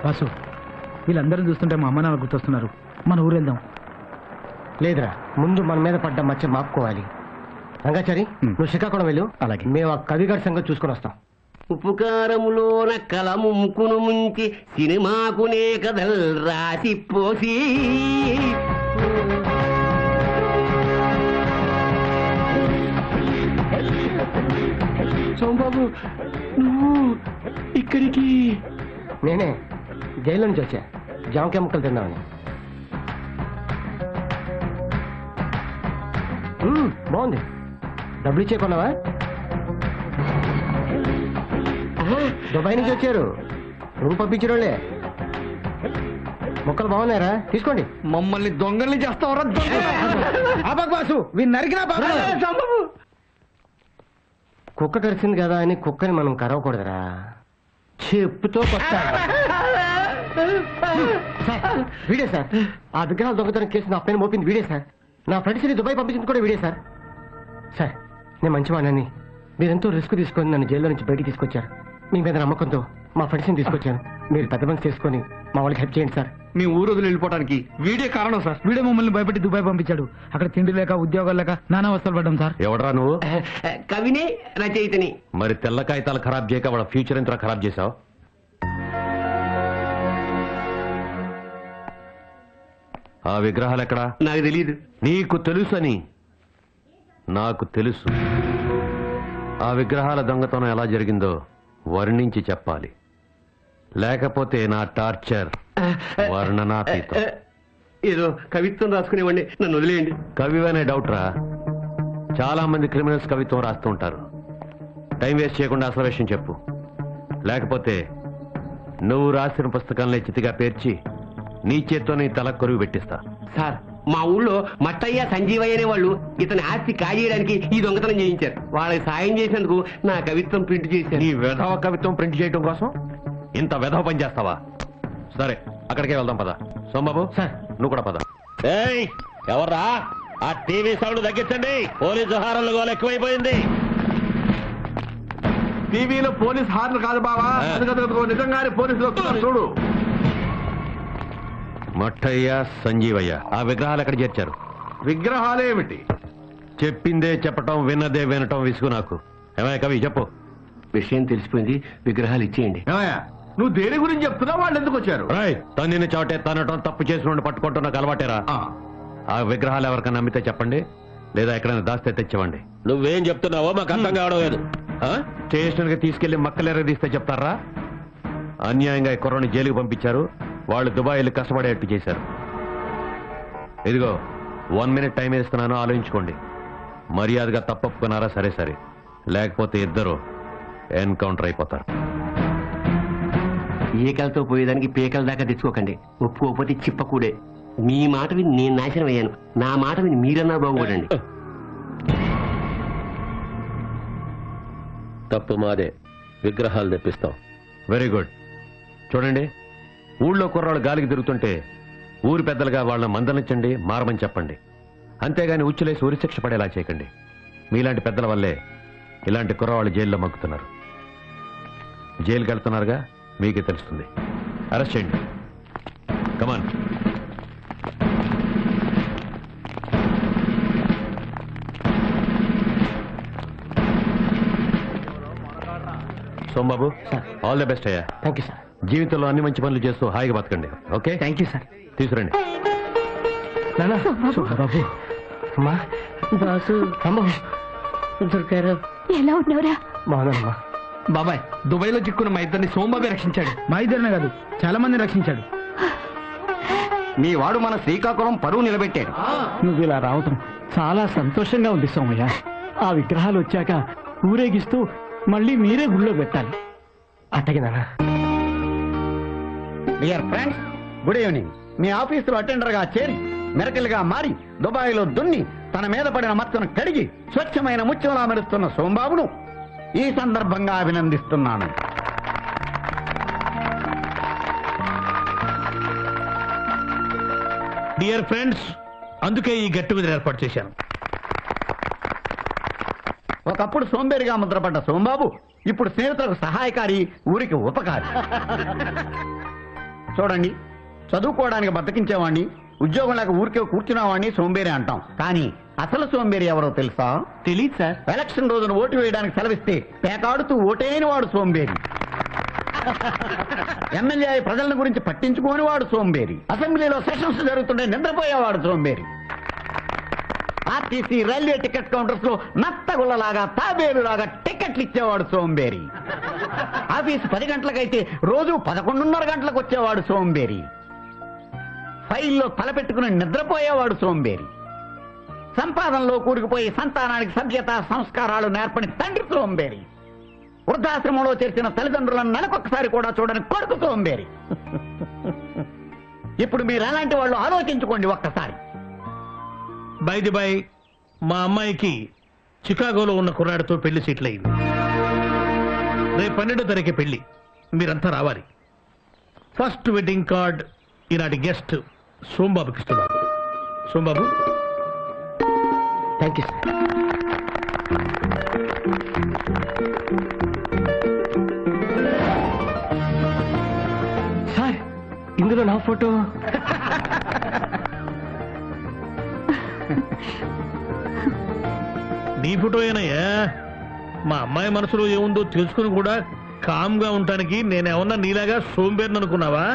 వాసు, వీళ్ళందరూ చూస్తుంటే మా అమ్మ నాన్న గుర్తొస్తున్నారు. మన ఊరు వెళ్దాం. లేదురా, ముందు మన మీద పడ్డ మచ్చ మాపుకోవాలి. రంగాచారి, నువ్వు శ్రీకాకుళం వెళ్ళు. అలాగే. మేము ఆ కవిగారి సంగతి చూసుకొని వస్తాం. ఉపకారములోన కలము ముక్కును ముంచి సినిమాకునే కథల్ రాసి పోసి సోమబాబు, నువ్వు ఇక్కడికి? నేనే జైల్లో నుంచి వచ్చా, జామకాయ ముక్కలు తిన్నామని. బాగుంది. డబ్బులు ఇచ్చే కొన్నావా? దుబాయ్ నుంచి వచ్చారు, నువ్వు పంపించిన వాళ్ళే. మొక్కలు బాగున్నారా? తీసుకోండి. మమ్మల్ని దొంగల్ని చేస్తావరా? బాసు నరికినా కుక్క కరిచింది కదా అని కుక్కని మనం కరవకూడదురా, చెప్పుతో కొట్టాలి. సార్, వీడే సార్. ఆ విగ్రహాలు దొంగతనం కేసు నా పైన మోపింది వీడే సార్. నా ఫ్రెండ్స్ని దుబాయ్ పంపించింది కూడా వీడే సార్. సార్, నేను మంచివాడిని. మీరెంతో రిస్క్ తీసుకొని నన్ను జైల్లో నుంచి బయటికి తీసుకొచ్చారు. మీ మీద నమ్మకంతో మా ఫ్రెండ్స్ని తీసుకొచ్చాను. మీరు పెద్ద మనసు చేసుకొని మా వాళ్ళకి హెల్ప్ చేయండి సార్. మీ ఊరు వదిలి వెళ్ళిపోవడానికి వీడే కారణం సార్. వీడే మమ్మల్ని భయపెట్టి దుబాయ్ పంపించాడు. అక్కడ తిండి లేక ఉద్యోగాలు లేక నానా అవస్థలు పడ్డాం సార్. ఎవడరా నువ్వు? కవినే రచయితని. మరి తెల్ల కాగితాలు ఖరాబ్ చేయక వాళ్ళ ఫ్యూచర్ ఎంత ఖరాబ్ చేశావు? ఆ విగ్రహాలు ఎక్కడా? నాకు తెలియదు. నీకు తెలుసని నాకు తెలుసు. ఆ విగ్రహాల దొంగతనం ఎలా జరిగిందో వర్ణించి చెప్పాలి, లేకపోతే నా టార్చర్ వర్ణనాతీతం. ఏదో కవిత్వం రాసుకునేవాడిని, నన్ను వదిలేయండి. కవి అనే డౌట్ రా. చాలా మంది క్రిమినల్స్ కవిత్వం రాస్తూ ఉంటారు. టైం వేస్ట్ చేయకుండా అసలు విషయం చెప్పు, లేకపోతే నువ్వు రాసిన పుస్తకాలనే చితిగా పేర్చి నీ చేత్తో నీ తల కొరుగు పెట్టిస్తా. సార్, మా ఊళ్ళో మట్టయ్య సంజీవయ్య అనే వాళ్ళు ఇతని ఆస్తి కాజేయడానికి ఈ దొంగతనం చేయించారు. వాళ్ళకి సాయం చేసినందుకు నా కవిత్వం ప్రింట్ చేశారు. నీ వెధవ కవిత్వం ప్రింట్ చేయడం కోసం ఇంత వెధవ పని చేస్తావా? సరే, అక్కడికే వెళ్దాం పద. సోమబాబు, సార్ నువ్వు కూడా పద. ఎవర్రా? ఆ టీవీ సౌండ్ తగ్గించండి, పోలీసు హారన్లు గోల ఎక్కువైపోయింది. టీవీలో పోలీస్ హార్న్ కాదు బావా, నిజంగానే పోలీసులు వస్తున్నారు చూడు. మట్టయ్య సంజీవయ్య ఆ విగ్రహాలు ఎక్కడ చేర్చారు? విగ్రహాలేమిటి? చెప్పిందే చెప్పటం, విన్నదే వినటం విసుగు నాకు. ఏమయ్య కవి చెప్పు. విషయం తెలిసిపోయింది, విగ్రహాలు ఇచ్చేయండి. ఏమయ్యా, నువ్వు దేని గురించి చెప్తున్నావు? వాళ్ళు ఎందుకు వచ్చారు? తన్నిని చోటే తనటం, తప్పు చేసిన పట్టుకుంటూ నాకు అలవాటేరా. ఆ విగ్రహాలు ఎవరికైనా నమ్మితే చెప్పండి, లేదా ఎక్కడైనా దాస్తే తెచ్చివ్వండి. నువ్వేం చెప్తున్నావో మాకు అర్థం కావడం లేదు. స్టేషన్ కి తీసుకెళ్లి మక్కలేర తీస్తే చెప్తారా? అన్యాయంగా ఈ కుర్రని జైలుకి పంపించారు, వాళ్ళు దుబాయ్ వెళ్ళి కష్టపడేట్టు చేశారు. ఇదిగో 1 minute టైం ఇస్తున్నాను, ఆలోచించుకోండి. మర్యాదగా తప్పొప్పుకున్నారా? సరే సరే, లేకపోతే ఇద్దరు ఎన్కౌంటర్ అయిపోతారు. ఏకలతో పోయేదానికి పేకల దాకా తెచ్చుకోకండి. ఒప్పుకోకపోతే చిప్పకూడే. మీ మాట విని నేను నాశనం అయ్యాను, నా మాట విని మీరన్నా బాగుపడండి. తప్పు మాదే, విగ్రహాలు తెప్పిస్తాం. Very good. చూడండి, ఊళ్ళో కుర్రాళ్ళు గాలికి తిరుగుతుంటే ఊరి పెద్దలుగా వాళ్ళని మందలించండి, మారమని చెప్పండి. అంతేగాని ఉచ్చులేసి ఉరిశిక్ష పడేలా చేయకండి. మీలాంటి పెద్దల వల్లే ఇలాంటి కుర్రవాళ్ళు జైల్లో మగ్గుతున్నారు. జైలుకి వెళ్తున్నారుగా, మీకే తెలుస్తుంది. అరెస్ట్ చేయండి. Come on. Somababu, all the best అయ్యా. Thank you sir. జీవితంలో అన్ని మంచి పనులు చేస్తూ హాయిగా బతకండి. Okay, thank you sir. తీసుకురండి. నానా బాబు అమ్మా బాసు అమ్మ దొరికారు. ఎలా ఉన్నావురా? బాగున్నానమ్మా. బాబాయ్, దుబాయ్లో చిక్కున్న మా ఇద్దరిని సోంబాబే రక్షించాడు. మా ఇద్దరినే కాదు, చాలా మందిని రక్షించాడు. మీ వాడు మన శ్రీకాకుళం పరువు నిలబెట్టాడు. నువ్వు ఇలా రావటం చాలా సంతోషంగా ఉంది సోమయ్య. ఆ విగ్రహాలు వచ్చాక ఊరేగిస్తూ మళ్ళీ మీరే గుళ్ళో పెట్టాలి. అట్టగే నాన్న. Dear friends, good evening. మీ ఆఫీసులో అటెండర్ గా చేరి మిరకల్ గా మారి దుబాయ్లో దున్ని తన మీద పడిన మచ్చను కడిగి స్వచ్ఛమైన ముత్యంలా మెరుస్తున్న సోంబాబును ఈ సందర్భంగా అభినందిస్తున్నాను. డియర్ ఫ్రెండ్స్, అందుకే ఈ గట్టు మీద ఏర్పాటు చేశాను. ఒకప్పుడు సోంబేరిగా ముద్రపడ్డ సోంబాబు ఇప్పుడు స్నేహితులకు సహాయకారి, ఊరికి ఉపకారి. చూడండి, చదువుకోవడానికి బతికించేవాడిని, ఉద్యోగం లేక ఊరికే కూర్చునేవాడిని సోంబేరి అంటాం. కానీ అసలు సోంబేరి ఎవరో తెలుసా? తెలియదు సార్. ఎలక్షన్ రోజున ఓటు వేయడానికి సెలవిస్తే పేకాడుతూ ఓటేని వాడు సోంబేరి. ఎమ్మెల్యే ప్రజల గురించి పట్టించుకోని వాడు సోంబేరి. అసెంబ్లీలో సెషన్స్ జరుగుతుంటే నిద్రపోయేవాడు సోంబేరి. ఆర్టీసీ రైల్వే టికెట్ కౌంటర్స్ లో నత్తగుల్లలాగా తాబేలులాగా టికెట్లు ఇచ్చేవాడు సోంబేరి. ఆఫీసు 10 గంటలకైతే రోజు 11:30 గంటలకు వచ్చేవాడు సోంబేరి. ఫైల్లో తలపెట్టుకుని నిద్రపోయేవాడు సోంబేరి. సంపాదనలో కూరుకుపోయి సంతానానికి సభ్యత సంస్కారాలు నేర్పని తండ్రి సోంబేరి. వృద్ధాశ్రమంలో చేర్చిన తల్లిదండ్రులను నెలకొకసారి కూడా చూడని కొడుకు సోంబేరి. ఇప్పుడు మీరు అలాంటి వాళ్ళు ఆలోచించుకోండి ఒక్కసారి. బై మా అమ్మాయికి చికాగోలో ఉన్న కుర్రాడితో పెళ్లి సీట్లు అయింది. రేపు 12వ తారీఖు పెళ్లి. మీరంతా రావాలి. ఫస్ట్ వెడ్డింగ్ కార్డ్ ఈనాటి గెస్ట్ సోంబాబుకి ఇస్తున్నాను. Sombabu, thank you sir. Sir, ఇందులో నా ఫోటో. నీ ఫోటో ఏనయ్యా? మా అమ్మాయి మనసులో ఏముందో తెలుసుకుని కూడా కామ్గా ఉండటానికి నేనేమన్నా నీలాగా సోంబేరిని అనుకున్నావా?